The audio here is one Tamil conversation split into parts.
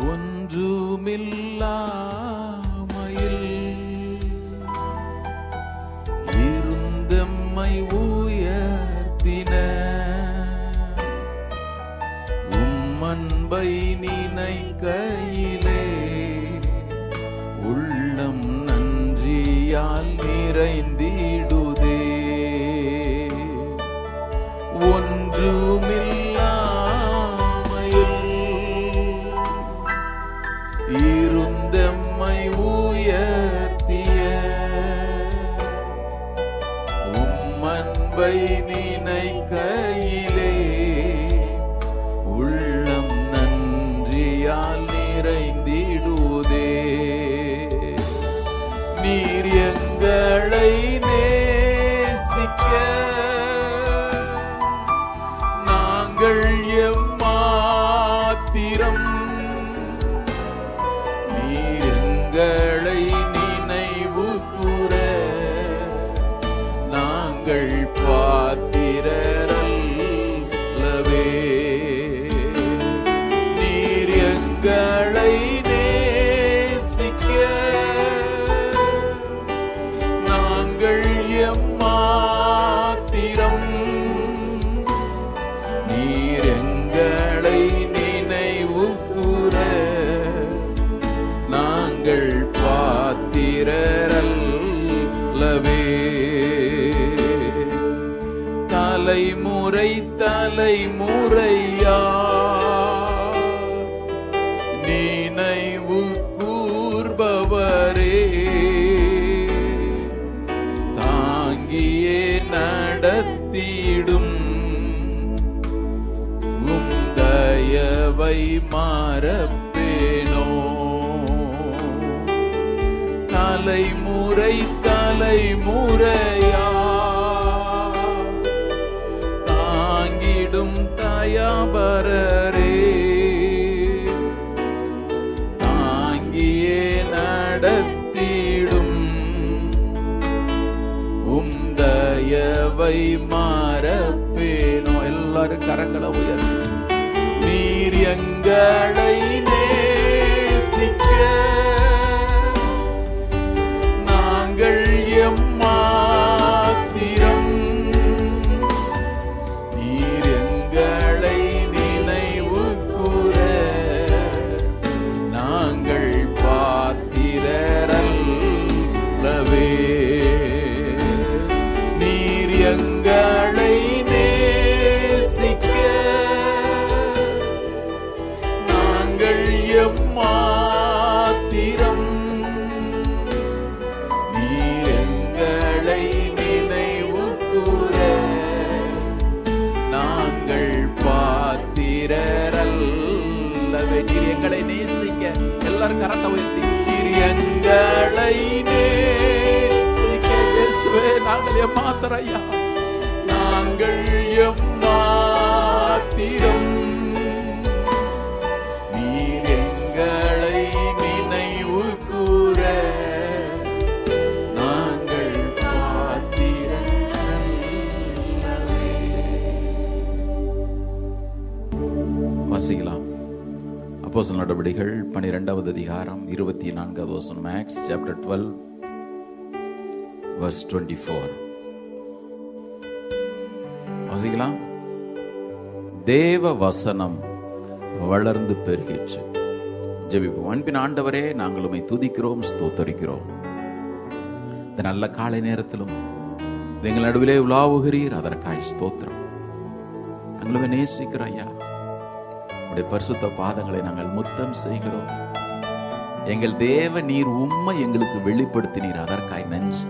ஒன்றுமில்லாமையில் இருந்தம்மை உயர்த்தின உம்மன்பை நினைக்கையிலே உள்ளம் நன்றியால் நிறைந்திடுதே. ஒன்றுமில்லாமையில் இருந்தம்மை உயர்த்திய உம்மன்பை நினைக்கையிலே உள்ளம் நன்றியால் நிறைந்திடுதே. நீர் எங்களை நேசிக்க நாங்கள் எம்மாத்திரம், நீர் எங்களை நினைவு கூற நாங்கள் பாத்திரரல்லவே. நீர் எங்களை நேசிக்க நாங்கள் எம்மாத்திரம், நீர் எங்களை நினைவு கூற நாங்கள் பாத்திரரல்லவே. தலைமுறை தலைமுறையா நினைவு கூர்பவரே, தாங்கியே நடத்திடும் உம் தயவை மறப்பேனோ. தலைமுறை தலைமுறையா தாங்கிடும் தயாபரரே, தாங்கியே நடத்திடும் உம் தயவை மறப்பேனோ. எல்லாரும் கரங்களை உயர்த்தி நீர் எங்களை நேசிக்க நாங்கள் எம்மாத்திரம், நீர் எங்களை நினைவு கூற நாங்கள் பாத்திரரல்லவே. நீர் எங்களை நேசிக்க நாங்கள் எம்மாத்திரம், நீர் எங்களை நினைவு கூற நாங்கள் பாத்திரரல்லவே. நீர் எங்களை நேசிக்க, எல்லாரும் கரத்தை உயர்த்தி நீர் எங்களை நேசிக்க. இயேசுவே நாங்கள் எம்மாத்திரையா, நாங்கள் எம்மாத்திரம், நீர் எங்களை நினைவு கூற நாங்கள் பாத்திரரல்லவே. வாசிக்கலாம். அப்போஸ்தலர் நடவடிக்கைகள் 12வது அதிகாரம் 24வது வசனம். Acts chapter 12 verse 24. வாசிக்கலாம். தேவ வசனம் வளர்ந்து பெருகிற்று. ஜெபிப்போம். அன்பின் ஆண்டவரே, நாங்கள் உம்மை துதிக்கிறோம், ஸ்தோத்தரிக்கிறோம். இந்த நல்ல காலை நேரத்திலும் எங்கள் நடுவிலே உலாவுகிறீர், அதற்காய் ஸ்தோத்திரம். நாங்களுமே நேசிக்கிற ஐயா, உடைய பரிசுத்த பாதங்களை நாங்கள் முத்தம் செய்கிறோம். எங்கள் தேவ நீர் உம்மை எங்களுக்கு வெளிப்படுத்தினீர், அதற்காய் நன்றி.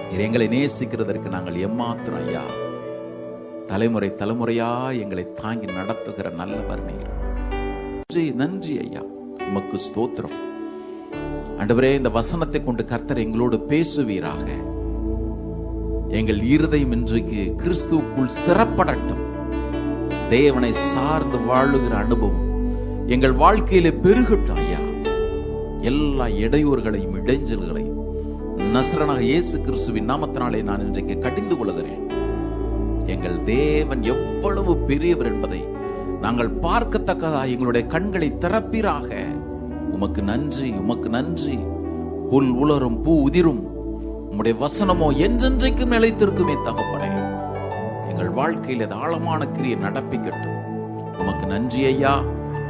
நீர் எங்களை நேசிக்கிறதற்கு நாங்கள் எம்மாத்திரம் ஐயா. தலைமுறை தலைமுறையா எங்களை தாங்கி நடத்துகிற நல்லவர் நீர். நன்றி ஐயா, உமக்கு ஸ்தோத்திரம். ஆண்டவரே, இந்த வசனத்தை கொண்டு கர்த்தர் எங்களோடு பேசுவீராக. எங்கள் இருதயம் இன்றைக்கு கிறிஸ்துவுக்குள் ஸ்திரப்படட்டும். தேவனை சார்ந்து வாழுகிற அனுபவம் எங்கள் வாழ்க்கையிலே பெருகட்டும் ஐயா. எல்லா இடையூறுகளையும் இடைஞ்சல்களையும் நசரனாக இயேசு கிறிஸ்துவின் நாமத்தினாலே நான் இன்றைக்கு கடிந்து கொள்கிறேன். எங்கள் தேவன் எவ்வளவு பெரியவர் என்பதை நாங்கள் பார்க்கத்தக்கதா எங்களுடைய கண்களை திறப்பீராக. உமக்கு நன்றி, உமக்கு நன்றி. புல் உலரும், பூ உதிரும், உம்முடைய வசனமோ என்றென்றைக்கும் நிலைத்திருக்குமே தகப்பனே. எங்கள் வாழ்க்கையில் அது ஆழமான கிரியை நடப்பிக்கட்டும். உமக்கு நன்றி ஐயா.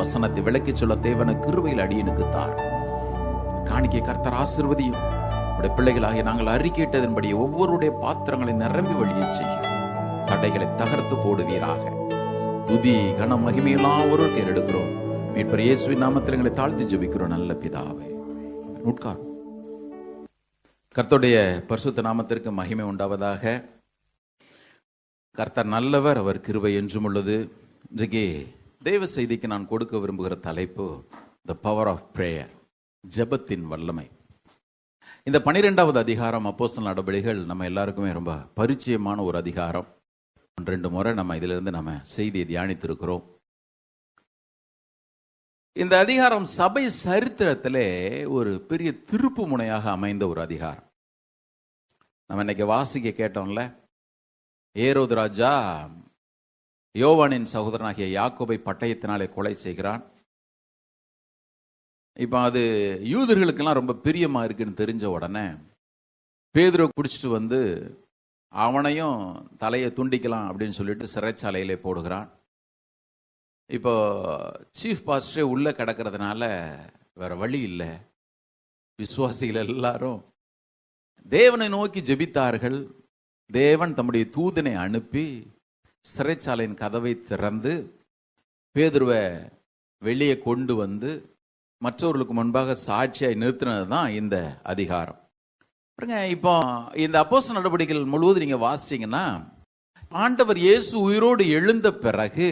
வசனத்தை விளக்கி சொல்ல தேவன கிருபையில் அடியனுக்கு தார். காணிக்கை கர்த்தர் ஆசீர்வதியும். உடைய பிள்ளைகளாகிய நாங்கள் அறிக்கையிட்டதன்படி ஒவ்வொருடைய பாத்திரங்களை நிரம்பி வழியை செய்யும். தடைகளை தகர்த்து போடுவீராக. துதி கன மகிமையெல்லாம் ஒருவருக்கு எடுக்கிறோம். மீட்பர் இயேசுவின் நாமத்தில் எங்களை தாழ்த்தி ஜெபிக்கிறோம் நல்ல பிதாவே. உட்காரும். கர்த்தருடைய பரிசுத்த நாமத்திற்கு மகிமை உண்டாவதாக. கர்த்தர் நல்லவர், அவர் கிருபை என்றும் உள்ளது. இன்றைக்கு தேவ செய்திக்கு நான் கொடுக்க விரும்புகிற தலைப்பு த பவர் ஆஃப் பிரேயர், ஜெபத்தின் வல்லமை. இந்த 12வது அதிகாரம் அப்போஸ்தலர் நடபடிகள் நம்ம எல்லாருக்குமே ரொம்ப பரிச்சயமான ஒரு அதிகாரம். 2 முறை நம்ம இதிலிருந்து நம்ம செய்தியை தியானித்திருக்கிறோம். இந்த அதிகாரம் சபை சரித்திரத்திலே ஒரு பெரிய திருப்பு முனையாக அமைந்த ஒரு அதிகாரம். நம்ம இன்னைக்கு வாசிக்க கேட்டோம்ல, ஏரோது ராஜா யோவானின் சகோதரனாகிய யாக்கோபை பட்டயத்தினாலே கொலை செய்கிறான். இப்போ அது யூதர்களுக்கெல்லாம் ரொம்ப பிரியமா இருக்குன்னு தெரிஞ்ச உடனே பேதுரு குடிச்சிட்டு வந்து அவனையும் தலையை துண்டிக்கலாம் அப்படின்னு சொல்லிட்டு சிறைச்சாலையிலே போடுகிறான். இப்போ சீஃப் பாஸ்டரே உள்ள கிடக்கிறதுனால வேற வழி இல்லை. விசுவாசிகள் எல்லாரும் தேவனை நோக்கி ஜெபித்தார்கள். தேவன் தம்முடைய தூதனை அனுப்பி சிறைச்சாலையின் கதவை திறந்து பேதுருவை வெளியே கொண்டு வந்து மற்றவர்களுக்கு முன்பாக சாட்சியாய் நிறுத்தினது தான் இந்த அதிகாரம். இப்போ இந்த அப்போஸ்தலர் நடவடிக்கைகள் முழுவதும் நீங்க வாசிச்சீங்கன்னா, ஆண்டவர் இயேசு உயிரோடு எழுந்த பிறகு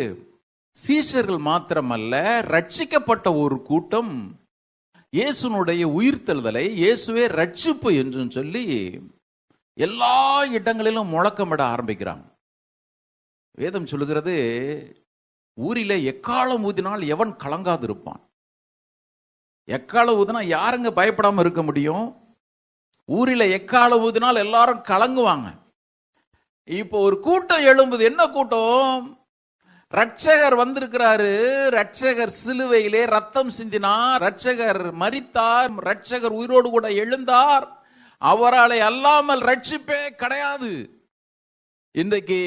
சீஷர்கள் மாத்திரமல்ல, ரட்சிக்கப்பட்ட ஒரு கூட்டம் இயேசுனுடைய உயிர்த்தெழுதலை, இயேசுவே ரட்சிப்பு என்று சொல்லி எல்லா இடங்களிலும் முழக்கமிட ஆரம்பிக்கிறாங்க. வேதம் சொல்லுகிறது, ஊரிலே எக்காலம் ஊதினால் எவன் கலங்காது இருப்பான். எக்காலம் ஊதினா யாருங்க பயப்படாம இருக்க முடியும்? ஊரில் எக்காலம் ஊதினால் எல்லாரும் கலங்குவாங்க. இப்போ ஒரு கூட்டம் எழும்புது. என்ன கூட்டம்? ரட்சகர் வந்திருக்கிறாரு, ரட்சகர் சிலுவையிலே ரத்தம் சிந்தினார், ரட்சகர் மரித்தார், ரட்சகர் உயிரோடு கூட எழுந்தார், அவராலே அல்லாமல் ரட்சிப்பே கிடையாது. இன்றைக்கு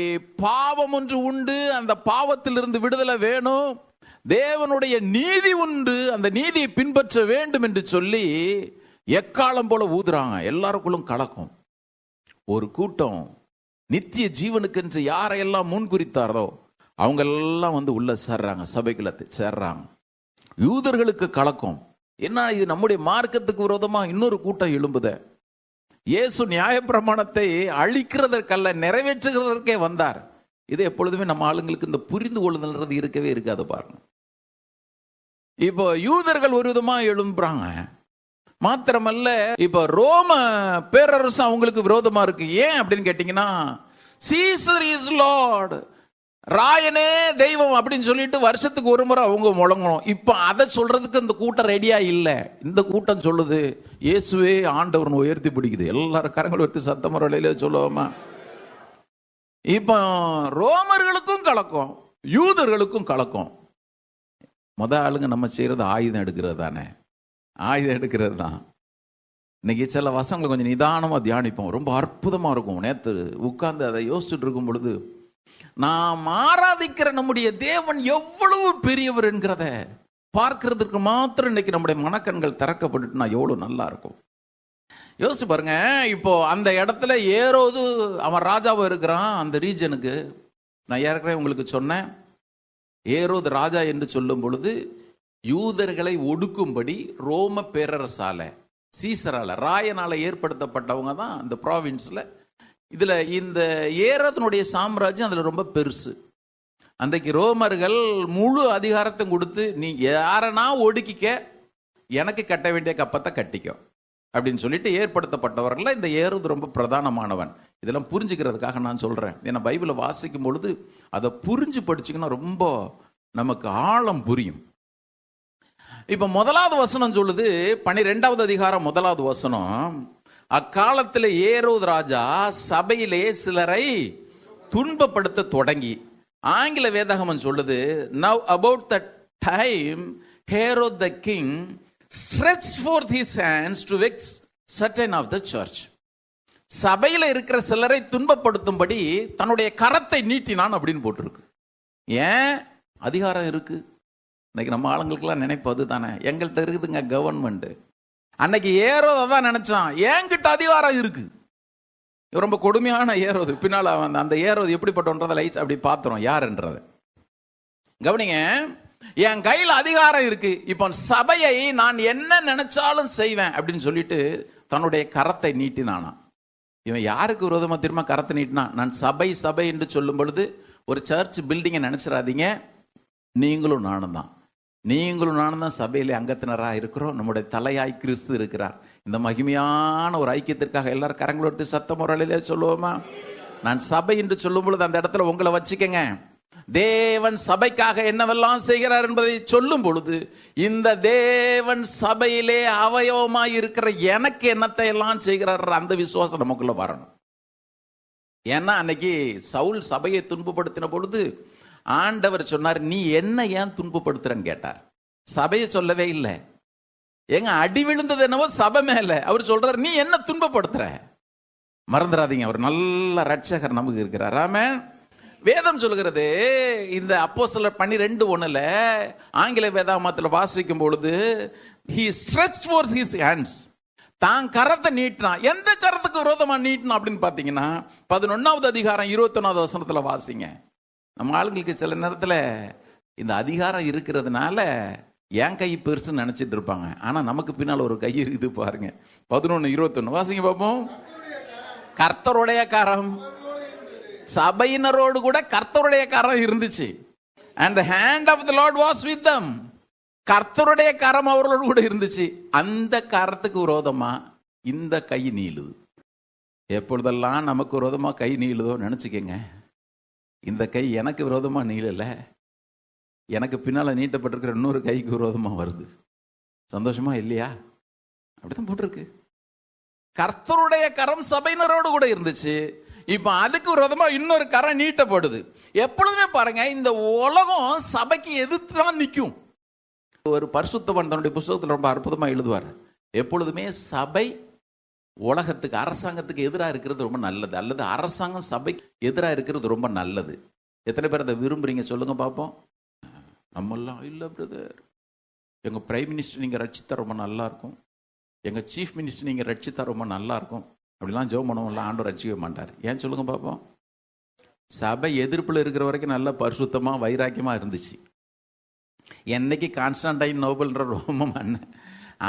பாவம் ஒன்று உண்டு, அந்த பாவத்திலிருந்து விடுதலை வேணும். தேவனுடைய நீதி உண்டு, அந்த நீதியை பின்பற்ற வேண்டும் என்று சொல்லி எக்காலம் போல ஊதுறாங்க. எல்லாருக்குள்ளும் கலக்கும். ஒரு கூட்டம் நித்திய ஜீவனுக்கு என்று யாரையெல்லாம் முன்குறித்தாரோ அவங்க எல்லாம் வந்து உள்ள சேர்றாங்க, சபைக்குள்ள சேர்றாங்க. யூதர்களுக்கு கலக்கம். என்ன இது, நம்முடைய மார்க்கத்துக்கு விரோதமா இன்னொரு கூட்டம் எழும்புத. இயேசு நியாயப்பிரமாணத்தை அழிக்கிறதற்கல்ல, நிறைவேற்றுகிறதற்கே வந்தார். இது எப்பொழுதுமே நம்ம ஆளுங்களுக்கு இந்த புரிந்து கொள்ளுதல்ன்றது இருக்கவே இருக்காது பாருங்க. இப்போ யூதர்கள் ஒரு விதமா எழும்புறாங்க. மாத்திரமல்ல, இப்ப ரோம பேரரசு அவங்களுக்கு விரோதமா இருக்கு. ஏன் அப்படின்னு கேட்டீங்கன்னா, சீசர் இஸ் லார்ட், ராயனே தெய்வம் அப்படின்னு சொல்லிட்டு வருஷத்துக்கு ஒரு முறை அவங்க முழங்கணும். இப்ப அதை சொல்றதுக்கு இந்த கூட்டம் ரெடியா இல்ல. இந்த கூட்டம் சொல்லுது இயேசுவே ஆண்டவர்னு உயர்த்தி பிடிக்குது. எல்லாரும் கரங்கள் உயர்த்தி சத்தம் வரையில சொல்லுவோமா? இப்போ ரோமர்களுக்கும் கலக்கம், யூதர்களுக்கும் கலக்கம். ஆளுங்க நம்ம செய்யறது ஆயுதம் எடுக்கிறது தானே, ஆயுதம் எடுக்கிறது தான். இன்னைக்கு சில வசங்களை கொஞ்சம் நிதானமா தியானிப்போம், ரொம்ப அற்புதமா இருக்கும். நேற்று உட்கார்ந்து அதை யோசிச்சுட்டு இருக்கும் பொழுது, நாம் ஆராதிக்கிற நம்முடைய தேவன் எவ்வளவு பெரியவர் என்கிறத பார்க்கிறதுக்கு மாத்திரம் இன்னைக்கு நம்முடைய மனக்கண்கள் திறக்கப்பட்டுனா எவ்வளவு நல்லா இருக்கும். யோசிச்சு பாருங்க. இப்போ அந்த இடத்துல ஏரோது அவன் ராஜாவா இருக்கிறான். அந்த ரீஜனுக்கு நான் ஏற்கனவே உங்களுக்கு சொன்னேன், ஏரோது ராஜா என்று சொல்லும் பொழுது யூதர்களை ஒடுக்கும்படி ரோம பேரரசால, சீசரால, ராயனால ஏற்படுத்தப்பட்டவங்க தான் இந்த ப்ராவின்ஸ்ல. இதுல இந்த ஏரோதனுடைய சாம்ராஜ்யம் அதுல ரொம்ப பெருசு. அன்றைக்கு ரோமர்கள் முழு அதிகாரத்தை கொடுத்து, நீ யாரனா ஒடுக்கிக்க, எனக்கு கட்ட வேண்டிய கப்பத்தை கட்டிக்கோ அப்படின்னு சொல்லிட்டு ஏற்படுத்தப்பட்டவர்கள் இந்த ஏரோது ரொம்ப பிரதானமானவன். இதெல்லாம் புரிஞ்சுக்கிறதுக்காக நான் சொல்றேன். ஏன்னா பைபிளை வாசிக்கும் பொழுது அதை புரிஞ்சு படிச்சுங்கன்னா ரொம்ப நமக்கு ஆழம் புரியும். இப்ப 1வது வசனம் சொல்லுது, 12வது அதிகாரம் 1வது வசனம், அக்காலத்தில் ஏரோது ராஜா சபையிலே சிலரை துன்பப்படுத்த தொடங்கி ஆங்கில வேதாகமம் சொல்லுது, now about the time Herod the king stretched forth his hands to vex certain of the church. சபையில இருக்கிற சிலரை துன்பப்படுத்தும்படி தன்னுடைய கரத்தை நீட்டினான் அப்படின்னு போட்டிருக்கு. ஏன்? அதிகாரம் இருக்கு. இன்னைக்கு நம்ம ஆளுங்களுக்கெல்லாம் நினைப்பது தானே, எங்கள்கிட்ட இருக்குதுங்க கவர்மெண்ட். அன்னைக்கு ஏரோதை தான் நினைச்சான், என்கிட்ட அதிகாரம் இருக்கு. ரொம்ப கொடுமையான ஏரோது. பின்னால் அந்த ஏரோது எப்படிப்பட்டன்றதை லைட் அப்படி பார்த்துறோம் யாருன்றதை கவனிங்க. என் கையில் அதிகாரம் இருக்கு, இப்போ சபையை நான் என்ன நினைச்சாலும் செய்வேன் அப்படின்னு சொல்லிட்டு தன்னுடைய கரத்தை நீட்டினானா. இவன் யாருக்கு விரோதமா திரும்ப கரத்தை நீட்டினா? நான் சபை சபை என்று சொல்லும் பொழுது ஒரு சர்ச் பில்டிங்கை நினைச்சிடாதீங்க. நீங்களும் நானும் தான், நீங்களும் நானும் தான் சபையிலே அங்கத்தினராக இருக்கிறோம். நம்முடைய தலையாய் கிறிஸ்து இருக்கிறார். இந்த மகிமையான ஒரு ஐக்கியத்திற்காக எல்லாரும் கரங்களை எடுத்து சத்த முறையிலே சொல்லுவோமா? நான் சபை என்று சொல்லும் பொழுது அந்த இடத்துல உங்களை வச்சுக்கங்க. தேவன் சபைக்காக என்னவெல்லாம் செய்கிறார் என்பதை சொல்லும் பொழுது இந்த தேவன் சபையிலே அவயவமாய் இருக்கிற எனக்கு என்னத்தை எல்லாம் செய்கிறார் அந்த விசுவாசம் நமக்குள்ள வரணும். ஏன்னா அன்னைக்கு சவுல் சபையை துன்பப்படுத்தின பொழுது ஆண்டவர் சொன்னார், நீ என்ன ஏன் துன்பப்படுத்துறன்னு கேட்டார். சபையை சொல்லவே இல்லை. எங்க அடி விழுந்தது என்னவோ சபை மேல. அவர் சொல்றார், நீ என்ன துன்பப்படுத்துற. மறந்துடாதீங்க, அவர் நல்ல ரட்சகர் நமக்கு இருக்கிறார். ஆமென். வேதம் சொல்கிறது, இந்த அப்போஸ்தலர் 12:1 ஆங்கில வேதாகமத்தில் வாசிக்கும் பொழுது he stretched forth his hands, தான் கரத்தை நீட்டினா. எந்த கரத்துக்கு விரோதமா நீட்டினா அப்படின்னு பாத்தீங்கன்னா 11வது அதிகாரம் 21வது வசனத்துல வாசிங்க. நம்ம ஆளுங்களுக்கு சில நேரத்தில் இந்த அதிகாரம் இருக்கிறதுனால என் கை பெருசுன்னு நினைச்சிட்டு இருப்பாங்க. ஆனா நமக்கு பின்னால் ஒரு கை இருக்குது பாருங்க. 11:21 வாசிங்க பார்ப்போம். கர்த்தருடைய கரம், சபையினரோடு கூட கர்த்தருடைய கரம் இருந்துச்சு. and the hand of the Lord was with them. கர்த்தருடைய கரம் அவர்களோடு கூட இருந்துச்சு. அந்த கரத்துக்கு விரோதமா இந்த கை நீளுது. எப்பொழுதெல்லாம் நமக்கு விரோதமா கை நீளுதோ நினைச்சுக்கங்க, இந்த கை எனக்கு விரோதமா நீளல, எனக்கு பின்னால நீட்டப்பட்டிருக்கிற இன்னொரு கைக்கு விரோதமா வருது. சந்தோஷமா இல்லையா? அப்படிதான் போட்டிருக்கு. கர்த்தருடைய கரம் சபையினரோடு கூட இருந்துச்சு. இப்ப அதுக்கு விரோதமா இன்னொரு கரம் நீட்டப்படுது. எப்பொழுதுமே பாருங்க, இந்த உலகம் சபைக்கு எதிர்த்து தான் நிற்கும். ஒரு பரிசுத்தவான் தன்னுடைய புத்தகத்தில் ரொம்ப அற்புதமா எழுதுவார், எப்பொழுதுமே சபை உலகத்துக்கு அரசாங்கத்துக்கு எதிராக இருக்கிறது ரொம்ப நல்லது, அல்லது அரசாங்கம் சபைக்கு எதிராக இருக்கிறது ரொம்ப நல்லது. எத்தனை பேர் அதை விரும்புறீங்க சொல்லுங்க பார்ப்போம். நம்மெல்லாம் இல்லை பிரதர், எங்க பிரைம் மினிஸ்டர் நீங்க ரட்சித்தா ரொம்ப நல்லா இருக்கும், எங்க சீஃப் மினிஸ்டர் நீங்க ரட்சித்தா ரொம்ப நல்லா இருக்கும், அப்படிலாம் ஜெபம் பண்ணுவோம்ல, ஆண்டவர் ரட்சிக்க மாட்டார். ஏன் சொல்லுங்க பார்ப்போம். சபை எதிர்ப்புல இருக்கிற வரைக்கும் நல்ல பரிசுத்தமா வைராக்கியமா இருந்துச்சு. என்னைக்கு கான்ஸ்டன்டைன் நோபல்ன்ற ரோம மன்னன்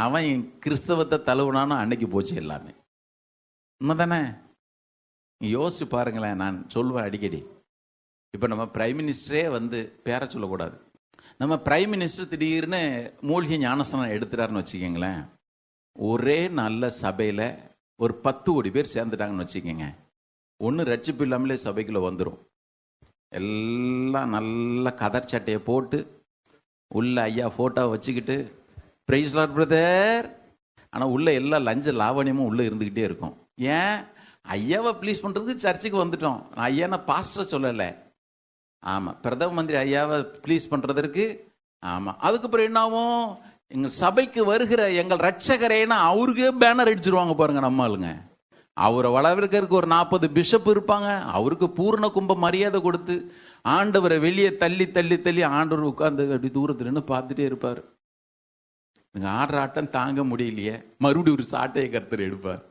அவன் கிறிஸ்தவத்தை தழுவுனானோ அன்னைக்கு போச்சு எல்லாமே. உண்மைதானே? யோசிச்சு பாருங்களேன். நான் சொல்லுவேன் அடிக்கடி, இப்போ நம்ம பிரைம் மினிஸ்டரே வந்து பேர சொல்லக்கூடாது, நம்ம பிரைம் மினிஸ்டர் திடீர்னு மூலிகை ஞானஸ்தானம் எடுத்துட்டாருன்னு வச்சுக்கோங்களேன், ஒரே நல்ல சபையில் ஒரு 10 கோடி பேர் சேர்ந்துட்டாங்கன்னு வச்சுக்கோங்க, ஒன்று ரட்சிப்பு இல்லாமலே சபைக்குள்ளே வந்துடும். எல்லாம் நல்ல கதர் சட்டையை போட்டு உள்ள ஐயா ஃபோட்டோவை வச்சுக்கிட்டு பிரைஸ் லார்ட் பிரதர், ஆனால் உள்ள எல்லா லஞ்ச லாவணியமும் உள்ளே இருந்துக்கிட்டே இருக்கும். ஏன்? ஐயாவை ப்ளீஸ் பண்ணுறதுக்கு சர்ச்சுக்கு வந்துட்டோம். நான் ஐயானா பாஸ்டர் சொல்லலை. ஆமாம், பிரதம மந்திரி ஐயாவை ப்ளீஸ் பண்ணுறதற்கு. ஆமாம், அதுக்கப்புறம் என்னாவும் எங்கள் சபைக்கு வருகிற எங்கள் ரட்சகரேன்னா அவருக்கே பேனர் அடிச்சிருவாங்க பாருங்க நம்ம ஆளுங்க. அவரை வளர்க்கறதுக்கு ஒரு 40 பிஷப் இருப்பாங்க. அவருக்கு பூர்ண கும்ப மரியாதை கொடுத்து ஆண்டவரை வெளியே தள்ளி தள்ளி தள்ளி ஆண்டவர் உட்கார்ந்து அப்படி தூரத்துல நின்று பார்த்துட்டே இருப்பார். நீங்க ஆடுற ஆட்டம் தாங்க முடியலையே, மறுபடியும் ஒரு சாட்டையை கர்த்தர் எடுப்பார்.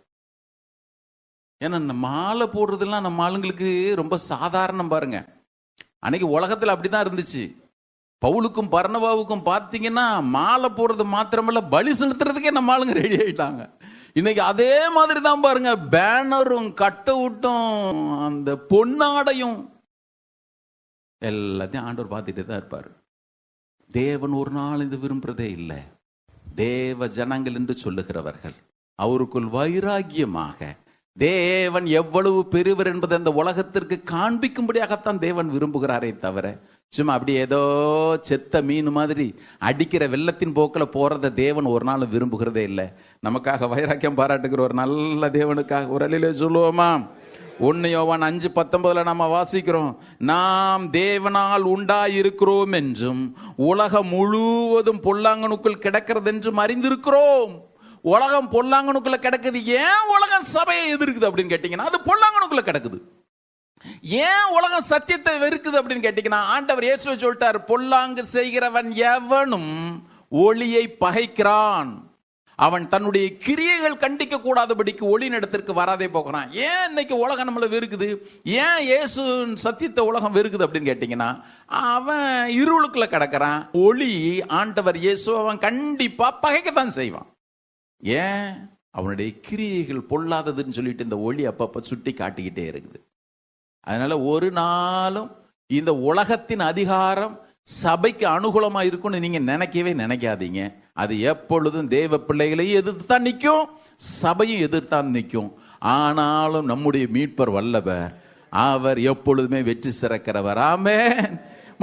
ஏன்னா இந்த மாலை போடுறதுலாம் நம்ம ஆளுங்களுக்கு ரொம்ப சாதாரணம் பாருங்க. அன்னைக்கு உலகத்துல அப்படிதான் இருந்துச்சு. பவுலுக்கும் பர்னபாவுக்கும் பார்த்தீங்கன்னா மாலை போடுறது மாத்திரமல்ல, பலி செலுத்துறதுக்கே நம்ம ஆளுங்க ரெடி ஆயிட்டாங்க. இன்னைக்கு அதே மாதிரி தான் பாருங்க, பேனரும் கட் அவுட்டும் அந்த பொன்னாடையும் எல்லாத்தையும் ஆண்டவர் பார்த்துட்டே தான் இருப்பார். தேவன் ஒரு நாள் இது விரும்புறதே இல்லை. தேவ ஜனங்கள் என்று சொல்லுகிறவர்கள் அவருக்குள் வைராக்கியமாக தேவன் எவ்வளவு பெரியவர் என்பதை அந்த உலகத்திற்கு காண்பிக்கும்படியாகத்தான் தேவன் விரும்புகிறாரே தவிர சும்மா அப்படி ஏதோ செத்த மீன் மாதிரி அடிக்கிற வெள்ளத்தின் போக்கில் போறத தேவன் ஒரு நாள் விரும்புகிறதே இல்லை. நமக்காக வைராக்கியம் பாராட்டுகிற ஒரு நல்ல தேவனுக்காக ஒரு அலையிலே சொல்லுவோமா, 1 யோவான் 5:19 நம்ம வாசிக்கிறோம், நாம் தேவனால் உண்டாயிருக்கிறோம் என்றும் உலகம் முழுவதும் பொல்லாங்கனுக்குள் கிடக்கிறது என்றும் அறிந்திருக்கிறோம். உலகம் பொல்லாங்கனுக்குள்ள கிடக்குது. ஏன் உலகம் சபையை எதிர்க்குது அப்படின்னு கேட்டீங்கன்னா, அது பொல்லாங்கனுக்குள்ள கிடக்குது. ஏன் உலகம் சத்தியத்தை வெறுக்குது அப்படின்னு கேட்டீங்கன்னா, ஆண்டவர் இயேசு சொல்லிட்டார், பொல்லாங்கு செய்கிறவன் எவனும் ஒளியை பகைக்கிறான், அவன் தன்னுடைய கிரியைகள் கண்டிக்க கூடாதபடிக்கு ஒளி இடத்திற்கு வராதே போகிறான். ஏன் இன்னைக்கு உலகம் நம்மளை வெறுக்குது? ஏன் இயேசு சத்தியத்தை உலகம் வெறுக்குது அப்படின்னு கேட்டீங்கன்னா, அவன் இருளுக்குள்ள கிடக்கிறான். ஒளி ஆண்டவர் இயேசு அவன் கண்டிப்பா பகைக்கத்தான் செய்வான். ஏன்? அவனுடைய கிரியைகள் பொல்லாததுன்னு சொல்லிட்டு இந்த ஒளி அப்பப்ப சுட்டி காட்டிக்கிட்டே இருக்குது. அதனால ஒரு நாளும் இந்த உலகத்தின் அதிகாரம் சபைக்கு அனுகூலமா இருக்கும்னு நீங்க நினைக்காதீங்க. அது எப்பொழுதும் தேவ பிள்ளைகளையும் எதிர்த்து தான் நிற்கும், சபையும் எதிர்த்தான் நிற்கும். ஆனாலும் நம்முடைய மீட்பர் வல்லவர், அவர் எப்பொழுதுமே வெற்றி சிறக்கிறவர். ஆமென்.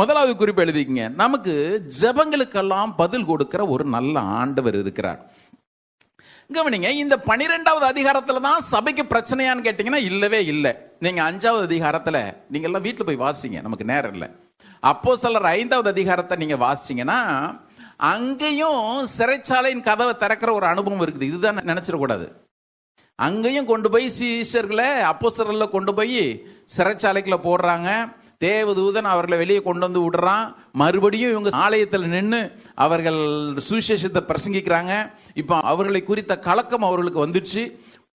முதலாவது குறிப்பு எழுதிக்கங்க, நமக்கு ஜெபங்களுக்கெல்லாம் பதில் கொடுக்கிற ஒரு நல்ல ஆண்டவர் இருக்கிறார். கவனிங்க, இந்த 12வது அதிகாரத்துல தான் சபைக்கு பிரச்சனையான்னு கேட்டீங்கன்னா இல்லவே இல்லை. நீங்க 5வது அதிகாரத்துல நீங்க எல்லாம் வீட்டுல போய் வாசிங்க, நமக்கு நேரம் இல்லை. அப்போஸ்தலர் 5வது அதிகாரத்தை நீங்க வாசிச்சீங்கன்னா, அங்கேயும் சிறைச்சாலையின் கதவை திறக்கிற ஒரு அனுபவம் இருக்குது. இதுதான் நினைச்சிடக்கூடாது. அங்கேயும் கொண்டு போய் சீஷர்களை அப்போஸ்தலர்ல கொண்டு போய் சிறைச்சாலைக்குள்ள போடுறாங்க. தேவதூதன் அவர்களை வெளியே கொண்டு வந்து விடுறான். மறுபடியும் இவங்க ஆலயத்தில் நின்று அவர்கள் சுவிசேஷத்தை பிரசங்கிக்கிறாங்க. இப்போ அவர்களை குறித்த கலக்கம் அவர்களுக்கு வந்துடுச்சு.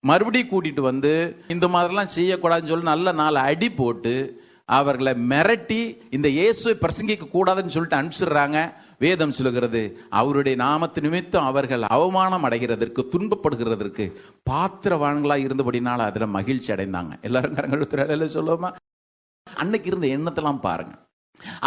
மறுபடியும் கூட்டிட்டு வந்து இந்த மாதிரிலாம் செய்யக்கூடாதுன்னு சொல்லி நல்ல 4 அடி போட்டு அவர்களை மிரட்டி இந்த இயேசுவை பிரசங்கிக்க கூடாதுன்னு சொல்லிட்டு அனுப்பிச்சிடுறாங்க. வேதம் சொல்லுகிறது, அவருடைய நாமத்து நிமித்தம் அவர்கள் அவமானம் அடைகிறதற்கு, துன்பப்படுகிறதற்கு பாத்திரவான்களா இருந்தபடினால அதுல மகிழ்ச்சி அடைந்தாங்க. எல்லாரும் கரங்கள் சொல்லுவோமா? அன்னைக்கு இருந்த எண்ணத்தெல்லாம் பாருங்க.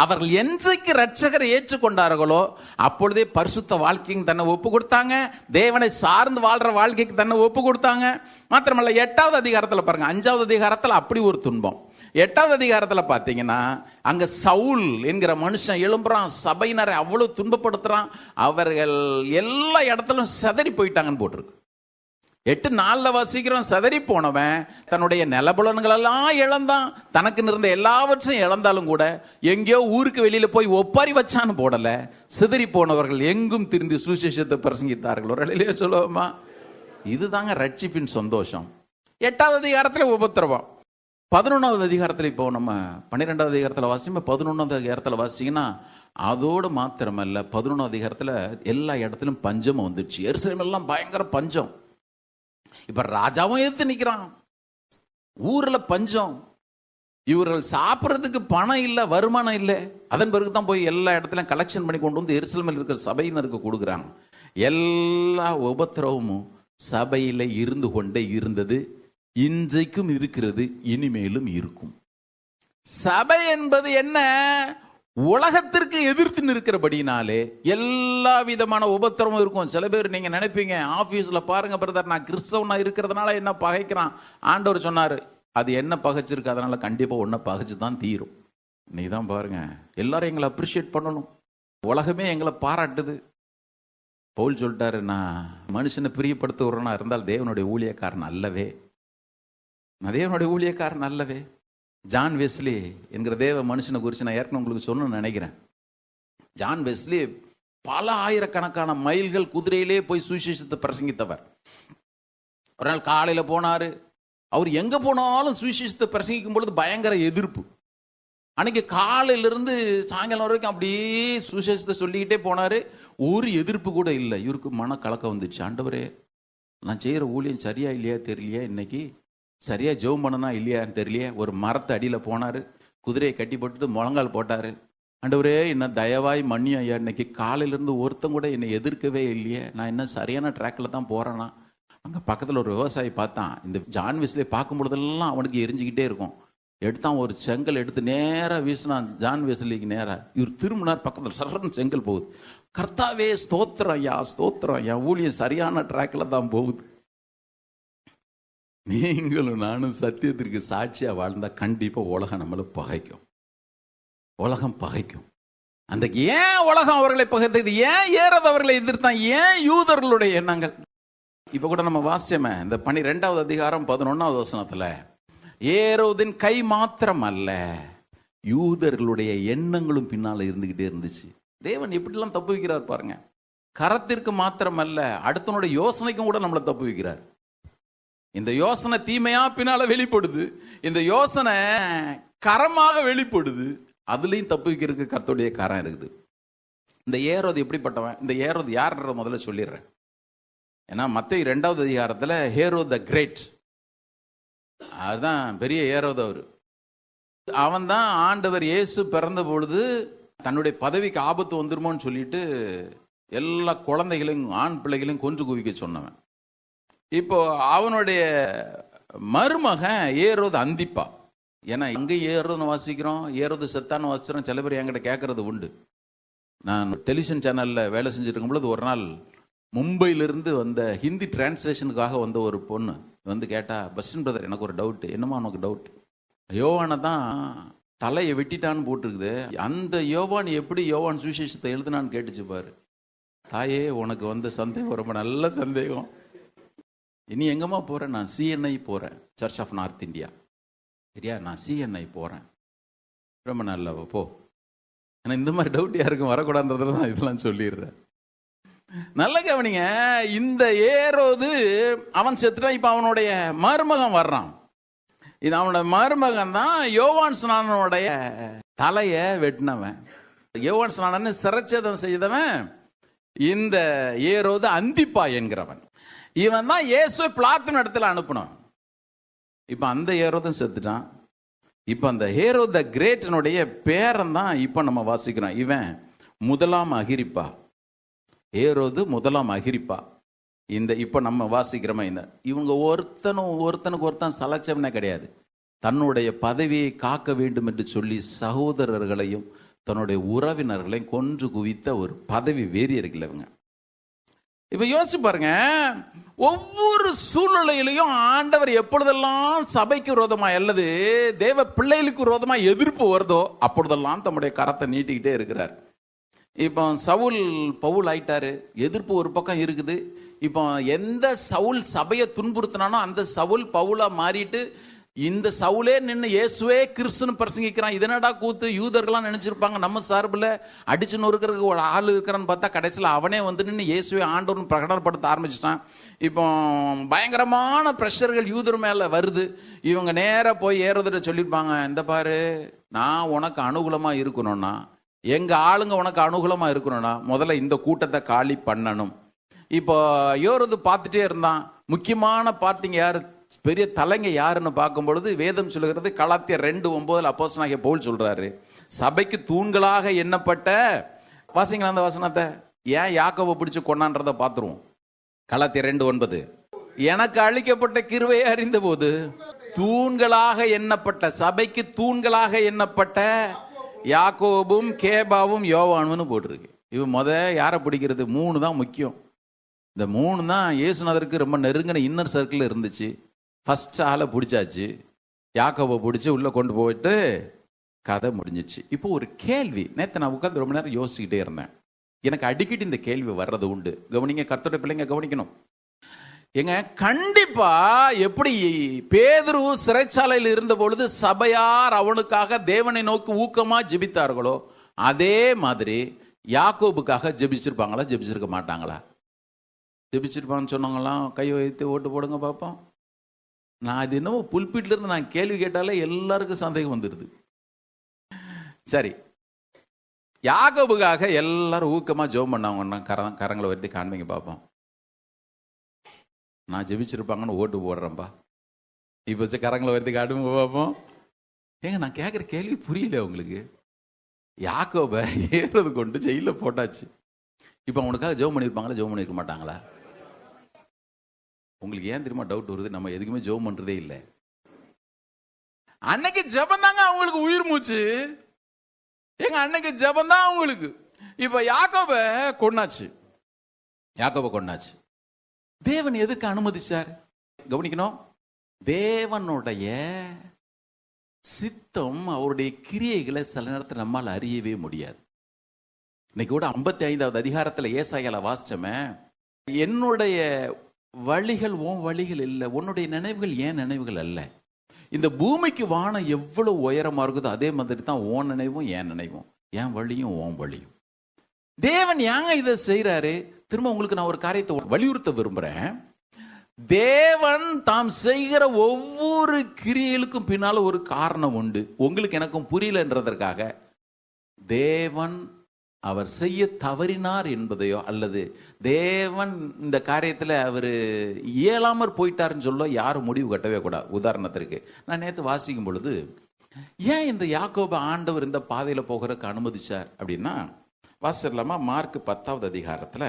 அவர்கள் என்றைக்கு ரட்சகரை ஏற்றுக்கொண்டார்களோ அப்பொழுதே பரிசுத்த வாழ்க்கைக்கு தன்னை ஒப்பு கொடுத்தாங்க. தேவனை சார்ந்து வாழ்ற வாழ்க்கைக்கு தன்னை ஒப்பு கொடுத்தாங்க. மாத்திரமல்ல, 8வது அதிகாரத்தில் பாருங்க, 5வது அதிகாரத்தில் அப்படி ஒரு துன்பம். 8வது அதிகாரத்தில் பார்த்தீங்கன்னா, அங்க சவுல் என்கிற மனுஷன் எழும்புறான், சபையினரை அவ்வளவு துன்பப்படுத்துறான். அவர்கள் எல்லா இடத்திலும் சிதறி போயிட்டாங்கன்னு போட்டிருக்கு. 8:4 வாசிக்கிறோம், சிதறி போனவன் தன்னுடைய நிலபுலன்கள் எல்லாம் இழந்தான். தனக்கு இருந்த எல்லாவற்றையும் இழந்தாலும் கூட எங்கேயோ ஊருக்கு வெளியில போய் ஒப்பாரி வச்சான்னு போடல. சிதறி போனவர்கள் எங்கும் திரிந்து சுவிசேஷத்தை பிரசங்கித்தார்கள். ஒரு இடையிலே சொல்லுவோமா? இதுதாங்க ரட்சிப்பின் சந்தோஷம். 8வது அதிகாரத்துல உபத்திரவம். 11வது அதிகாரத்துல இப்போ நம்ம 12வது அதிகாரத்துல வாசிக்கும். 11வது அதிகாரத்துல வாசிங்கன்னா அதோடு மாத்திரமல்ல, 11வது அதிகாரத்துல எல்லா இடத்திலும் பஞ்சம் வந்துடுச்சு. எருசலேம் எல்லாம் பயங்கர பஞ்சம். இப்ப ராஜாவும் எதிர்த்து நிக்கிறான். ஊர்ல பஞ்சம், இவர்கள் சாப்பிட்றதுக்கு பணம் இல்லை, வருமானம் இல்லை. அதன் பிறகுதான் போய் எல்லா இடத்துலையும் கலெக்ஷன் பண்ணி கொண்டு வந்து எருசலேமில் இருக்கிற சபையினருக்கு கொடுக்குறாங்க. எல்லா உபத்திரவமும் சபையில இருந்து கொண்டே இருந்தது, இன்றைக்கும் இருக்கிறது, இனிமேலும் இருக்கும். சபை என்பது என்ன? உலகத்திற்கு எதிர்த்து நிற்கிறபடினாலே எல்லா விதமான உபத்திரமும் இருக்கும். சில பேர் நீங்க நினைப்பீங்க, ஆபீஸ்ல பாருங்க பிரதர், நான் கிறிஸ்தவனா இருக்கிறதுனால என்ன பகைக்கிறான். ஆண்டவர் சொன்னாரு, அது என்ன பகைச்சிருக்கு, அதனால கண்டிப்பா ஒன்ன பகைச்சு தான் தீரும். நீ தான் பாருங்க, எல்லாரும் எங்களை அப்ரிஷியேட் பண்ணணும், உலகமே எங்களை பாராட்டுது. பவுல் சொல்லிட்டாரு, நான் மனுஷனை பிரியப்படுத்துகிறவனா இருந்தால் தேவனுடைய ஊழியக்காரன் அல்லவே, நான் தேவனுடைய ஊழியக்காரன் அல்லவே. ஜான் வெஸ்லி என்கிற தேவ மனுஷனை குறித்து நான் ஏற்கனவே உங்களுக்கு சொல்லணும்னு நினைக்கிறேன். ஜான் வெஸ்லி பல ஆயிரக்கணக்கான மைல்கள் குதிரையிலே போய் சுவிசேஷத்தை பிரசங்கித்தவர். ஒரு நாள் காலையில் போனாரு. அவர் எங்க போனாலும் சுவிசேஷத்தை பிரசங்கிக்கும் பொழுது பயங்கர எதிர்ப்பு. அன்னைக்கு காலையிலிருந்து சாயங்காலம் வரைக்கும் அப்படியே சுவிசேஷத்தை சொல்லிக்கிட்டே போனாரு. ஒரு எதிர்ப்பு கூட இல்லை. இவருக்கு மன கலக்கம் வந்துச்சு. ஆண்டவரே, நான் செய்யற ஊழியம் சரியா இல்லையா தெரியலையா, இன்னைக்கு சரியா ஜெபம் பண்ணனா இல்லையான்னு தெரியலையே. ஒரு மரத்தை அடியில போனாரு, குதிரையை கட்டி போட்டுட்டு முழங்கால் போட்டாரு. ஆண்டவரே, என்ன தயவாய் மன்னியும் ஐயா, இன்னைக்கு காலையிலிருந்து ஒருத்தம் கூட என்னை எதிர்க்கவே இல்லையே, நான் என்ன சரியான ட்ராக்ல தான் போறேன்னா. அங்க பக்கத்துல ஒரு விவசாயி பார்த்தான். இந்த ஜான் வெஸ்லியை பார்க்கும் பொழுதெல்லாம் அவனுக்கு எரிஞ்சுக்கிட்டே இருக்கும். எடுத்தான், ஒரு செங்கல் எடுத்து நேரா வீசினான் ஜான் வெஸ்லிக்கு நேரா. இவர் திரும்பினார், பக்கத்துல சரன்னு செங்கல் போகுது. கர்த்தாவே ஸ்தோத்திரம் ஐயா, ஸ்தோத்திரம் ஐயா, ஊழியம் சரியான ட்ராக்ல தான் போகுது. நீங்களும் நானும் சத்தியத்திற்கு சாட்சியா வாழ்ந்தா கண்டிப்பா உலகம் நம்மளை பகைக்கும். உலகம் பகைக்கும். அந்த ஏன் உலகம் அவர்களை பகைத்தது? ஏன் ஏறது அவர்களை எதிர்த்தான்? ஏன் யூதர்களுடைய எண்ணங்கள்? இப்ப கூட நம்ம வாசிச்சோமே இந்த 12வது அதிகாரம் 11வது வசனத்துல, ஏரோதின் கை மாத்திரம் அல்ல, யூதர்களுடைய எண்ணங்களும் பின்னால இருந்துகிட்டே இருந்துச்சு. தேவன் எப்படிலாம் தப்பு வைக்கிறார் பாருங்க. கரத்திற்கு மாத்திரம் அல்ல, அடுத்தனுடைய யோசனைக்கும் கூட நம்மளை தப்பு வைக்கிறார். இந்த யோசனை தீமையா பின்னால வெளிப்படுது, இந்த யோசனை கரமாக வெளிப்படுது, அதுலயும் தப்பு வைக்கிறதுக்கு கர்த்தருடைய கரம் இருக்குது. இந்த ஏரோது எப்படிப்பட்டவன்? இந்த ஏரோது யார்ன்ற முதல்ல சொல்லிடுறேன். ஏன்னா மத்தேயு 2வது அதிகாரத்துல ஹேரோத் த கிரேட், அதுதான் பெரிய ஏரோது. அவன் தான் ஆண்டவர் இயேசு பிறந்த பொழுது தன்னுடைய பதவிக்கு ஆபத்து வந்துருமோன்னு சொல்லிட்டு எல்லா குழந்தைகளையும் ஆண் பிள்ளைகளையும் கொன்று குவிக்க சொன்னவன். இப்போ அவனுடைய மருமகன் ஏரோது அந்திப்பா. ஏன்னா எங்கேயும் ஏரோதுன்னு வாசிக்கிறோம், ஏரோது செத்தான்னு வாசிக்கிறோம். சில பேர் என்கிட்ட கேட்கறது உண்டு. நான் டெலிவிஷன் சேனலில் வேலை செஞ்சுட்டு இருக்கும் பொழுது ஒரு நாள் மும்பையிலிருந்து வந்த ஹிந்தி டிரான்ஸ்லேஷனுக்காக வந்த ஒரு பொண்ணு வந்து கேட்டா, பஸ்ஸின் பிரதர் எனக்கு ஒரு டவுட். என்னமா உனக்கு டவுட்? யோவானை தான் தலையை வெட்டிட்டான்னு போட்டிருக்குது, அந்த யோவான் எப்படி யோவான் சுவிசேஷத்தை எழுதுனான்னு கேட்டுச்சு பாரு. தாயே, உனக்கு வந்து சந்தேகம் ரொம்ப நல்ல சந்தேகம். இனி எங்கம்மா போறேன்? நான் CNI போறேன், சர்ச் ஆஃப் நார்த் இந்தியா. சரியா, நான் CNI போறேன். ரொம்ப நல்ல போ. ஏன்னா இந்த மாதிரி டவுட் யாருக்கும் வரக்கூடாதுன்றதுல தான் இதெல்லாம் சொல்லிடுறேன். நல்ல கவனிங்க, இந்த ஏரோது அவன் செத்துட்டான். இப்ப அவனுடைய மருமகன் வர்றான். இது அவனோட மருமகன் தான் யோவான் ஸ்நானனுடைய தலையை வெட்டினவன். யோவான் ஸ்நானன் சிரச்சேதம் செய்தவன் இந்த ஏரோது அந்திப்பா என்கிறவன். இவன் தான் இயேசுவை பிளாத்தின் இடத்துல அனுப்பினான். இப்ப அந்த ஏரோதும் செத்துட்டான். இப்ப அந்த ஹேரோத் த கிரேட்டனுடைய பேரன் தான் இப்ப நம்ம வாசிக்கிறோம். இவன் முதலாம் அகிரிப்பா. ஏரோது முதலாம் அகிரிப்பா. இந்த இப்ப நம்ம வாசிக்கிறோமா, இந்த இவங்க ஒருத்தனுக்கு ஒருத்தன் சலச்சவனே கிடையாது. தன்னுடைய பதவியை காக்க வேண்டும் என்று சொல்லி சகோதரர்களையும் தன்னுடைய உறவினர்களையும் கொன்று குவித்த ஒரு பதவி வெறியர்கள் இவங்க. இப்ப யோசிச்சு பாருங்க, ஒவ்வொரு சூழ்நிலையிலையும் ஆண்டவர் எப்பொழுதெல்லாம் சபைக்கு விரோதமா அல்லது தேவ பிள்ளைகளுக்கு விரோதமா எதிர்ப்பு வருதோ அப்பொழுதெல்லாம் தம்முடைய கரத்தை நீட்டிக்கிட்டே இருக்கிறார். இப்போ சவுல் பவுல் ஆயிட்டாரு, எதிர்ப்பு ஒரு பக்கம் இருக்குது. இப்போ எந்த சவுல் சபையை துன்புறுத்தினானோ அந்த சவுல் பவுலா மாறிட்டு இந்த சவுலே நின்று இயேசுவே கிறிஸ்துன்னு பிரசங்கிக்கிறான். இதனடா கூத்து? யூதர்கள்லாம் நினைச்சிருப்பாங்க நம்ம சார்பில் அடிச்சு நொறுக்கிறதுக்கு ஒரு ஆள் இருக்கிறான்னு பார்த்தா கடைசியில் அவனே வந்து நின்று இயேசுவே ஆண்டவர்னு பிரகடனப்படுத்த ஆரம்பிச்சிட்டான். இப்போ பயங்கரமான பிரஷர்கள் யூதர் மேல வருது. இவங்க நேராக போய் ஏரோதுட்ட சொல்லியிருப்பாங்க, இந்த பாரு, நான் உனக்கு அனுகூலமா இருக்கணும்னா, எங்க ஆளுங்க உனக்கு அனுகூலமா இருக்கணும்னா முதல்ல இந்த கூட்டத்தை காலி பண்ணணும். இப்போ ஏரோது பார்த்துட்டே இருந்தான். முக்கியமான பார்ட்டிங்க யாரு, பெரிய தலைங்க யாருன்னு பார்க்கும் பொழுது வேதம் சொல்லுகிறது, கலாத்தியர் 2:9 அப்போஸ்தலனாகிய பவுல் சொல்றாரு, சபைக்கு தூண்களாக எண்ணப்பட்ட, வாசிங்களா அந்த வசனத்தை, ஏன் யாக்கோபை பிடிச்சு கொண்டான்றதை பார்த்துருவோம். கலாத்தியர் 2:9, எனக்கு அளிக்கப்பட்ட கிருபையை அறிந்த போது தூண்களாக எண்ணப்பட்ட, சபைக்கு தூண்களாக எண்ணப்பட்ட யாக்கோபும் கேபாவும் யோவானுன்னு போட்டிருக்கு. இவன் யாரை பிடிக்கிறது? 3 தான் முக்கியம். இந்த 3 தான் இயேசுநாதருக்கு ரொம்ப நெருங்கின இன்னர் சர்க்கிள் இருந்துச்சு. ஃபர்ஸ்ட் ஆளை பிடிச்சாச்சு, யாக்கோபை பிடிச்சி உள்ள கொண்டு போயிட்டு கதை முடிஞ்சிச்சு. இப்போ ஒரு கேள்வி, நேற்று நான் உட்காந்து ரொம்ப நேரம் யோசிச்சுக்கிட்டே இருந்தேன். எனக்கு அடிக்கடி இந்த கேள்வி வர்றது உண்டு. கவனிங்க, கர்த்தருடைய பிள்ளைங்க கவனிக்கணும். எங்க கண்டிப்பா எப்படி பேதுரு சிறைச்சாலையில் இருந்த பொழுது சபையார் அவனுக்காக தேவனை நோக்கி ஊக்கமா ஜெபித்தார்களோ அதே மாதிரி யாக்கோபுக்காக ஜெபிச்சிருப்பாங்களா, ஜெபிச்சிருக்க மாட்டாங்களா? ஜெபிச்சிருப்பான்னு சொன்னாங்களாம், கை வைத்து ஓட்டு போடுங்க பார்ப்போம். நான் இது என்னவோ புல்பீட்ல இருந்து நான் கேள்வி கேட்டாலே எல்லாருக்கும் சந்தேகம் வந்துடுது. சரி, யாக்கோபுக்காக எல்லாரும் ஊக்கமா ஜெபம் பண்ணாங்கன்னா கரங்களை வருத்தி காண்பிங்க பார்ப்போம். நான் ஜெபிச்சிருப்பாங்கன்னு ஓட்டு போடுறேன்பா. இப்போ கரங்களை வருத்தி காட்டுங்க பார்ப்போம். ஏங்க, நான் கேட்குற கேள்வி புரியல உங்களுக்கு? யாக்கோபை ஏறது கொண்டு ஜெயிலில் போட்டாச்சு. இப்போ அவனுக்காக ஜெபம் பண்ணியிருப்பாங்களா, ஜெபம் பண்ணியிருக்க மாட்டாங்களா? உங்களுக்கு ஏன் தெரியுமா டவுட் வருது? நம்ம எதுக்குமே ஜெபம் பண்றதே இல்லை. அன்னைக்கு ஜெபம் தாங்க அவங்களுக்கு உயிர் மூச்சு. ஏங்க, அன்னைக்கு ஜெபம் தான் அவங்களுக்கு. இப்ப யாக்கோபை கொண்டாச்சு. தேவன் எதுக்கு அனுமதிச்சார்? கவனிக்கணும், தேவனுடைய சித்தம், அவருடைய கிரியைகளை சில நேரத்தில் நம்மால் அறியவே முடியாது. இன்னைக்கு கூட 55வது அதிகாரத்தில் ஏசாயால வாசிச்சோமே, என்னுடைய வழிகள் உன் வழிகள் இல்லை, உன்னுடைய நினைவுகள் ஏன் நினைவுகள் அல்ல. இந்த பூமிக்கு வானம் எவ்வளவு உயரமா இருக்குதோ அதே மாதிரி தான் ஓன் நினைவும் என் நினைவும், என் வழியும் ஓன் வழியும். தேவன் ஏங்க இதை செய்யறாரு? திரும்ப உங்களுக்கு நான் ஒரு காரியத்தை வலியுறுத்த விரும்புறேன். தேவன் தாம் செய்கிற ஒவ்வொரு கிரியைகளுக்கும் பின்னால ஒரு காரணம் உண்டு. உங்களுக்கு எனக்கும் புரியலன்றதற்காக தேவன் அவர் செய்ய தவறினார் என்பதையோ அல்லது தேவன் இந்த காரியத்தில் அவர் இயலாமற் போயிட்டாருன்னு சொல்ல யாரும் முடிவு கட்டவே கூடாது. உதாரணத்திற்கு நான் நேற்று வாசிக்கும் பொழுது ஏன் இந்த யாக்கோபு ஆண்டவர் இந்த பாதையில் போகிறதுக்கு அனுமதிச்சார் அப்படின்னா, வாசிடலாமா? மார்க் 10வது அதிகாரத்தில்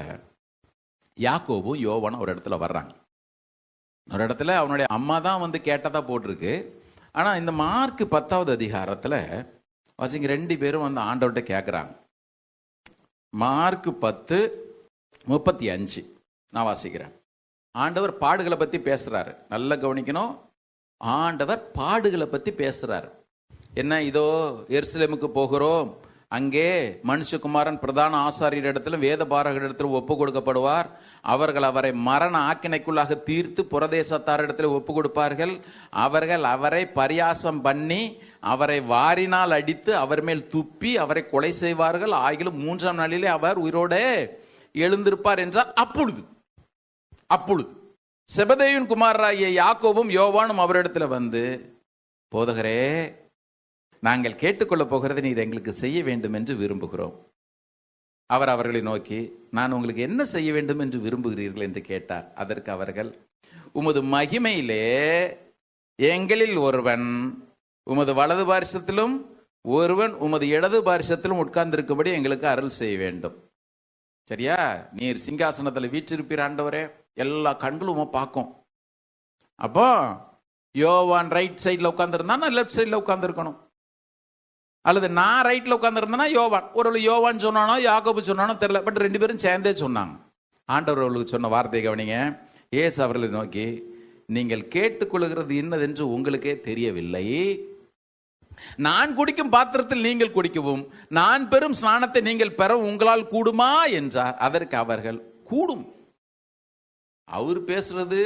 யாக்கோபும் யோவானும் ஒரு இடத்துல வர்றாங்க. ஒரு இடத்துல அவனுடைய அம்மா தான் வந்து கேட்டதா போட்டிருக்கு. ஆனால் இந்த மார்க் 10வது அதிகாரத்தில் வாசிங்க 2 பேரும் வந்து ஆண்டவர்கிட்ட கேட்குறாங்க. மார்க் 10:35 நான் வாசிக்கிறேன். ஆண்டவர் பாடுகளை பற்றி பேசுறாரு. நல்லா கவனிக்கணும். ஆண்டவர் பாடுகளை பற்றி பேசுறாரு. என்ன, இதோ எருசலேமுக்கு போகிறோம், அங்கே மனுஷகுமாரன் பிரதான ஆசாரியர் இடத்திலும் வேத பாரகர் இடத்திலும் ஒப்பு கொடுக்கப்படுவார். அவர்கள் அவரை மரண ஆக்கினைக்குள்ளாக தீர்த்து புறதேசத்தார் இடத்துல ஒப்பு கொடுப்பார்கள். அவர்கள் அவரை பரியாசம் பண்ணி அவரை வாரினால் அடித்து அவர் மேல் துப்பி அவரை கொலை செய்வார்கள். ஆகிலும் 3ஆம் நாளிலே அவர் உயிரோடு எழுந்திருப்பார் என்றார். அப்பொழுது செபதேயுவின் குமாரராகிய யாக்கோபும் யோவானும் அவரிடத்துல வந்து, போதகரே, நாங்கள் கேட்டுக்கொள்ள போகிறது நீர் எங்களுக்கு செய்ய வேண்டும் என்று விரும்புகிறோம். அவர் அவர்களை நோக்கி, நான் உங்களுக்கு என்ன செய்ய வேண்டும் என்று விரும்புகிறீர்கள் என்று கேட்டார். அதற்கு அவர்கள், உமது மகிமையிலே எங்களில் ஒருவன் உமது வலது பாரிசத்திலும் ஒருவன் உமது இடது பாரிசத்திலும் உட்கார்ந்திருக்கும்படி எங்களுக்கு அருள் செய்ய வேண்டும். சரியா? நீர் சிங்காசனத்தில் வீற்றிருப்பீர் ஆண்டவரே, எல்லா கண்களும் பார்க்கும். அப்போ யோவான் ரைட் சைட்ல உட்கார்ந்துருந்தா நான் லெஃப்ட் சைட்ல உட்கார்ந்துருக்கணும், அல்லது நான் ரைட்ல உட்கார்ந்துருந்தேன்னா யோவான். ஒரு யோவான் சொன்னானோ யாக்கோபு சொன்னானோ தெரியல, பட் 2 பேரும் சேர்ந்தே சொன்னாங்க. ஆண்டவர் அவர்களுக்கு சொன்ன வார்த்தையை கவனிங்க. இயேசு அவர்களை நோக்கி, நீங்கள் கேட்டுக்கொள்கிறது என்னதென்று உங்களுக்கே தெரியவில்லை. நான் குடிக்கும் பாத்திரத்தில் நீங்கள் குடிக்கவும் நான் பெறும் ஸ்நானத்தை நீங்கள் பெற உங்களால் கூடுமா என்றார். அதற்கு அவர்கள், கூடும். அவர் பேசுறது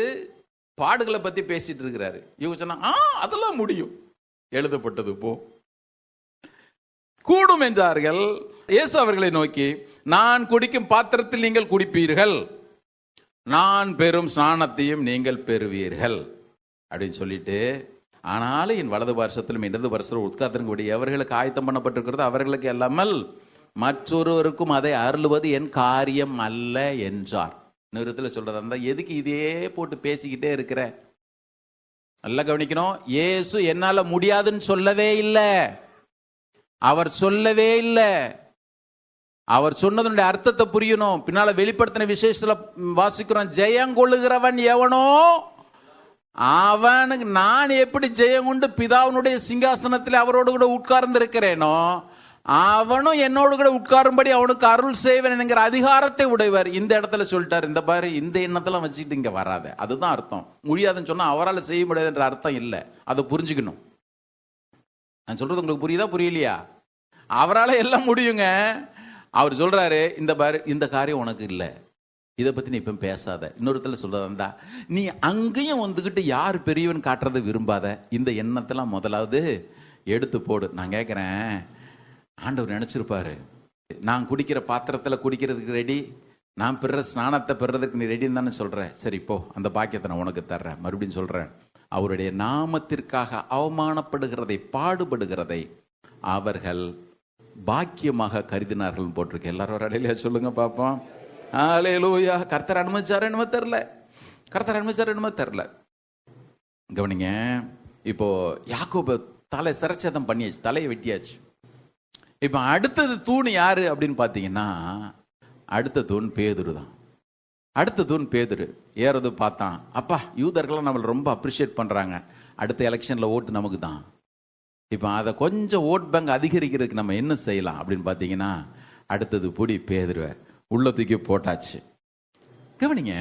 பாடுகளை பத்தி பேசிட்டு இருக்கிறாரு. இவங்க சொன்னா அதெல்லாம் முடியும், எழுதப்பட்டது போ, கூடும் என்றார்கள். இயேசு அவர்களை நோக்கி, நான் குடிக்கும் பாத்திரத்தில் நீங்கள் குடிப்பீர்கள், நான் பெறும் ஸ்நானத்தையும் நீங்கள் பெறுவீர்கள் அப்படின்னு சொல்லிட்டு, ஆனாலும் என் வலது வருஷத்திலும் இடது வருஷம் உட்கார்ந்திருக்கபடி எவர்களுக்கு ஆயத்தம் பண்ணப்பட்டிருக்கிறது அவர்களுக்கு அல்லாமல் மற்றொருவருக்கும் அதை அருளுவது என் காரியம் அல்ல என்றார். நிறுத்தல சொல்றது அந்த, எதுக்கு இதே போட்டு பேசிக்கிட்டே இருக்கிற? நல்லா கவனிக்கணும். இயேசு என்னால முடியாதுன்னு சொல்லவே இல்லை. அவர் சொல்லவே இல்லை. அவர் சொன்னதனுடைய அர்த்தத்தை புரியணும். பின்னால வெளிப்படுத்தின விசேஷத்துல வாசிக்கிறோம், ஜெயங்கொள்ளுகிறவன் எவனோ அவனுக்கு நான் எப்படி ஜெயம் கொண்டு பிதாவினுடைய சிங்காசனத்தில் அவரோடு கூட உட்கார்ந்து இருக்கிறேனோ அவனும் என்னோடு கூட உட்காரும்படி அவனுக்கு அருள் செய்வேன் என்கிற அதிகாரத்தை உடையவர். இந்த இடத்துல சொல்லிட்டார். இந்த பாரு, இந்த எண்ணத்தெல்லாம் வச்சுக்கிட்டு இங்க வராத. அதுதான் அர்த்தம். முடியாதுன்னு சொன்னா அவரால் செய்ய முடியாது என்ற அர்த்தம் இல்லை. அதை புரிஞ்சுக்கணும். நான் சொல்றது உங்களுக்கு புரியுதா புரியலையா? அவரால் எல்லாம் முடியுங்க. அவர் சொல்றாரு, இந்த பாரு, இந்த காரியம் உனக்கு இல்லை, இதை பத்தி நீ இப்ப பேசாத. இன்னொருத்தல சொல்றதா, நீ அங்கேயும் வந்துகிட்டு யார் பெரியவன் காட்டுறதை விரும்பாத. இந்த எண்ணத்தெல்லாம் முதலாவது எடுத்து போடு. நான் கேட்கிறேன், ஆண்டவர் நினைச்சிருப்பாரு, நான் குடிக்கிற பாத்திரத்துல குடிக்கிறதுக்கு ரெடி, நான் பெற ஸ்நானத்தை பெறதுக்கு நீ ரெடின்னு தானே சொல்ற. சரி, போ, அந்த பாக்கியத்தை நான் உனக்கு தர்றேன். மறுபடியும் சொல்றேன், அவருடைய நாமத்திற்காக அவமானப்படுகிறதை, பாடுபடுகிறதை அவர்கள் பாக்கியமாக கருதினார்கள் போட்டிருக்கு. எல்லாரும் ஒரு அடையில சொல்லுங்க பாப்போம். ஹல்லேலூயா. கர்த்தர் அனுமதிச்சாரு என்னமோ தெரியல, கர்த்தர் அனுமதிச்சாரு என்னமோ தெரியல. கவனிங்க, இப்போ யாக்கோபு தலை சிரச்சேதம் பண்ணியாச்சு, தலையை வெட்டியாச்சு. இப்ப அடுத்தது தூண் யாரு அப்படின்னு பாத்தீங்கன்னா, அடுத்த தூண் பேதுரு தான். அடுத்த தூண் பேதுரு ஏறது பார்த்தான், அப்பா யூதர்கள்லாம் நம்மளை ரொம்ப அப்ரிஷியேட் பண்றாங்க, அடுத்த எலெக்ஷன்ல ஓட்டு நமக்கு தான். இப்போ அதை கொஞ்சம் ஓட் பேங்க் அதிகரிக்கிறதுக்கு நம்ம என்ன செய்யலாம் அப்படின்னு பார்த்தீங்கன்னா, அடுத்தது புடி பேதுருவ உள்ள தூக்கி போட்டாச்சு. கவனிங்க,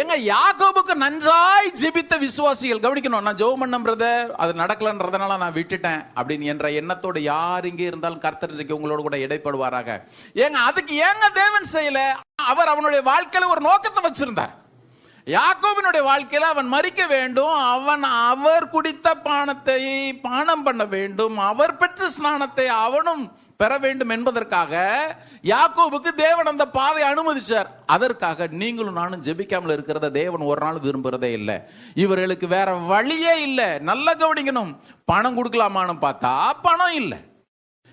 எங்க யாக்கோபுக்கு நன்றாய் ஜெபித்த விசுவாசிகள் கவனிக்கணும். நான் ஜெபம் பண்ண பிரதர், அது நடக்கலன்றதுனால நான் விட்டுட்டேன் அப்படின்னு என்ற எண்ணத்தோடு யார் இங்கே இருந்தாலும் கர்த்தர் இன்றைக்கு உங்களோட கூட இடைப்படுவாராக. ஏங்க அதுக்கு ஏங்க தேவன் செய்யல? அவர் அவனுடைய வாழ்க்கையில ஒரு நோக்கத்தை வச்சிருந்தார். யாக்கோபினுடைய வாழ்க்கையில அவன் மரிக்க வேண்டும், அவர் குடித்த பானத்தை பானம் பண்ண வேண்டும், அவர் பெற்ற ஸ்நானத்தை அவனும் பெற வேண்டும் என்பதற்காக யாக்கோபுக்கு தேவன் அந்த பாதையை அனுமதிச்சார். அதற்காக நீங்களும் நானும் ஜெபிக்காமல் இருக்கிறத தேவன் ஒரு நாள் விரும்புறதே இல்லை. இவர்களுக்கு வேற வழியே இல்லை. நல்ல கவனிக்கணும். பணம் கொடுக்கலாமான்னு பார்த்தா பணம் இல்லை.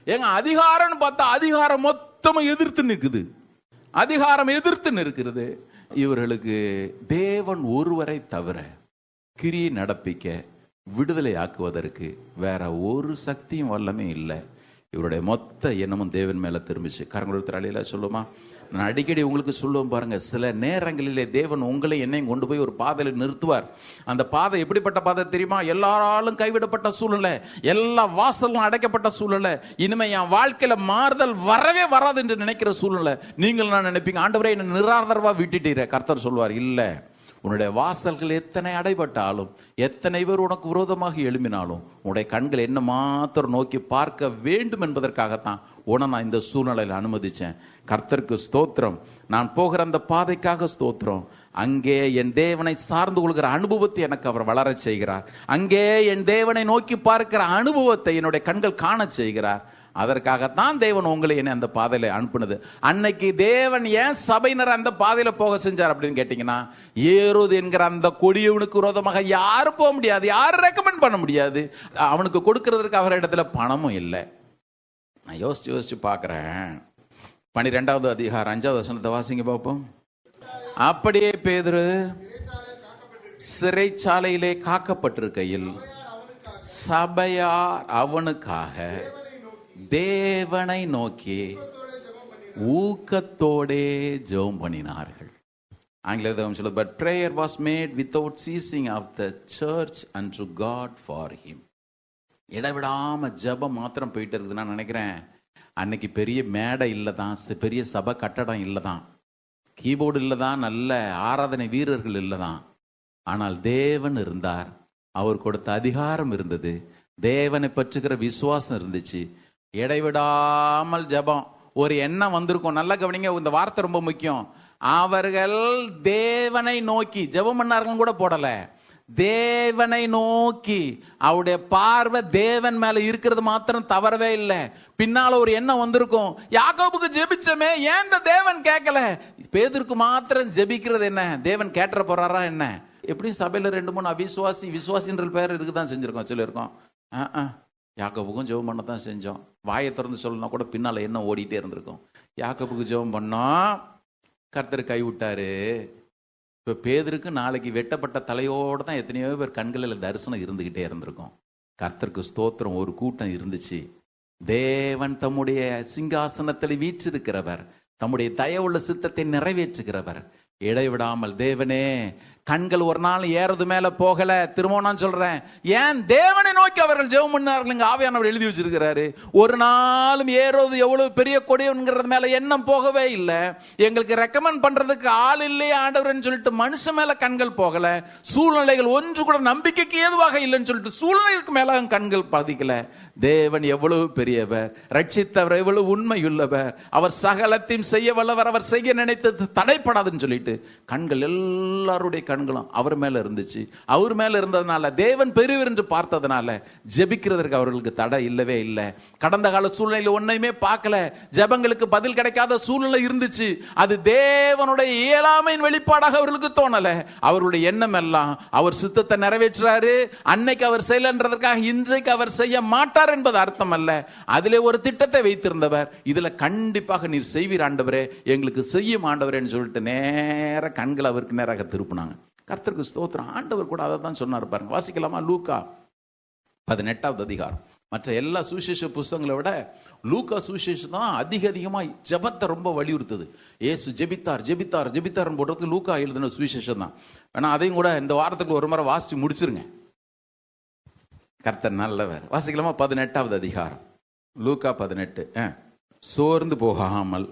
ஏங்க அதிகாரம்னு பார்த்தா அதிகாரம் மொத்தமும் எதிர்த்து நிற்குது. அதிகாரம் எதிர்த்து நிற்கிறது. இவர்களுக்கு தேவன் ஒருவரை தவிர கிரியை நடப்பிக்க, விடுதலை ஆக்குவதற்கு வேற ஒரு சக்தியும் வல்லமே இல்லை. இவருடைய மொத்த எண்ணமும் தேவன் மேல திரும்பிச்சு. கரங்கள அழியில சொல்லுமா, நான் அடிக்கடி உங்களுக்கு சொல்லுவேன் பாருங்க, சில நேரங்களிலே தேவன் உங்களை என்னையும் கொண்டு போய் ஒரு பாதையில் நிறுத்துவார். அந்த பாதை எப்படிப்பட்ட பாதை தெரியுமா? எல்லாராலும் கைவிடப்பட்ட சூழ்நிலை, எல்லா வாசலும் அடைக்கப்பட்ட சூழ்நிலை, இனிமே என் வாழ்க்கையில மாறுதல் வரவே வராது என்று நினைக்கிற சூழ்நிலை. நீங்கள் நான் நினைப்பீங்க, ஆண்டவரே என்ன நிராதரவா விட்டுட்டீர. கர்த்தர் சொல்வார், இல்ல, உன்னுடைய வாசல்கள் எத்தனை அடைபட்டாலும், எத்தனை பேர் உனக்கு விரோதமாக எழும்பினாலும், உன்னுடைய கண்கள் என்ன மாத்திரம் நோக்கி பார்க்க வேண்டும் என்பதற்காகத்தான் உன நான் இந்த சூழ்நிலையில் அனுமதிச்சேன். கர்த்தருக்கு ஸ்தோத்திரம். நான் போகிற அந்த பாதைக்காக ஸ்தோத்திரம். அங்கே என் தேவனை சார்ந்து கொள்கிற அனுபவத்தை எனக்கு அவர் வளர செய்கிறார். அங்கே என் தேவனை நோக்கி பார்க்கிற அனுபவத்தை என்னுடைய கண்கள் காண செய்கிறார். அதற்காகத்தான் தேவன் உங்களை என்ன அந்த பாதையில அனுப்புனது. அன்னைக்கு தேவன் ஏன் சபையினர் அந்த பாதையில போக செஞ்சார் அப்படின்னு கேட்டீங்கன்னா, ஏரோது என்கிற அந்த கொடியவனுக்கு விரோதமாக யாரும் போக முடியாது, யாரும் ரெக்கமெண்ட் பண்ண முடியாது. அவனுக்கு கொடுக்கறதுக்கு அவர் இடத்துல பணமும் இல்லை. நான் யோசிச்சு பார்க்கிறேன். 12வது அதிகாரம் 5வது வசனத்தை வாசிங்க பார்ப்போம். அப்படியே பேதுரு சிறைச்சாலையிலே காக்கப்பட்டிருக்கையில் சபையார் அவனுக்காக தேவனை நோக்கி ஊக்கத்தோடே ஜெபம் பண்ணினார்கள். ஆங்கிலத்தில் சொல்லுது, but prayer was made without ceasing of the church unto God for him. இடைவிடாம ஜெபம் மாத்திரம் போயிட்டு இருக்குது. நான் நினைக்கிறேன், அன்னைக்கு பெரிய மேடை இல்லை தான், பெரிய சபை கட்டடம் இல்லை தான், கீபோர்டு இல்லை தான், நல்ல ஆராதனை வீரர்கள் இல்லை தான். ஆனால் தேவன் இருந்தார். அவர் கொடுத்த அதிகாரம் இருந்தது. தேவனை பற்றுகிற விசுவாசம் இருந்துச்சு. இடைவிடாமல் ஜெபம். ஒரு எண்ணம் வந்திருக்கும். நல்லா கவனிங்க, இந்த வார்த்தை ரொம்ப முக்கியம். அவர்கள் தேவனை நோக்கி ஜெபம் பண்ணார்கள் கூட போடல, தேவனை நோக்கி. அவருடைய பார்வை தேவன் மேல இருக்கிறது மாத்திரம் தவறவே இல்லை. பின்னால ஒரு எண்ணம் வந்திருக்கும். யாக்கோபுக்கு ஜெபிச்சமே, ஏன் இந்த தேவன் கேட்கல? பேதுருக்கு மாத்திரம் ஜெபிக்கிறது என்ன தேவன் கேட்டுற போறாரா என்ன? எப்படியும் சபையில 2-3 விசுவாசின்ற பேர் இருக்குதான் செஞ்சிருக்கோம், சொல்லியிருக்கோம். யாக்கோபுக்கும் ஜெபம் பண்ண தான் செஞ்சோம். வாயை திறந்து சொல்லணும்னா கூட பின்னால என்ன ஓடிட்டே இருந்திருக்கும். யாக்கோபுக்கு ஜெபம் பண்ணோம், கர்த்தர் கைவிட்டாரு. இப்போ பேதுருக்கு நாளைக்கு வெட்டப்பட்ட தலையோடு தான் எத்தனையோ பேர் கண்களில் தரிசனம் இருந்துகிட்டே இருந்திருக்கும். கர்த்தருக்கு ஸ்தோத்திரம், ஒரு கூட்டம் இருந்துச்சு. தேவன் தம்முடைய சிங்காசனத்தில் வீற்றிருக்கிறவர், தம்முடைய தயவுள்ள சித்தத்தை நிறைவேற்றுகிறவர். இடைவிடாமல் தேவனே, கண்கள் ஒரு நாள் ஏறது மேல போகல. திரும்ப நான் சொல்றேன், ஏன் தேவனை நோக்கி அவர்கள் ஜெபம் பண்ணார்கள். ஆவியானவர் எழுதி வச்சிருக்கிறாரு. ஒரு நாளும் ஏறது எவ்வளவு பெரிய கொடிங்கிறது மேல எண்ணம் போகவே இல்லை. எங்களுக்கு ரெக்கமெண்ட் பண்றதுக்கு ஆள் இல்லையே ஆண்டவர்னு சொல்லிட்டு மனுஷன் மேல கண்கள் போகல. சூழ்நிலைகள் ஒன்று கூட நம்பிக்கைக்கு ஏதுவாக இல்லைன்னு சொல்லிட்டு சூழ்நிலைக்கு மேல கண்கள் பதிக்கல. தேவன் எவ்வளவு பெரியவர், ரட்சித்தவர் எவ்வளவு உண்மையுள்ளவர், அவர் சகலத்தையும் செய்ய வல்லவர், அவர் செய்ய நினைத்தது தடைப்படாதுன்னு சொல்லிட்டு கண்கள் எல்லாருடைய கண்களும் அவர் மேல இருந்துச்சு. அவர் மேல இருந்ததுனால, தேவன் பெரியவர் என்று பார்த்ததுனால ஜெபிக்கிறதற்கு அவர்களுக்கு தடை இல்லவே இல்லை. கடந்த கால சூழ்நிலையில் ஒன்னையுமே பார்க்கல. ஜெபங்களுக்கு பதில் கிடைக்காத சூழ்நிலை இருந்துச்சு. அது தேவனுடைய இயலாமையின் வெளிப்பாடாக அவர்களுக்கு தோணல. அவருடைய எண்ணம் எல்லாம் அவர் சித்தத்தை நிறைவேற்றாரு. அன்னைக்கு அவர் செய்யலன்றதற்காக இன்றைக்கு அவர் செய்ய மாட்டார் என்பது அர்த்தம் அல்ல. அதிலே ஒரு திட்டத்தை வைத்திருந்தவர். இதுல கண்டிப்பாக நீர் செய்வீர் ஆண்டவரே, எங்களுக்கு செய்யும் ஆண்டவரேன்னு சொல்லிட்டு நேர கண்கள் அவருக்கு நேராக திருப்பினாங்க. கர்த்தருக்கு ஸ்தோத்திரம். ஆண்டவர் கூட அதை தான் சொன்னார் பாருங்க. வாசிக்கலாமா? லூக்கா 18வது அதிகாரம். மற்ற எல்லா சுவிசேஷ புஸ்தகங்களை விட லூக்கா சுவிசேஷம் தான் அதிகமா ஜெபத்தை ரொம்ப வலியுறுத்துது. ஏசு ஜெபித்தார் ஜெபித்தார் ஜெபித்தார்னு போடுறதுக்கு லூக்கா எழுதின சுவிசேஷம் தான். வேணா அதையும் கூட இந்த வாரத்துக்கு ஒரு முறை வாசிச்சு முடிச்சிருங்க. கர்த்தர் நல்லவர். வாசிக்கலாமா? 18வது அதிகாரம் லூக்கா 18. சோர்ந்து போகாமல்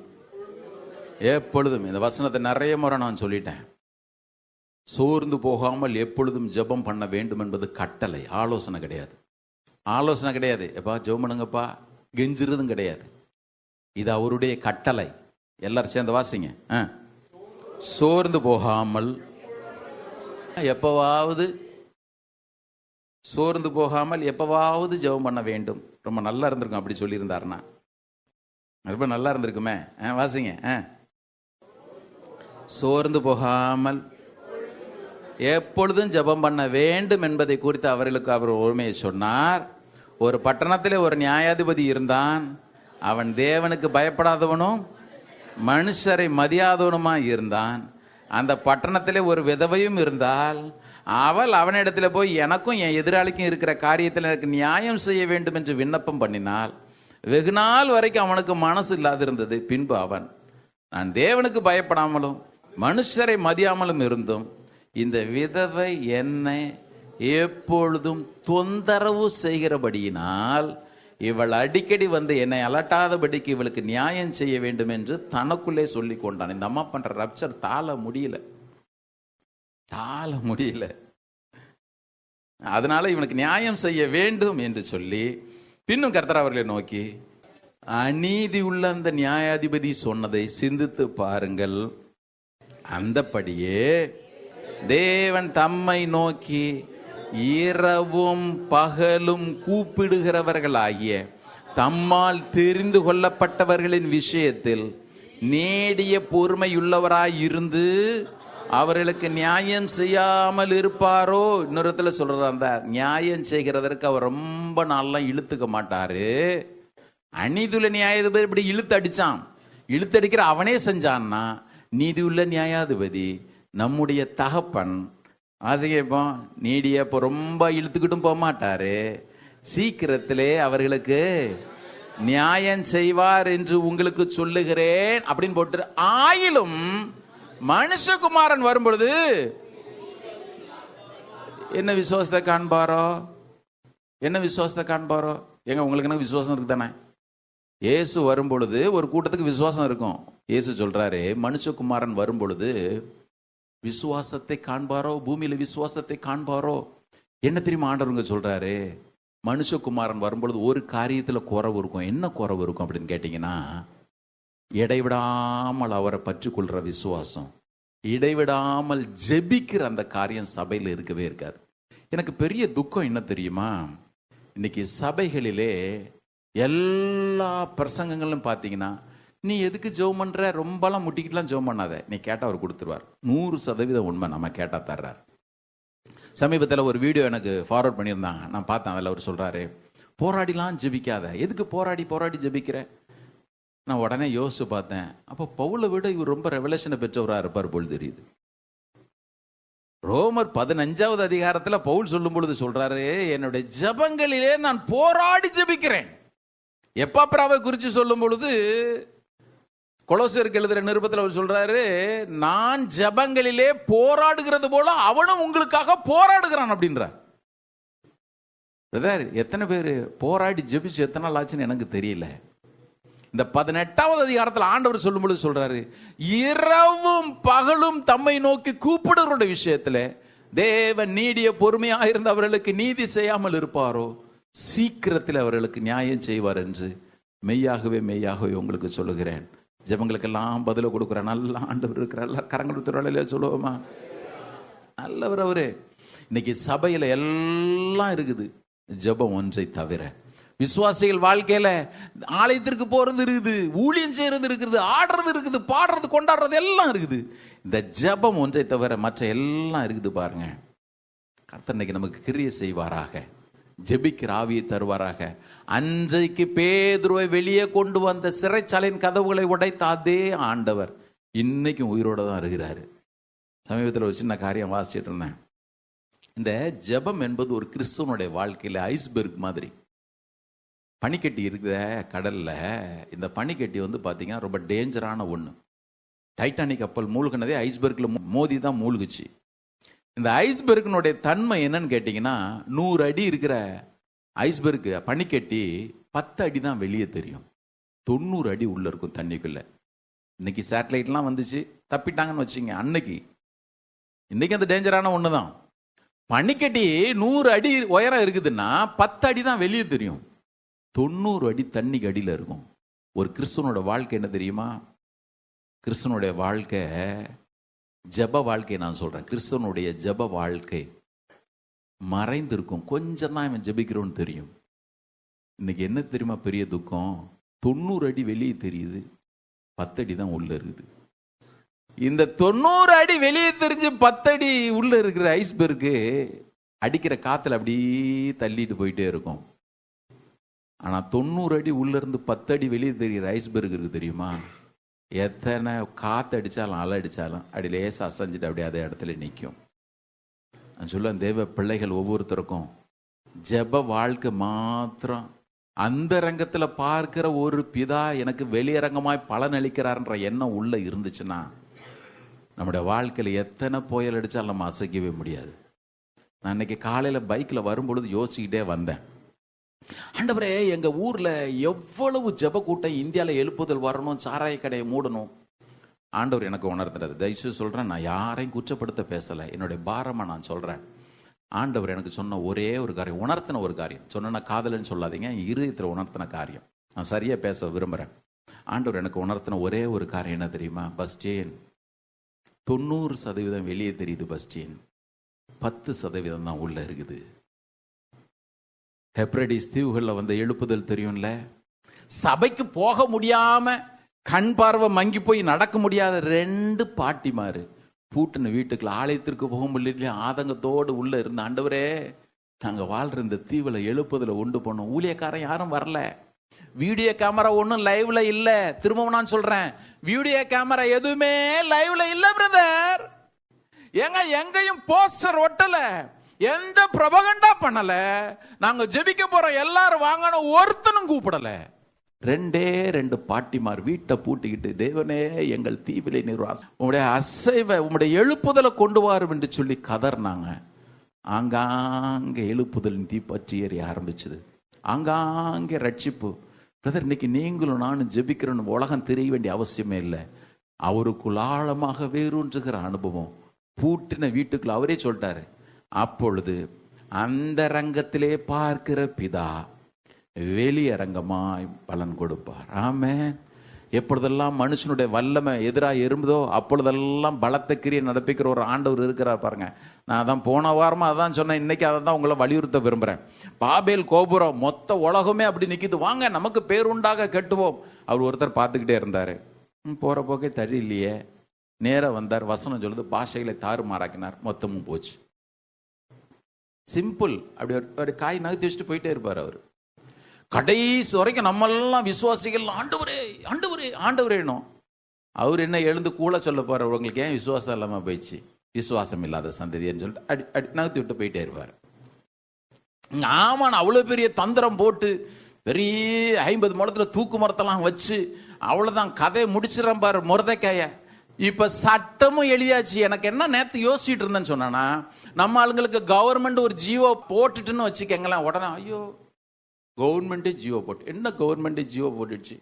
எப்பொழுதும், இந்த வசனத்தை நிறைய முறை நான் சொல்லிட்டேன், சோர்ந்து போகாமல் எப்பொழுதும் ஜெபம் பண்ண வேண்டும் என்பது கட்டளை, ஆலோசனை கிடையாது. ஆலோசனை கிடையாது. எப்பா ஜெபம் பண்ணுங்கப்பா கெஞ்சுறதும் கிடையாது. இது அவருடைய கட்டளை. எல்லாரும் சேர்ந்து வாசிங்க. சோர்ந்து போகாமல் எப்பவாவது சோர்ந்து போகாமல் எப்பவாவது ஜெபம் பண்ண வேண்டும். ரொம்ப நல்லா இருந்திருக்கும் அப்படி சொல்லியிருந்தாருன்னா, ரொம்ப நல்லா இருந்திருக்குமே. வாசிங்க. சோர்ந்து போகாமல் எப்பொழுதும் ஜெபம் பண்ண வேண்டும் என்பதை குறித்து அவர்களுக்கு அவர் உண்மையை சொன்னார். ஒரு பட்டணத்திலே ஒரு நியாயாதிபதி இருந்தான். அவன் தேவனுக்கு பயப்படாதவனும் மனுஷரை மதியாதவனுமாய் இருந்தான். அந்த பட்டணத்திலே ஒரு விதவையும் இருந்தால், அவள் அவனிடத்துல போய் எனக்கும் என் எதிராளிக்கும் இருக்கிற காரியத்தில் எனக்கு நியாயம் செய்ய வேண்டும் என்று விண்ணப்பம் பண்ணினாள். வெகு நாள் வரைக்கும் அவனுக்கு மனசு இல்லாதிருந்தது. பின்பு அவன், நான் தேவனுக்கு பயப்படாமலும் மனுஷரை மதியாமலும் இருந்தும் இந்த விதவை என்னை எப்பொழுதும் தொந்தரவு செய்கிறபடியினால் இவள் அடிக்கடி வந்து என்னை அலட்டாதபடிக்கு இவளுக்கு நியாயம் செய்ய வேண்டும் என்று தனக்குள்ளே சொல்லி கொண்டான். இந்த அம்மா பண்ற ரப்சர் தாழ முடியல. அதனால இவனுக்கு நியாயம் செய்ய வேண்டும் என்று சொல்லி பின்னும் கர்த்தர் அவர்களை நோக்கி, அநீதி உள்ள அந்த நியாயாதிபதி சொன்னதை சிந்தித்து பாருங்கள். அந்தபடியே தேவன் தம்மை நோக்கி இரவும் பகலும் கூப்பிடுகிறவர்களாகிய தம்மால் தெரிந்து கொள்ளப்பட்டவர்களின் விஷயத்தில் நேடிய பொறுமையுள்ளவராய் இருந்து அவர்களுக்கு நியாயம் செய்யாமல் இருப்பாரோ? இன்னொருத்துல சொல்ற, அந்த நியாயம் செய்கிறதற்கு அவர் ரொம்ப நாளா இழுத்துக்க மாட்டாரு. அநீதியுள்ள நியாயாதிபதி இப்படி இழுத்தடிக்கிற அவனே செஞ்சான்னா, நீதியுள்ள நியாயாதிபதி நம்முடைய தகப்பன் ஆசிரியப்போம் நீடிய இப்போ ரொம்ப இழுத்துக்கிட்டும் போக மாட்டாரு. சீக்கிரத்திலே அவர்களுக்கு நியாயம் செய்வார் என்று உங்களுக்கு சொல்லுகிறேன் அப்படின்னு போட்டு, ஆயிலும் மனுஷகுமாரன் வரும்பொழுது என்ன விசுவாசத்தை காண்பாரோ? எங்க உங்களுக்கு என்ன விசுவாசம் இருக்கு தானே? இயேசு வரும்பொழுது ஒரு கூட்டத்துக்கு விசுவாசம் இருக்கும். இயேசு சொல்றாரு, மனுஷகுமாரன் வரும்பொழுது விசுவாசத்தை காண்பாரோ? பூமியில விசுவாசத்தை காண்பாரோ? என்ன தெரியுமா ஆண்டவருங்க சொல்றாரு? மனுஷகுமாரன் வரும்பொழுது ஒரு காரியத்துல குறைவு இருக்கும். என்ன குறைவு இருக்கும் அப்படின்னு கேட்டீங்கன்னா, இடைவிடாமல் அவரை பற்றி கொள்ற விசுவாசம், இடைவிடாமல் ஜெபிக்கிற அந்த காரியம் சபையில் இருக்கவே இருக்காது. எனக்கு பெரிய துக்கம் என்ன தெரியுமா, இன்னைக்கு சபைகளிலே எல்லா பிரசங்கங்களும் பார்த்தீங்கன்னா, நீ எதுக்கு ஜெபம் பண்ற, ரொம்பலாம் முட்டிக்கிட்டுலாம் ஜெபம் பண்ணாத, நீ கேட்டால் அவர் கொடுத்துருவார். 100% உண்மை, நம்ம கேட்டால் தர்றார். சமீபத்தில் ஒரு வீடியோ எனக்கு ஃபார்வர்ட் பண்ணியிருந்தாங்க, நான் பார்த்தேன். அதில் அவர் சொல்றாரு, போராடிலாம் ஜெபிக்காத, எதுக்கு போராடி ஜெபிக்கிற? நான் உடனே யோசிச்சு பார்த்தேன், அப்போ பவுலை விட இவர் ரொம்ப ரெவலேஷனை பெற்றவராக இருப்பார் போல் தெரியுது. ரோமர் 15வது அதிகாரத்தில் பவுல் சொல்லும் பொழுது சொல்றாரு, என்னுடைய ஜெபங்களிலே நான் போராடி ஜெபிக்கிறேன். எப்பாப்ராவை குறித்து சொல்லும் பொழுது கொலோசியருக்கு எழுதுற நிருபத்தில் அவர் சொல்றாரு, நான் ஜெபங்களிலே போராடுகிறது போல அவனும் உங்களுக்காக போராடுகிறான் அப்படின்றார். எத்தனை பேர் போராடி ஜெபிச்சு எத்தனை நாள் ஆச்சுன்னு எனக்கு தெரியல. இந்த 18வது அதிகாரத்தில் ஆண்டவர் சொல்லும் பொழுது சொல்றாரு, இரவும் பகலும் தம்மை நோக்கி கூப்பிடுறவருடைய விஷயத்துல தேவன் நீடிய பொறுமையாக இருந்து அவர்களுக்கு நீதி செய்யாமல் இருப்பாரோ? சீக்கிரத்தில் அவர்களுக்கு நியாயம் செய்வார் என்று மெய்யாகவே உங்களுக்கு சொல்லுகிறேன். ஜெபங்களுக்கெல்லாம் பதில கொடுக்குற நல்ல ஆண்டவர் இருக்கிறார். எல்லா கரங்கள் துறையிலே சொல்லுவோமா, நல்லவர் அவரு. இன்னைக்கு சபையில எல்லாம் இருக்குது, ஜெபம் ஒன்றை தவிர. விசுவாசிகள் வாழ்க்கையில ஆலயத்திற்கு போறது இருக்குது, ஊழியம் செய்யறது இருக்குது, ஆடுறது இருக்குது, பாடுறது கொண்டாடுறது எல்லாம் இருக்குது. இந்த ஜெபம் ஒன்றை தவிர மற்ற எல்லாம் இருக்குது பாருங்க. கர்த்தர் இன்னைக்கு நமக்கு கிரியை செய்வாராக, ஜெபிக்கிற ஆவியை தருவாராக. அன்றைக்கு பேதுருவை வெளியே கொண்டு வந்த சிறைச்சாலையின் கதவுகளை உடைத்த அதே ஆண்டவர் இன்னைக்கும் உயிரோட தான் இருக்கிறாரு. சமீபத்தில் ஒரு சின்ன காரியம் வாசிச்சுட்டு இருந்தேன். இந்த ஜெபம் என்பது ஒரு கிறிஸ்தவனுடைய வாழ்க்கையில ஐஸ்பெர்க் மாதிரி. பனிக்கட்டி இருக்குத கடல்ல, இந்த பனிக்கட்டி வந்து பாத்தீங்கன்னா ரொம்ப டேஞ்சரான ஒண்ணு. டைட்டானிக் கப்பல் மூழ்கினதே ஐஸ்பெர்க்ல மோதி தான் மூழ்குச்சு. இந்த ஐஸ்பெர்க்கினுடைய தன்மை என்னன்னு கேட்டீங்கன்னா, 100 அடி இருக்கிற ஐஸ்பெர்க் பனிக்கட்டி 10 அடி தான் வெளியே தெரியும், 90 அடி உள்ள இருக்கும் தண்ணிக்குள்ள. இன்னைக்கு சேட்டலைட்லாம் வந்துச்சு, தப்பிட்டாங்கன்னு வச்சுங்க. இன்னைக்கு அந்த டேஞ்சரான ஒண்ணுதான். பனிக்கட்டி 100 அடி உயரம் இருக்குதுன்னா 10 அடி தான் வெளியே தெரியும், 90 அடி தண்ணிக்கு அடியில் இருக்கும். ஒரு கிறிஸ்துவனோட வாழ்க்கை என்ன தெரியுமா? கிறிஸ்துவனுடைய வாழ்க்கை ஜெப வாழ்க்கை நான் சொல்றேன். கிறிஸ்தவனுடைய ஜெப வாழ்க்கை மறைந்திருக்கும். கொஞ்சம் தான் இவன் ஜெபிக்கிறோன்னு தெரியும். இன்னைக்கு என்ன தெரியுமா பெரிய துக்கம்? 90 அடி வெளியே தெரியுது, 10 அடி தான் உள்ள இருக்குது. இந்த 90 அடி வெளியே தெரிஞ்சு 10 அடி உள்ள இருக்கிற ஐஸ்பெர்க்கு அடிக்கிற காத்துல அப்படியே தள்ளிட்டு போயிட்டே இருக்கும். ஆனா 90 அடி உள்ள இருந்து 10 அடி வெளியே தெரிகிற ஐஸ்பெர்க் இருக்கு தெரியுமா? எத்தனை காத்து அடிச்சாலும் அலை அடிச்சாலும் அப்படி லேசா அசைஞ்சிட்டு அப்படியே அதே இடத்துல நிற்கும். நான் சொல்ல தேவ பிள்ளைகள் ஒவ்வொருத்தருக்கும் ஜெப வாழ்க்கை மாத்திரம் அந்த ரங்கத்துல பார்க்கிற ஒரு பிதா எனக்கு வெளியரங்கமாய் பலன் அளிக்கிறார்ன்ற எண்ணம் உள்ள இருந்துச்சுன்னா நம்முடைய வாழ்க்கையில எத்தனை புயல் அடிச்சாலும் நம்ம அசைக்கவே முடியாது. நான் இன்னைக்கு காலையில பைக்ல வரும்பொழுது யோசிச்சுக்கிட்டே வந்தேன். ஆண்டவரே, எங்க ஊர்ல எவ்வளவு ஜெப கூட்டம் இந்தியாவில் எழுப்புதல் வரணும், சாராய கடையை மூடணும். ஆண்டவர் எனக்கு உணர்த்துறது. தயவுசெய்து சொல்றேன், நான் யாரையும் குற்றப்படுத்த பேசல, என்னுடைய பாரமா நான் சொல்றேன். ஆண்டவர் எனக்கு சொன்ன ஒரே ஒரு காரியம், உணர்த்தின ஒரு காரியம். சொன்னா காதலன்னு சொல்லாதீங்க, இருதயத்தில் உணர்த்தின காரியம். நான் சரியா பேச விரும்புறேன். ஆண்டவர் எனக்கு உணர்த்தின ஒரே ஒரு காரியம் என்ன தெரியுமா? பஸ்டேன் 90% வெளியே தெரியுது, பஸ்டேன் 10% தான் உள்ள இருக்குது. ஹெப்ரடிஸ் தீவுகளில் வந்த எழுப்புதல் தெரியும்ல. சபைக்கு போக முடியாம கண் பார்வை மங்கி போய் நடக்க முடியாத 2 பாட்டிமாரு பூட்டின வீட்டுக்குள்ள ஆலயத்திற்கு போக முடியல ஆதங்கத்தோடு உள்ள இருந்த, ஆண்டவரே நாங்க வாழ்ற இந்த தீவுல எழுப்புதல உண்டு பண்ணோம். ஊழியக்காரன் யாரும் வரல, வீடியோ கேமரா ஒன்றும் லைவ்ல இல்ல. திரும்பவும் நான் சொல்றேன், வீடியோ கேமரா எதுவுமே லைவ்ல இல்ல பிரதர். எங்கேயும் போஸ்டர் ஒட்டல, எந்த பிரபகண்டா பண்ணல, நாங்க ஜெபிக்க போறோம் எல்லாரும் வாங்கணும் ஒருத்தனும் கூப்பிடல. 2 பாட்டிமார் வீட்டை பூட்டிக்கிட்டு, தேவனே எங்கள் தீவிலை நிர்வாகம் உங்களுடைய அசைவை உங்களுடைய எழுப்புதலை கொண்டு வரும் என்று சொல்லி கதர்னாங்க. ஆங்காங்கே எழுப்புதலின் தீ பற்றி எறிய ஆரம்பிச்சது. ஆங்காங்கே ரட்சிப்பு. பிரதர், இன்னைக்கு நீங்களும் நானும் ஜெபிக்கிறோன்னு உலகம் தெரிய வேண்டிய அவசியமே இல்லை. அவருக்குள் ஆழமாக வேரூன்றுகிற அனுபவம். பூட்டின வீட்டுக்குள்ள அவரே சொல்லிட்டாரு, அப்பொழுது அந்த ரங்கத்திலே பார்க்கிற பிதா வெளியரங்கமாய் பலன் கொடுப்பார். ஆமென். எப்பொழுதெல்லாம் மனுஷனுடைய வல்லமை எதிராக இருந்ததோ அப்பொழுதெல்லாம் பலத்த கிரியை நடப்பிக்கிற ஒரு ஆண்டவர் இருக்கிறார் பாருங்க. நான் அதான் போன வாரமா அதான் சொன்னேன், இன்னைக்கு அதை தான் உங்களை வலியுறுத்த விரும்புறேன். பாபேல் கோபுரம் மொத்த உலகமே அப்படி நிக்குது, வாங்க நமக்கு பேருண்டாக கட்டுவோம். அவர் ஒருத்தர் பார்த்துக்கிட்டே இருந்தாரு. போற போக்கே தழி இல்லையே, நேரா வந்தார். வசனம் சொல்லுது, பாஷைகளை தாறுமாறாக்கினார், மொத்தமும் போச்சு. சிம்பிள். அப்படி காய் நகர்த்தி வச்சுட்டு போயிட்டே இருப்பார் அவர். கடைசி வரைக்கும் நம்மெல்லாம் விசுவாசிகள் ஆண்டவரே ஆண்டவரே ஆண்டவரேனும். அவர் என்ன எழுந்து கூட சொல்ல போற, உங்களுக்கு ஏன் விசுவாசம் இல்லாம போயிடுச்சு, விசுவாசம் இல்லாத சந்ததின்னு சொல்லிட்டு அடி நகர்த்தி விட்டு போயிட்டே இருப்பார். ஆமாம், அவ்வளவு பெரிய தந்திரம் போட்டு பெரிய 50 முழத்துல தூக்கு மரத்தெல்லாம் வச்சு அவ்வளவுதான் கதையை முடிச்சிடறேன் பாரு மொர்தெக்காய. இப்ப சட்டமும் எழுதியாச்சு. எனக்கு என்ன நேத்து யோசிச்சுட்டு இருந்தேன்னு சொன்னா, நம்ம ஆளுங்களுக்கு கவர்மெண்ட் ஒரு ஜியோ போட்டுட்டுன்னு வச்சுக்கங்களேன், உடனே ஐயோ கவர்மெண்ட் ஜியோ போட்டு, என்ன கவர்மெண்ட் ஜியோ போட்டுச்சு.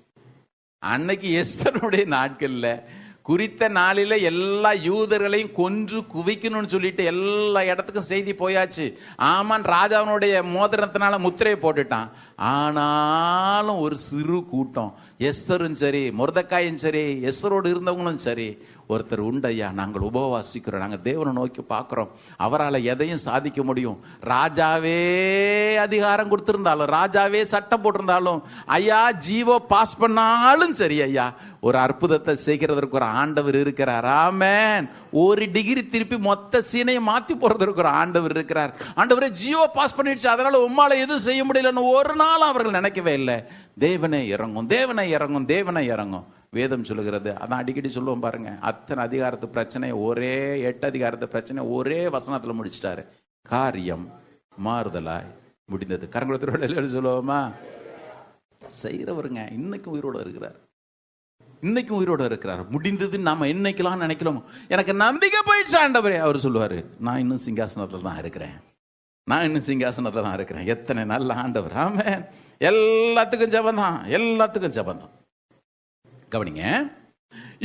அன்னைக்கு எஸ்தருடைய நாட்கள்ல குறித்த நாளில எல்லா யூதர்களையும் கொன்று குவிக்கணும்னு சொல்லிட்டு எல்லா இடத்துக்கும் செய்தி போயாச்சு. ஆமான், ராஜாவனுடைய மோதிரத்தினால முத்திரையை போட்டுட்டான். ஆனாலும் ஒரு சிறு கூட்டம், எஸ்தரும் சரி மொர்தெக்காயும் சரி எஸ்தரோடு இருந்தவங்களும் சரி, ஒருத்தர் உண்டையா, நாங்கள் உபவாசிக்கிறோம், நாங்கள் தேவனை நோக்கி பார்க்கிறோம், அவரால் எதையும் சாதிக்க முடியும். ராஜாவே அதிகாரம் கொடுத்திருந்தாலும், ராஜாவே சட்டம் போட்டிருந்தாலும், ஐயா ஜீவோ பாஸ் பண்ணாலும் சரி, ஐயா ஒரு அற்புதத்தை செய்கிறதற்கு ஒரு ஆண்டவர் இருக்கிறார். ஆமென். ஒரு டிகிரி திருப்பி மொத்த சீனையை மாத்தி போறதற்கு ஒரு ஆண்டவர் இருக்கிறார். ஆண்டவரே ஜியோ பாஸ் பண்ணிடுச்சு, அதனால உம்மால எதுவும் செய்ய முடியலன்னு ஒரு நாள் அவர்கள் நினைக்கவே இல்லை. தேவனை இறங்கும், தேவனை இறங்கும், தேவனை இறங்கும். வேதம் சொல்லுகிறது, அதான் அடிக்கடி சொல்லுவோம் பாருங்க, அத்தனை அதிகாரத்து பிரச்சனை ஒரே 8 அதிகாரத்து பிரச்சனை ஒரே வசனத்துல முடிச்சிட்டாரு. காரியம் மாறுதலாய் முடிந்தது. கரங்குளத்தோட சொல்லுவோமா? செய்யறவருங்க இன்னைக்கும் உயிரோட இருக்கிறார், இன்னைக்கும் உயிரோட இருக்கிறார். முடிந்ததுன்னு நாம என்னைக்கெல்லாம் நினைக்கிறோம், எனக்கு நம்பிக்கை போயிடுச்சு ஆண்டவரே, அவர் சொல்லுவாரு, நான் இன்னும் சிங்காசனத்துல தான் இருக்கிறேன், நான் இன்னும் சிங்காசனத்துல தான் இருக்கிறேன். எத்தனை நல்ல ஆண்டவர். ஆமென். எல்லாத்துக்கும் ஜெபந்தான், எல்லாத்துக்கும் ஜெபந்தான். கவனிங்க,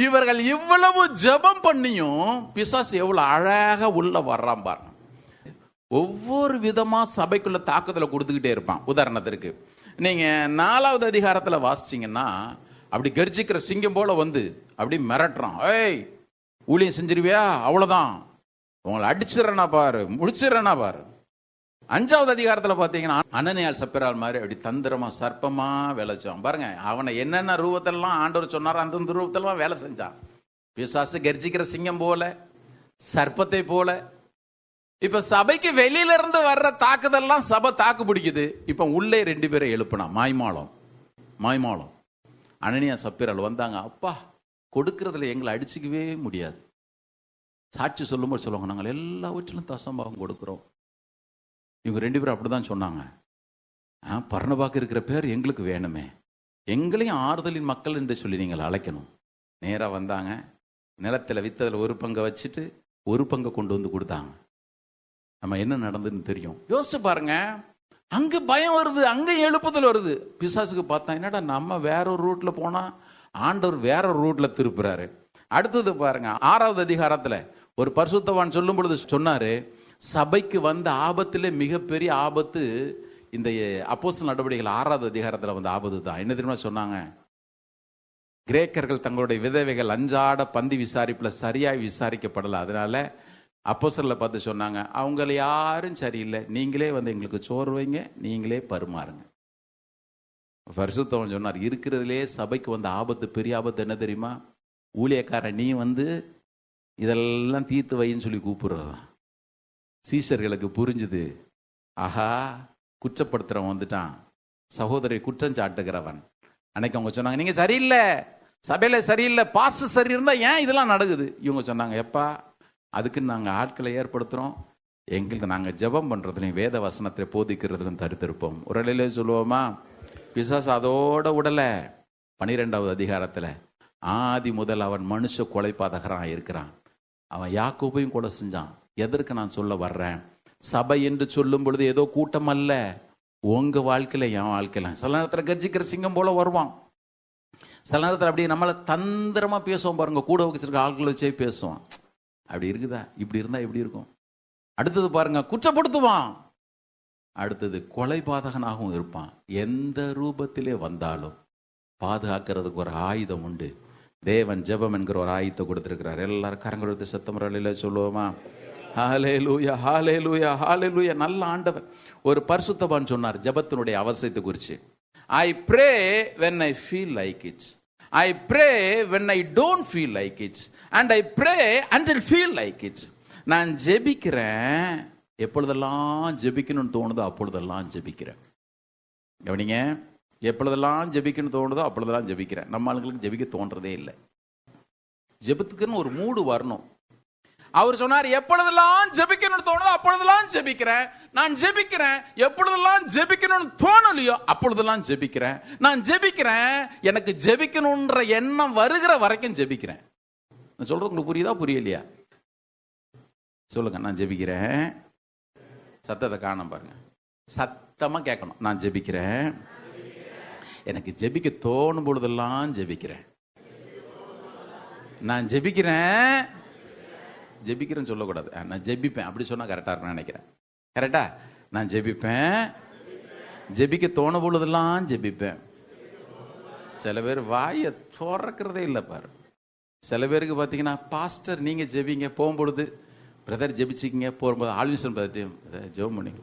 இவர்கள் இவ்வளவு ஜெபம் பண்ணியும் பிசாசு எவ்வளவு அழகா உள்ள வர்றான் பாருங்க. ஒவ்வொரு விதமா சபைக்குள்ள தாக்குதலை கொடுத்துக்கிட்டே இருப்பான். உதாரணத்திற்கு நீங்க 4வது அதிகாரத்துல வாசிச்சீங்கன்னா, அப்படி கர்ஜிக்கிற சிங்கம் போல வந்து அப்படி மிரட்டுறான். ஏய் ஊழியம் செஞ்சிருவியா, அவ்வளவுதான், உங்களை அடிச்சிடறனா பாரு, முடிச்சிடறனா பாரு. 5வது அதிகாரத்தில் பார்த்தீங்கன்னா அனனியால் சப்பிரால் மாதிரி அப்படி தந்திரமா சர்ப்பமா வேலை செஞ்சான் பாருங்க. அவனை என்னென்ன ரூபத்திலாம் ஆண்டவர் சொன்னாரோ அந்த ரூபத்திலாம் வேலை செஞ்சான். பிசாசு கர்ஜிக்கிற சிங்கம் போல, சர்ப்பத்தை போல. இப்ப சபைக்கு வெளியில இருந்து வர்ற தாக்குதல்லாம் சபை தாக்கு பிடிக்குது. இப்ப உள்ளே 2 பேரை எழுப்பினா, மாய்மாலம் அனனியா சப்பிரால் வந்தாங்க. அப்பா, கொடுக்கறதுல எங்களை அடிச்சுக்கவே முடியாது. சாட்சி சொல்லும்போது சொல்லுவாங்க, நாங்கள் எல்லாவற்றிலும் தசம்பாகம் கொடுக்கிறோம். இவங்க 2 பேரும் அப்படிதான் சொன்னாங்க. பர்னபாக்கு இருக்கிற பேர் எங்களுக்கு வேணுமே, எங்களையும் ஆறுதலின் மக்கள் என்று சொல்லி நீங்கள் அழைக்கணும். நேராக வந்தாங்க. நிலத்தில் வித்ததில் ஒரு பங்கை வச்சுட்டு ஒரு பங்கை கொண்டு வந்து கொடுத்தாங்க. நம்ம என்ன நடந்ததுன்னு தெரியும். யோசிச்சு பாருங்க. அங்க பயம் வருது, அங்க எழுப்புதல் வருது. பிசாசுக்கு பார்த்தா என்னடா நம்ம வேற ஒரு ரூட்ல போனா ஆண்டவர் வேற ஒரு ரூட்ல திருப்புறாரு. அடுத்தது பாருங்க, 6வது அதிகாரத்துல ஒரு பரிசுத்தவான் சொல்லும் பொழுது சொன்னாரு, சபைக்கு வந்த ஆபத்திலே மிகப்பெரிய ஆபத்து இந்த அப்போஸ்தலர் நடவடிக்கைகள் 6வது அதிகாரத்துல வந்த ஆபத்து தான். என்ன தெரியுமா சொன்னாங்க? கிரேக்கர்கள் தங்களுடைய விதவைகள் அஞ்சாட பந்தி விசாரிப்புல சரியாய் விசாரிக்கப்படல. அதனால அப்போஸ்தலரை பார்த்து சொன்னாங்க, அவங்கள யாரும் சரியில்லை, நீங்களே வந்து எங்களுக்கு சோறு வைங்க, நீங்களே பருமாறுங்க. பரிசுத்தவன் சொன்னார், இருக்கிறதுலே சபைக்கு வந்த ஆபத்து, பெரிய ஆபத்து என்ன தெரியுமா? ஊழியக்காரன் நீ வந்து இதெல்லாம் தீர்த்து வைன்னு சொல்லி கூப்பிடுறதான். சீஷர்களுக்கு புரிஞ்சுது, ஆஹா குற்றப்படுத்துறவன் வந்துட்டான், சகோதரி குற்றம் சாட்டுகிறவன். அன்னைக்கு அவங்க சொன்னாங்க, நீங்க சரியில்லை, சபையில சரியில்லை, பாசு சரி இருந்தா ஏன் இதெல்லாம் நடக்குது? இவங்க சொன்னாங்க, எப்பா அதுக்கு நாங்கள் ஆட்களை ஏற்படுத்துகிறோம், எங்களுக்கு நாங்கள் ஜெபம் பண்ணுறதுலையும் வேத வசனத்தை போதிக்கிறதுலையும் தடுத்திருப்போம். ஒரு இலையிலே சொல்லுவோமா? பிசாசு அதோட உடலை 12வது அதிகாரத்தில் ஆதி முதல் அவன் மனுஷ கொலைபாதகராக இருக்கிறான். அவன் யாக்கோபையும் கொலை செஞ்சான். எதற்கு நான் சொல்ல வர்றேன்? சபை என்று சொல்லும் பொழுது ஏதோ கூட்டம் அல்ல, உங்க வாழ்க்கையில என் வாழ்க்கையில சில நேரத்தில் கர்ஜிக்கிற சிங்கம் போல வருவான். சில நேரத்தில் அப்படியே நம்மளை தந்திரமா பேசுவோம் பாருங்க, கூட வச்சிருக்க ஆட்களை வச்சே பேசுவான். அப்படி இருக்குதா? இப்படி இருந்தா எப்படி இருக்கும்? அடுத்தது பாருங்க, குற்றப்படுத்துவான். அடுத்தது கொலைபாதகனாகவும் இருப்பான். எந்த ரூபத்திலே வந்தாலும் பாதுகாக்கிறதுக்கு ஒரு ஆயுதம் உண்டு. தேவன் ஜெபம் என்கிற ஒரு ஆயுதத்தை கொடுத்திருக்கிறார். எல்லாரும் கரங்களை சத்தமுறையில சொல்லுவோமா? ஹல்லேலூயா, ஹல்லேலூயா, ஹல்லேலூயா. நல்ல ஆண்டவர். ஒரு பரிசுத்தவான் சொன்னார் ஜெபத்தினுடைய அவசியத்தை குறித்து, I pray when I feel like it, I pray when I don't feel like it, and I pray until feel like it. நான் ஜெபிக்கிறேன், எப்பொழுதெல்லாம் ஜெபிக்கணும்னு தோணுதோ அப்பொழுதெல்லாம் ஜெபிக்கிறேன். கவனிங்க, எப்பொழுதெல்லாம் ஜெபிக்கணும்னு தோணுதோ அப்பொழுதெல்லாம் ஜெபிக்கிறேன். நம்ம ஆளுங்களுக்கு ஜெபிக்க தோன்றதே இல்லை. ஜெபத்துக்குன்னு ஒரு மூடு வரணும். அவர் சொன்னார், எப்பொழுதெல்லாம் ஜெபிக்கணும்னு தோணுதோ அப்பொழுதெல்லாம் ஜெபிக்கிறேன். நான் ஜெபிக்கிறேன், எப்பொழுதெல்லாம் ஜெபிக்கணும்னு தோணலையோ அப்பொழுதெல்லாம் ஜெபிக்கிறேன். நான் ஜெபிக்கிறேன், எனக்கு ஜெபிக்கணும்ன்ற எண்ணம் வருகிற வரைக்கும் ஜெபிக்கிறேன். நான் சொல்றது உங்களுக்கு புரியுதா புரியலையா? சொல்லுங்க. நான் ஜெபிக்கிறேன். சத்தத்தை காணோம் பாருங்க, சத்தமா கேட்கணும். நான் ஜெபிக்கிறேன், எனக்கு ஜெபிக்க தோணும் பொழுதெல்லாம் ஜெபிக்கிறேன். நான் ஜெபிக்கிறேன், ஜெபிக்கிறேன்னு சொல்லக்கூடாது, நான் ஜெபிப்பேன் அப்படி சொன்னா கரெக்டா இருக்குன்னு நினைக்கிறேன். கரெக்டா? நான் ஜெபிப்பேன், ஜெபிக்க தோண பொழுதெல்லாம் ஜெபிப்பேன். சில பேர் வாயை திறக்கிறதே இல்லை பாரு. சில பேருக்கு பார்த்தீங்கன்னா, பாஸ்டர் நீங்க ஜெபிங்க, போகும்பொழுது பிரதர் ஜெபிச்சிக்கிங்க, போகும்போது ஆல்விசன் பார்த்துட்டு ஜெபம் பண்ணிங்க.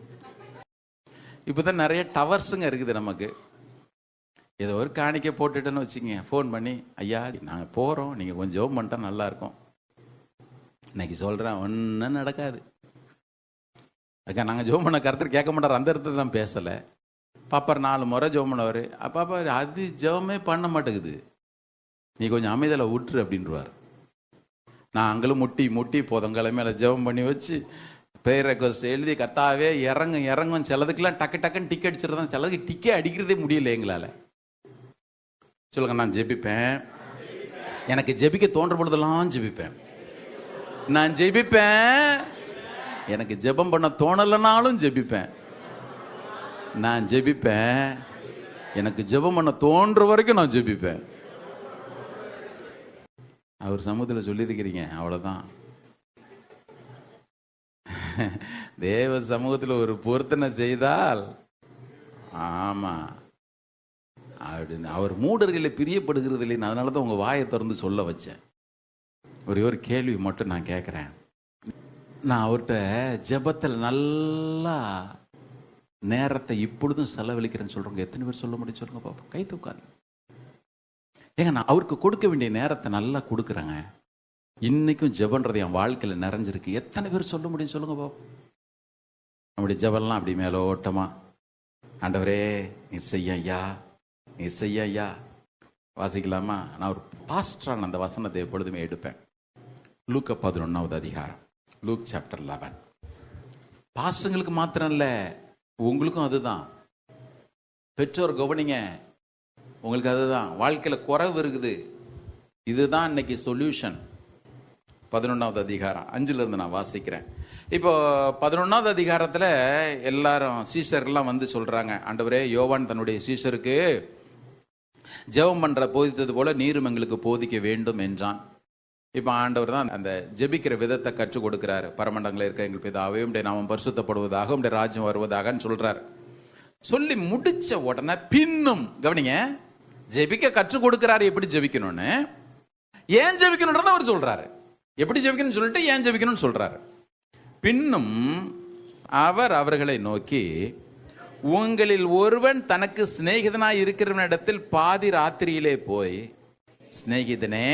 இப்போதான் நிறைய டவர்ஸுங்க இருக்குது நமக்கு. ஏதோ ஒரு காணிக்கை போட்டுட்டேன்னு வச்சுக்கோங்க, ஃபோன் பண்ணி, ஐயா நாங்கள் போகிறோம், நீங்கள் கொஞ்சம் ஜெபம் பண்ணிட்டா நல்லா இருக்கும். இன்னைக்கு சொல்கிறேன், ஒன்றும் நடக்காது. அதுக்காக நாங்கள் ஜெபம் பண்ண கருத்து கேட்க மாட்டார், அந்த இடத்துல நான் பேசலை. பாப்பா 4 முறை ஜெபம் பண்ணவர், பாப்பா அது ஜெபமே பண்ண மாட்டேங்குது, நீ கொஞ்சம் அமைதியில் விட்டுரு அப்படின்றார். நான் அங்களும் முட்டி போதங்களை மேலே ஜெபம் பண்ணி வச்சு ப்ரேயர் ரெக்வஸ்ட் எழுதி, கர்த்தாவே இறங்கும். சிலதுக்கெல்லாம் டக்குன்னு டிக்கெட் அடிச்சிருந்தேன், சிலதுக்கு டிக்கே அடிக்கிறதே முடியல எங்களால். சொல்லுங்க. நான் ஜெபிப்பேன், எனக்கு ஜெபிக்க தோன்ற பொழுதெல்லாம் ஜெபிப்பேன். நான் ஜெபிப்பேன், எனக்கு ஜெபம் பண்ண தோணலைனாலும் ஜெபிப்பேன். நான் ஜெபிப்பேன், எனக்கு ஜெபம் பண்ண தோன்ற வரைக்கும் நான் ஜெபிப்பேன். அவர் சமூகத்தில் சொல்லியிருக்கிறீங்க, அவ்வளோதான். தேவ சமூகத்தில் ஒரு பொருத்தனை செய்தால், ஆமா அப்படின்னு அவர் மூடர்களை பிரியப்படுகிறது இல்லைன்னு, அதனால தான் உங்க வாயை திறந்து சொல்ல வச்சேன். ஒரே ஒரு கேள்வி மட்டும் நான் கேட்குறேன். நான் அவர்கிட்ட ஜெபத்தில் நல்லா நேரத்தை இப்பொழுதும் செலவழிக்கிறேன்னு சொல்றவங்க எத்தனை பேர் சொல்ல முடியும் சொல்லுங்க பாப்போம். கை தூக்காது. ஏங்க, நான் அவருக்கு கொடுக்க வேண்டிய நேரத்தை நல்லா கொடுக்குறேங்க. இன்னைக்கும் ஜெபன்றது என் வாழ்க்கையில் நிறைஞ்சிருக்கு. எத்தனை பேர் சொல்ல முடியும் சொல்லுங்க பாப்போம். நம்முடைய ஜெபம்லாம் அப்படி மேலோட்டமா, ஆண்டவரே நீர் செய்ய ஐயா, நீர் செய்ய ஐயா. வாசிக்கலாமா? நான் ஒரு பாஸ்டரான அந்த வசனத்தை எப்பொழுதுமே எடுப்பேன். லூக்கா 11வது அதிகாரம், லூக் சாப்டர் 11. பாஸ்டங்களுக்கு மாத்திரம் இல்லை, உங்களுக்கும் அதுதான். பெற்றோர் கவனிங்க, உங்களுக்கு அதுதான். வாழ்க்கையில் குறைவு இருக்குது, இதுதான் இன்னைக்கு சொல்யூஷன். 11வது அதிகாரம் 5லிருந்து நான் வாசிக்கிறேன். இப்போ 11வது அதிகாரத்தில் எல்லாரும் சீஷர்கள்லாம் வந்து சொல்றாங்க, ஆண்டவரே யோவான் தன்னுடைய சீஷருக்கு ஜெபம் பண்ற போதித்தது போல நீரும் எங்களுக்கு போதிக்க வேண்டும் என்றான். இப்போ ஆண்டவர் தான் அந்த ஜெபிக்கிற விதத்தை கற்றுக் கொடுக்கிறாரு. பரமண்டங்களில் இருக்க எங்கள் பிதாவே உம்முடைய நாமம் பரிசுத்தப்படுவதாக, உம்முடைய ராஜ்யம் வருவதாகன்னு சொல்றாரு. சொல்லி முடிச்ச உடனே பின்னும் கவனிங்க, ஜெபிக்க கற்றுக் கொடுக்கிறாரு எப்படி ஜெபிக்கணும்னு. ஏன் ஜெபிக்கணும்ன்றத அவர் சொல்றாரு. எப்படி ஜெபிக்கணும்னு சொல்லிட்டு ஏன் ஜெபிக்கணும்னு சொல்றாரு. பின்னும் அவர் அவர்களை நோக்கி, உங்களில் ஒருவன் தனக்கு சிநேகிதனாய் இருக்கிறவனிடத்தில் பாதி ராத்திரியிலே போய், சிநேகிதனே,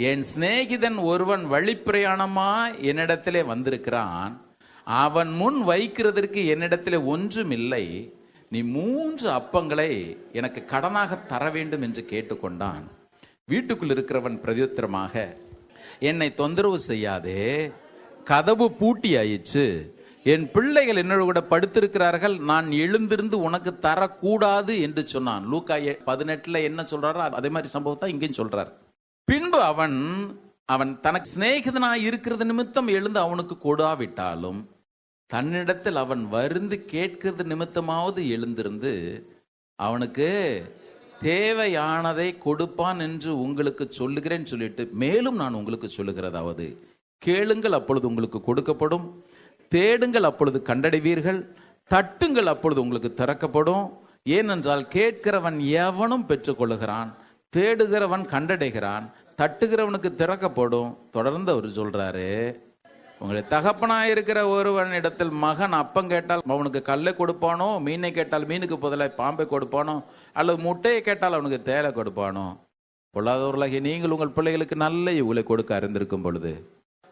என் சிநேகிதன் ஒருவன் வழிப்பிரயாணமா என்னிடத்திலே வந்திருக்கிறான், அவன் முன் வைக்கிறதற்கு என்னிடத்திலே ஒன்றும் இல்லை, நீ 3 அப்பங்களை எனக்கு கடனாக தர வேண்டும் என்று கேட்டுக்கொண்டான். வீட்டுக்குள் இருக்கிறவன் பிரதியுத்தரமாக, என்னை தொந்தரவு செய்யாதே, கதவு பூட்டி ஆயிற்று, என் பிள்ளைகள் என்னோட கூட படுத்திருக்கிறார்கள், நான் எழுந்திருந்து உனக்கு தரக்கூடாது என்று சொன்னான். லூக்கா 18 என்ன சொல்றாரோ அதே மாதிரி சம்பவத்தை இங்கேயும் சொல்றார். பின்பு அவன் தனக்கு சிநேகிதனாய் இருக்கிறது நிமித்தம் எழுந்து அவனுக்கு கொடாவிட்டாலும் தன்னிடத்தில் அவன் வருந்து கேட்கிறது நிமித்தமாவது எழுந்திருந்து அவனுக்கு தேவையானதை கொடுப்பான் என்று உங்களுக்கு சொல்லுகிறேன் சொல்லிட்டு, மேலும் நான் உங்களுக்கு சொல்லுகிறதாவது, கேளுங்கள் அப்பொழுது உங்களுக்கு கொடுக்கப்படும், தேடுங்கள் அப்பொழுது கண்டடைவீர்கள், தட்டுங்கள் அப்பொழுது உங்களுக்கு திறக்கப்படும். ஏனென்றால் கேட்கிறவன் எவனும் பெற்றுக்கொள்ளுகிறான், தேடுகிறவன் கண்டடைகிறான், தட்டுகிறவனுக்கு திறக்கப்படும். தொடர்ந்து அவர் சொல்றாரு, உங்களுடைய தகப்பனாயிருக்கிற ஒருவன் இடத்தில் மகன் அப்பம் கேட்டால் அவனுக்கு கல்லை கொடுப்பானோ, மீனை கேட்டால் மீனுக்கு பதிலாக பாம்பை கொடுப்பானோ, அல்லது முட்டையை கேட்டால் அவனுக்கு தேலை கொடுப்பானோ? பொல்லாதவர்களாகிய நீங்கள் உங்கள் பிள்ளைகளுக்கு நல்ல இவுகளை கொடுக்க அறிந்திருக்கும் பொழுது,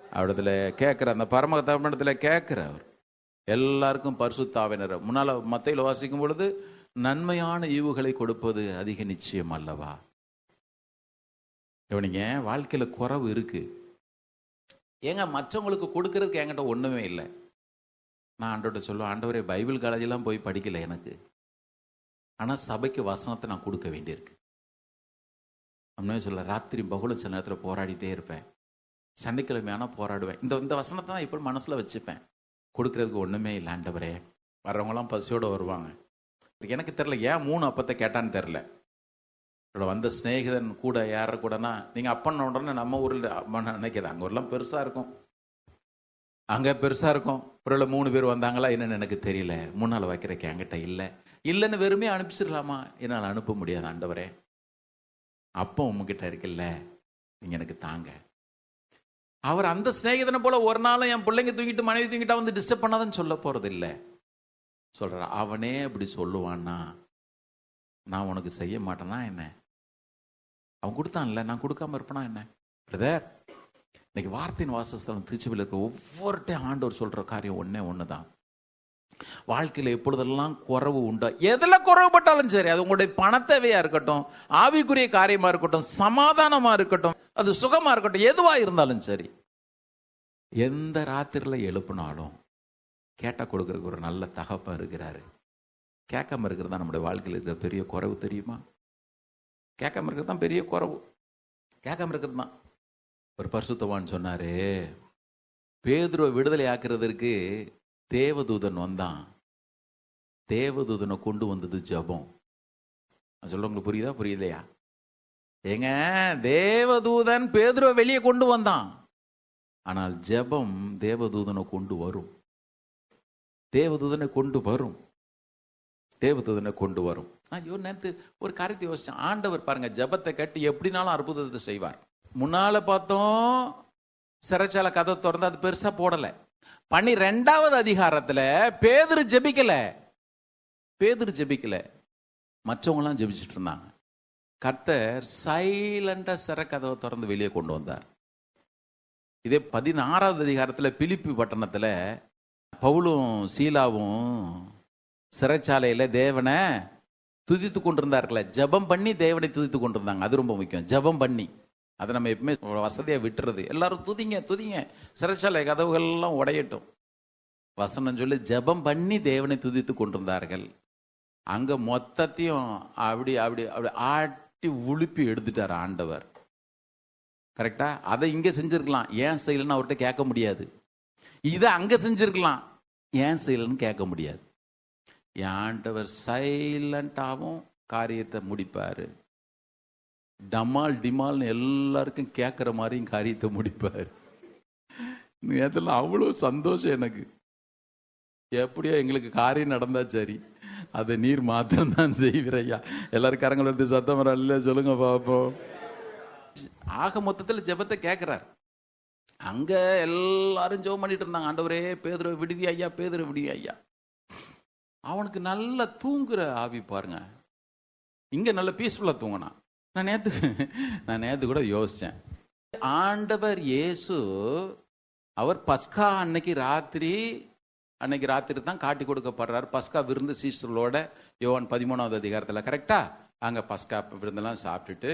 அவடத்துல கேட்கிற அந்த பரம தகப்பனிடத்தில் கேட்கிறவர் எல்லாருக்கும் பரிசுத்த ஆவியானவரை முன்னால மத்தையில வாசிக்கும் பொழுது, நன்மையான ஈவுகளை கொடுப்பது அதிக நிச்சயம் அல்லவா? கவனிங்க, வாழ்க்கையில குறைவு இருக்கு. ஏங்க, மற்றவங்களுக்கு கொடுக்கறதுக்கு என்கிட்ட ஒண்ணுமே இல்லை. நான் ஆண்டவர்கிட்ட சொல்லுவேன், ஆண்டவரே பைபிள் காலேஜெல்லாம் போய் படிக்கல எனக்கு, ஆனா சபைக்கு வசனத்தை நான் கொடுக்க வேண்டியிருக்கு. அப்படின்னு சொல்ல, ராத்திரி பகுல சில நேரத்தில் போராடிட்டே இருப்பேன், சனிக்கிழமையான போராடுவேன். இந்த வசனத்தை தான் இப்போ மனசுல வச்சுப்பேன். கொடுக்கறதுக்கு ஒண்ணுமே இல்லை ஆண்டவரே. வர்றவங்களாம் பசியோட வருவாங்க. எனக்கு தெரியல ஏன் 3 அப்பத்தை கேட்டான்னு தெரியல. வந்த சிநேகிதன் கூட யார கூடனா, நீங்க அப்பன் உடனே நம்ம ஊரில் நினைக்கிது, அங்க ஊர்லாம் பெருசா இருக்கும், அங்க பெருசா இருக்கும். ஒரு 3 பேர் வந்தாங்களா என்னன்னு எனக்கு தெரியல, 3 நாள் வைக்கிறக்கு என்கிட்ட இல்லைன்னு வெறுமே அனுப்பிச்சிடலாமா? என்னால் அனுப்ப முடியாது ஆண்டவரே. அப்போ உங்ககிட்ட இருக்குல்ல, நீங்க எனக்கு தாங்க. அவர் அந்த சிநேகிதனை போல ஒரு நாளும் என் பிள்ளைங்க தூங்கிட்டு மனைவி தூங்கிட்டா வந்து டிஸ்டர்ப் பண்ணாதன்னு சொல்ல போறது இல்லை. சொல்ற, அவனே அப்படி சொல்லுவான்னா நான் உனக்கு செய்ய மாட்டேனா என்ன? அவன் கொடுத்தான்ல, நான் கொடுக்காம இருப்பேனா என்ன? பிரதர், இன்னைக்கு வார்த்தையின் வாசஸ்தலம் திருச்சிவில் இருக்க ஒவ்வொருட்டையும் ஆண்டவர் சொல்ற காரியம் ஒண்ணுதான். வாழ்க்கையில எப்பொழுதெல்லாம் குறைவு உண்டா, எதுல குறைவுபட்டாலும் சரி, அது உங்களுடைய பணத்தேவையா இருக்கட்டும், ஆவிக்குரிய காரியமா இருக்கட்டும், சமாதானமா இருக்கட்டும், அது சுகமா இருக்கட்டும், எதுவா இருந்தாலும் சரி, எந்த ராத்திரில எழுப்பினாலும் கேட்டா கொடுக்கறதுக்கு ஒரு நல்ல தகப்பா இருக்கிறாரு. கேட்காம இருக்கிறது தான் நம்முடைய வாழ்க்கையில் இருக்கிற பெரிய குறைவு, தெரியுமா? கேட்காம இருக்கிறது தான் பெரிய குறைவு. கேட்காம இருக்கிறது தான். ஒரு பரிசுத்தவான் சொன்னாரு, பேதுருவை விடுதலை ஆக்குறதற்கு தேவதூதன் வந்தான், தேவதூதனை கொண்டு வந்தது ஜெபம். நான் சொல்றவங்களுக்கு புரியுதா புரியுதையா? ஏங்க, தேவதூதன் பேதுருவை வெளியே கொண்டு வந்தான், ஆனால் ஜெபம் தேவதூதனை கொண்டு வரும். தேவதூதனை கொண்டு வரும். தேவதூதனை கொண்டு வரும். நான் நேற்று ஒரு காரியத்தை யோசிச்சேன். ஆண்டவர் பாருங்க, ஜெபத்தை கட்டி எப்படினாலும் அற்புதத்தை செய்வார். முன்னால பார்த்தோம் சிறைச்சாலை கதவை திறந்து அது பெருசா போடல. 12வது அதிகாரத்துல பேதுரு ஜெபிக்கல, மற்றவங்க எல்லாம் ஜெபிச்சுட்டு இருந்தாங்க. கர்த்தர் சைலண்டா சிறை கதவை திறந்து வெளியே கொண்டு வந்தார். இதே 16வது அதிகாரத்துல பிலிப்பி பட்டணத்துல பவுலும் சீலாவும் சிறைச்சாலையில தேவனை துதித்து கொண்டிருந்தார்கள, ஜெபம் பண்ணி தேவனை துதித்து கொண்டிருந்தாங்க. அது ரொம்ப முக்கியம், ஜெபம் பண்ணி. அதை நம்ம எப்பவுமே வசதியா விட்டுறது. எல்லாரும் துதிங்க, சிறைச்சாலை கதவுகள் எல்லாம் உடையட்டும் வசனம் சொல்லி ஜெபம் பண்ணி தேவனை துதித்து கொண்டிருந்தார்கள். அங்க மொத்தத்தையும் அப்படி அப்படி அப்படி ஆட்டி உழுப்பி எடுத்துட்டார் ஆண்டவர். கரெக்டா? அதை இங்க செஞ்சிருக்கலாம், ஏன் செய்யலன்னு அவர்கிட்ட கேட்க முடியாது. இதை அங்க செஞ்சிருக்கலாம், ஏன் செய்யலன்னு கேட்க முடியாது. ஆண்டவர் சைலண்டாவும் காரியத்தை முடிப்பாரு. டமால் டிமால்னு எல்லாருக்கும் கேட்குற மாதிரியும் காரியத்தை முடிப்பார். நேரத்தில் அவ்வளோ சந்தோஷம் எனக்கு. எப்படியோ எங்களுக்கு காரியம் நடந்தா சரி, அதை நீர் மாத்திரம் தான் செய்விரையா. எல்லாரும் கரங்கள் எடுத்து சத்தம் வர இல்லை சொல்லுங்க பாப்போம். ஆக மொத்தத்தில் ஜெபத்தை கேட்கிறார். அங்க எல்லாரும் ஜெபம் பண்ணிட்டு இருந்தாங்க, ஆண்டவரே பேதுரு விடுவி ஐயா, பேதுரு விடுவி ஐயா. அவனுக்கு நல்லா தூங்குற ஆவி பாருங்க. இங்க நல்ல பீஸ்ஃபுல்லா தூங்கினான். நான் நேத்து கூட யோசிச்சேன், ஆண்டவர் இயேசு அவர் பஸ்கா அன்னைக்கு ராத்திரி தான் காட்டி கொடுக்கப்படுறாரு. பஸ்கா விருந்து சீஸ்டர்களோட யோவான் 13வது அதிகாரத்தில். கரெக்டா? அங்க பஸ்கா விருந்தெல்லாம் சாப்பிட்டுட்டு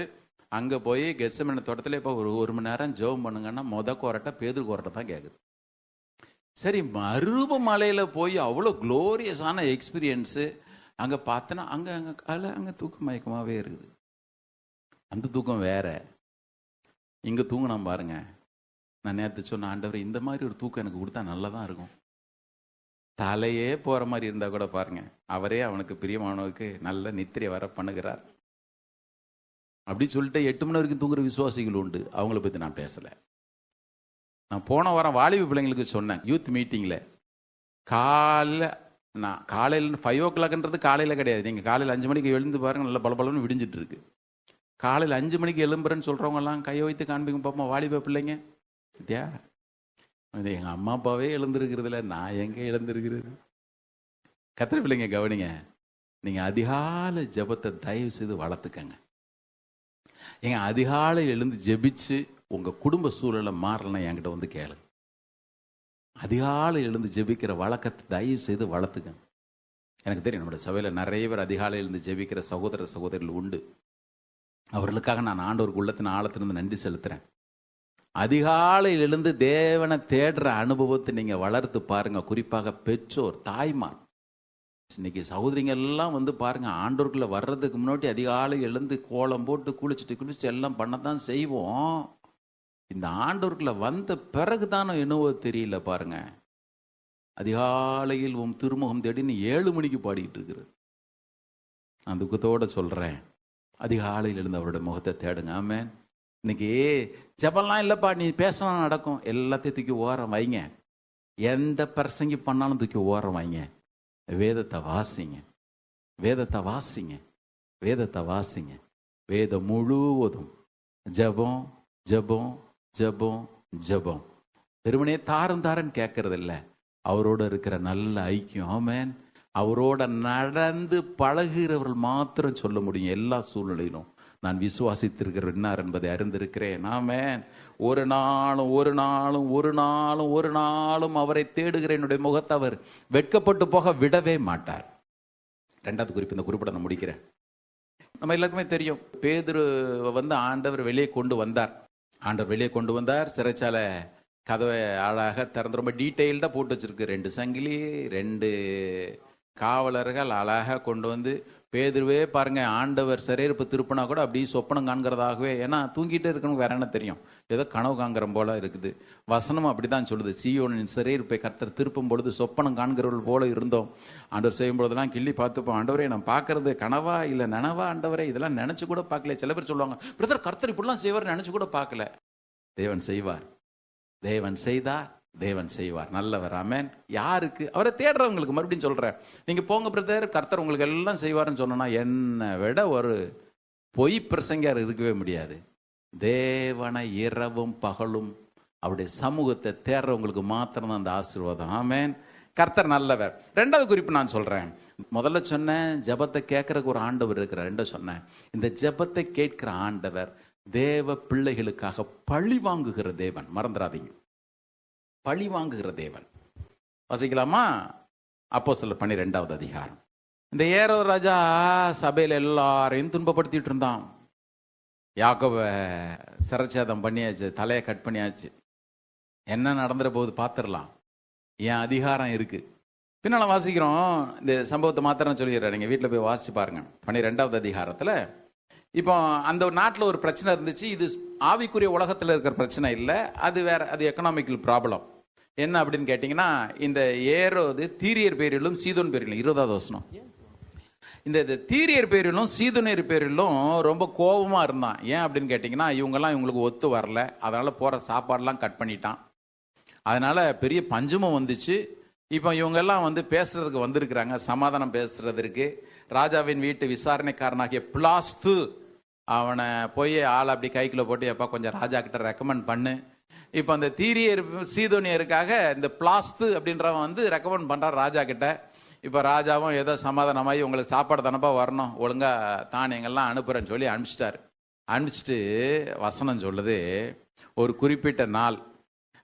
அங்க போய் கெத்செமனே தோட்டத்தில் இப்போ ஒரு மணி நேரம் ஜெபம் பண்ணுங்கன்னா கோரட்டை பேதுரு கோரட்டை தான் கேட்குது. சரி, மருப மலையில போய் அவ்வளோ குளோரியஸான எக்ஸ்பீரியன்ஸு. அங்க பார்த்தனா அங்க தூக்க மயக்கமாவே இருக்குது. அந்த தூக்கம் வேற. இங்க தூங்கினா பாருங்க. நான் நேற்று சொன்ன, ஆண்டவர் இந்த மாதிரி ஒரு தூக்கம் எனக்கு கொடுத்தா நல்லதான் இருக்கும். தலையே போற மாதிரி இருந்தா கூட பாருங்க, அவரே அவனுக்கு பிரியமானவனுக்கு நல்ல நித்திரை வர பண்ணுகிறார். அப்படி சொல்லிட்டு 8 மணி வரைக்கும் தூங்குற விசுவாசிகள் உண்டு. அவங்கள பத்தி நான் பேசல. நான் போன வாரம் வாலிப பிள்ளைங்களுக்கு சொன்னேன் யூத் மீட்டிங்ல, காலையில் 5 o'clockன்றது காலையில கிடையாது. நீங்க காலையில் 5 மணிக்கு எழுந்து பாருங்க, நல்ல பலபலன்னு விடிஞ்சிட்டு இருக்கு. காலையில் 5 மணிக்கு எழும்புறேன்னு சொல்றவங்க எல்லாம் கையை வைத்து காண்பிங்க பார்ப்போம். வாலிப பிள்ளைங்க இத்தியா, எங்க அம்மா அப்பாவே எழுந்திருக்கிறதுல நான் எங்க எழுந்திருக்கிறது? கத்திர பிள்ளைங்க கவனிங்க, நீங்க அதிகாலை ஜெபத்தை தயவு செய்து வளர்த்துக்கங்க. எங்க அதிகாலை எழுந்து ஜெபிச்சு உங்க குடும்ப சூழலை மாறலாம் என்கிட்ட வந்து கேளு. அதிகாலை எழுந்து ஜெபிக்கிற வழக்கத்தை தயவு செய்து வளர்த்துக்க. எனக்கு தெரியும், நம்முடைய சபையில நிறைய பேர் அதிகாலை எழுந்து ஜெபிக்கிற சகோதர சகோதரிகள் உண்டு. அவர்களுக்காக நான் ஆண்டவருக்கு உள்ளத்தின் ஆழத்திலிருந்து நன்றி செலுத்துறேன். அதிகாலையில் எழுந்து தேவனை தேடுற அனுபவத்தை நீங்க வளர்த்து பாருங்க. குறிப்பாக பெற்றோர், தாய்மார். இன்னைக்கு சகோதரிங்க எல்லாம் வந்து பாருங்க, ஆண்டவருக்குள்ள வர்றதுக்கு முன்னாடி அதிகாலை எழுந்து கோலம் போட்டு குளிச்சுட்டு எல்லாம் பண்ணத்தான் செய்வோம். இந்த ஆண்டவருக்குள்ள வந்த பிறகுதான் என்னவோ தெரியல பாருங்க, அதிகாலையில் உன் திருமுகம் தேடின்னு 7 மணிக்கு பாடிக்கிட்டு இருக்கிறது. நான் துக்கத்தோட சொல்றேன், அதிகாலையில் இருந்து அவருடைய முகத்தை தேடுங்க. ஆமென். இன்னைக்கு ஜெபம்லாம் இல்லப்பா, நீ பேசலாம் நடக்கும், எல்லாத்தையும் தூக்கி ஓரம் வைங்க. எந்த பிரசங்கி பண்ணாலும் தூக்கி ஓரம் வைங்க. வேதத்தை வாசிங்க, வேதத்தை வாசிங்க, வேதத்தை வாசிங்க. வேதம் முழுவதும் ஜெபம் ஜெபம் ஜெபம் ஜெபம். வெறுமனே தாரன் கேட்கறது இல்லை, அவரோட இருக்கிற நல்ல ஐக்கியம். ஆமென். அவரோட நடந்து பழகுகிறவர்கள் மாத்திரம் சொல்ல முடியும். எல்லா சூழ்நிலையிலும் நான் விசுவாசித்திருக்கிறேன் என்னார் என்பதை அறிந்திருக்கிறேன். ஆமென். ஒரு நாளும் அவரை தேடுகிற என்னுடைய முகத்தை அவர் வெட்கப்பட்டு போக விடவே மாட்டார். 2வது குறிப்பு, இந்த குறிப்பிட நான் முடிக்கிறேன். நம்ம எல்லாருக்குமே தெரியும், பேதுரு வந்து ஆண்டவர் வெளியே கொண்டு வந்தார். சிறைச்சாலை கதவை அழகாக திறந்து ரொம்ப டீட்டெயில்டாக போட்டு வச்சிருக்கு. 2 சங்கிலி, 2 காவலர்கள் அழகாக கொண்டு வந்து, பேதுருவே பாருங்க, ஆண்டவர் சிறையிருப்பு திருப்பினா கூட அப்படி சொப்பனம் காண்கிறதாகவே. ஏன்னா தூங்கிட்டே இருக்கணும், வேற என்ன தெரியும், ஏதோ கனவு காண்கிற போல இருக்குது. வசனம் அப்படிதான் சொல்லுது, சீயோனின் சிறையிருப்பை கர்த்தர் திருப்பும் பொழுது சொப்பனம் காண்கிறவர்கள் போல இருந்தோம். ஆண்டவர் செய்யும் பொழுதெல்லாம் கிள்ளி பார்த்துப்போம், ஆண்டவரே நான் பார்க்கறது கனவா இல்லை நனவா, ஆண்டவரே இதெல்லாம் நினைச்சு கூட பார்க்கல. சில பேர் சொல்லுவாங்க, பிரதர் கர்த்தர் இப்படிலாம் செய்வார், நினைச்சு கூட பார்க்கல. தேவன் செய்வார், தேவன் செய்தார், தேவன் செய்வார். நல்லவர். ஆமென். யாருக்கு? அவரை தேடுறவங்களுக்கு. மறுபடியும் சொல்றேன், நீங்க போங்க பிரதர், கர்த்தர் உங்களுக்கு எல்லாம் செய்வார்னு சொன்னா, என்னை விட ஒரு பொய் பிரசங்கியார் இருக்கவே முடியாது. தேவனை இரவும் பகலும் அவருடைய சமூகத்தை தேர்றவங்களுக்கு மாத்திரம் அந்த ஆசீர்வாதம். ஆமென். கர்த்தர் நல்லவர். ரெண்டாவது குறிப்பு நான் சொல்றேன். முதல்ல சொன்னேன் ஜெபத்தை கேட்கறதுக்கு ஒரு ஆண்டவர் இருக்கிறார். ரெண்டாவது சொன்னேன் இந்த ஜெபத்தை கேட்கிற ஆண்டவர் தேவ பிள்ளைகளுக்காக பழி வாங்குகிற தேவன். மறந்துடாதீங்க, பழி வாங்குகிற தேவன். வாசிக்கலாமா? அப்போஸ்தலர் 12வது அதிகாரம். இந்த ஏரோது ராஜா சபையில எல்லாரையும் துன்பப்படுத்திட்டு இருந்தான். யாக்கோபை சிரச்சேதம் பண்ணியாச்சு, தலையை கட் பண்ணியாச்சு. என்ன நடந்துற போது பார்த்துடலாம், என் அதிகாரம் இருக்கு. பின்னால வாசிக்கிறோம். இந்த சம்பவத்தை மாத்திரம் சொல்லிடுறேன், நீங்க வீட்டில் போய் வாசிச்சு பாருங்க. 12வது அதிகாரத்தில் இப்போ அந்த நாட்டில் ஒரு பிரச்சனை இருந்துச்சு. இது ஆவிக்குரிய உலகத்தில் இருக்கிற பிரச்சனை இல்லை, அது வேற, அது எக்கனாமிக்கல் ப்ராப்ளம். என்ன அப்படின்னு கேட்டிங்கன்னா, இந்த ஏரோது தீரியர் பேரிலும் சீதோன் பேரிலும், 20வது வசனம், இந்த தீரியர் பேரிலும் சீதோனியர் பேரிலும் ரொம்ப கோபமாக இருந்தான். ஏன் அப்படின்னு கேட்டிங்கன்னா, இவங்களுக்கு ஒத்து வரல, அதனால போகிற சாப்பாடெல்லாம் கட் பண்ணிட்டான். அதனால பெரிய பஞ்சமும் வந்துச்சு. இப்போ இவங்கெல்லாம் பேசுறதுக்கு வந்திருக்கிறாங்க, சமாதானம் பேசுறதுக்கு. ராஜாவின் வீட்டு விசாரணைக்காரனாகிய பிளாஸ்து அவனை போய் ஆள் அப்படி கைக்குள்ள போட்டு, எப்பா கொஞ்சம் ராஜா கிட்ட ரெக்கமெண்ட் பண்ணு. இப்போ அந்த தீரியர் சீதோனியருக்காக இந்த பிளாஸ்து அப்படின்றவன் ரெக்கமெண்ட் பண்றான் ராஜா கிட்ட. இப்போ ராஜாவும் ஏதோ சமாதானமாகி உங்களுக்கு சாப்பாடு தானப்பா வரணும், ஒழுங்கா தானியங்கள்லாம் அனுப்புறேன்னு சொல்லி அனுப்பிச்சிட்டாரு. அனுப்பிச்சிட்டு வசனம் சொல்லுது, ஒரு குறிப்பிட்ட நாள்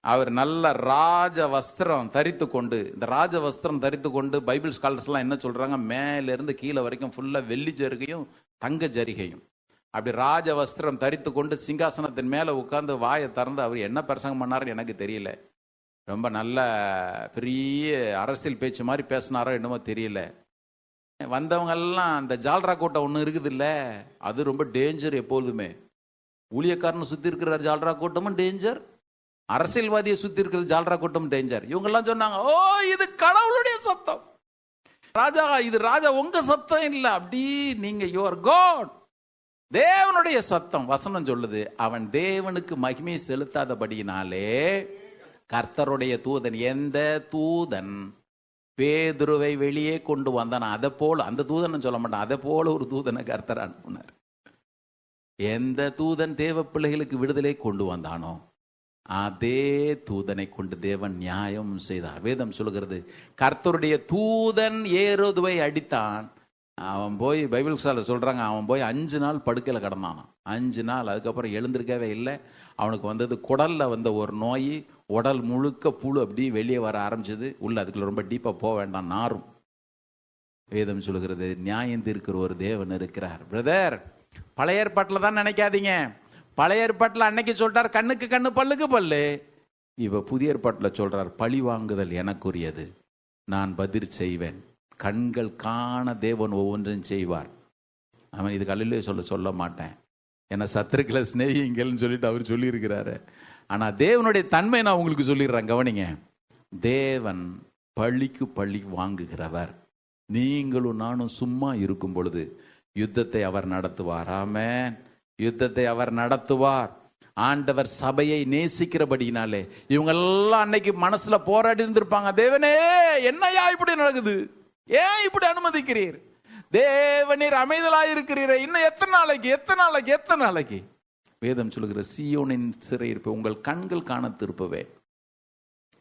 அவர் நல்ல ராஜ வஸ்திரம் தரித்து கொண்டு, இந்த ராஜ வஸ்திரம் தரித்து கொண்டு பைபிள் ஸ்காலர்ஸ்லாம் என்ன சொல்றாங்க, மேலிருந்து கீழே வரைக்கும் ஃபுல்லா வெள்ளி ஜரிகையும் தங்க ஜரிகையும், அப்படி ராஜ வஸ்திரம் தரித்து கொண்டு சிங்காசனத்தின் மேல உட்கார்ந்து வாயை திறந்து அவர் என்ன பிரசங்கம் பண்ணாருன்னு எனக்கு தெரியல. ரொம்ப நல்ல பெரிய அரசியல் பேச்சு மாதிரி பேசினாரோ என்னமோ தெரியல. வந்தவங்கெல்லாம் அந்த ஜால்ரா கூட்டம் ஒன்று இருக்குது இல்லை, அது ரொம்ப டேஞ்சர். எப்பொழுதுமே ஊழியக்காரனை சுற்றி இருக்கிற ஜால்ரா கூட்டமும் டேஞ்சர், அரசியல்வாதியை சுற்றி இருக்கிற ஜால்ரா கூட்டமும் டேஞ்சர். இவங்கெல்லாம் சொன்னாங்க, ஓ இது கடவுளுடைய சத்தம் ராஜா, இது ராஜா உங்க சத்தம் இல்லை, அப்படி நீங்க யுவர் காட், தேவனுடைய சத்தம். வசனம் சொல்லுது, அவன் தேவனுக்கு மகிமை செலுத்தாதபடியினாலே கர்த்தருடைய தூதன், எந்த தூதன் பேதுருவை வெளியே கொண்டு வந்தான், அதை போல, அந்த தூதன் சொல்ல மாட்டான், அதை போல ஒரு தூதனை கர்த்தர் அனுப்புனார். எந்த தூதன் தேவ பிள்ளைகளுக்கு விடுதலை கொண்டு வந்தானோ அதே தூதனை கொண்டு தேவன் நியாயம் செய்தார். வேதம் சொல்லுகிறது, கர்த்தருடைய தூதன் ஏரோதுவை அடித்தான். அவன் போய் பைபிள் சொல்றாங்க, அவன் போய் 5 நாள் படுக்கையில் கிடந்தான். 5 நாள். அதுக்கப்புறம் எழுந்திருக்கவே இல்லை. அவனுக்கு வந்தது குடல்ல ஒரு நோய், உடல் முழுக்க புழு அப்படி வெளியே வர ஆரம்பிச்சது. உள்ள அதுக்குள்ள ரொம்ப டீப்பா போக வேண்டாம், நாரும். வேதம் சொல்லுகிறது, நியாயம் தீர்க்கிற ஒரு தேவன் இருக்கிறார். பிரதர், பழைய ஏற்பாட்டில் தான் நினைக்காதீங்க. பழைய ஏற்பாட்டில் அன்னைக்கு சொல்றார் கண்ணுக்கு கண்ணு பல்லுக்கு பல்லு. இவ புதிய ஏற்பாட்டில் சொல்றார், பழி வாங்குதல் எனக்குரியது, நான் பதில் செய்வேன், கண்கள் காண தேவன் ஒவ்வொன்றையும் செய்வார். அவன் இது கல்லிலே சொல்ல மாட்டேன், ஏன்னா சத்துருக்களை சிநேகிங்கள்னு சொல்லிட்டு அவர் சொல்லியிருக்கிறாரு. ஆனா தேவனுடைய தன்மை நான் உங்களுக்கு சொல்லிடுறேன், கவனிங்க. தேவன் பழிக்கு பழி வாங்குகிறவர். நீங்களும் நானும் சும்மா இருக்கும் பொழுது யுத்தத்தை அவர் நடத்துவார். ஆமென். யுத்தத்தை அவர் நடத்துவார். ஆண்டவர் சபையை நேசிக்கிறபடினாலே இவங்கெல்லாம் அன்னைக்கு மனசுல போராடி இருந்திருப்பாங்க, தேவனே என்னையா இப்படி நடக்குது, ஏன் இப்படி அனுமதிக்கிறீர், தேவனீர் அமைதலாயிருக்கிறீர், இன்னும் எத்தனை நாளைக்கு. வேதம் சொல்லுகிற, சீயோனின் சிறையிருப்பு உங்கள் கண்கள் காண திருப்பவே.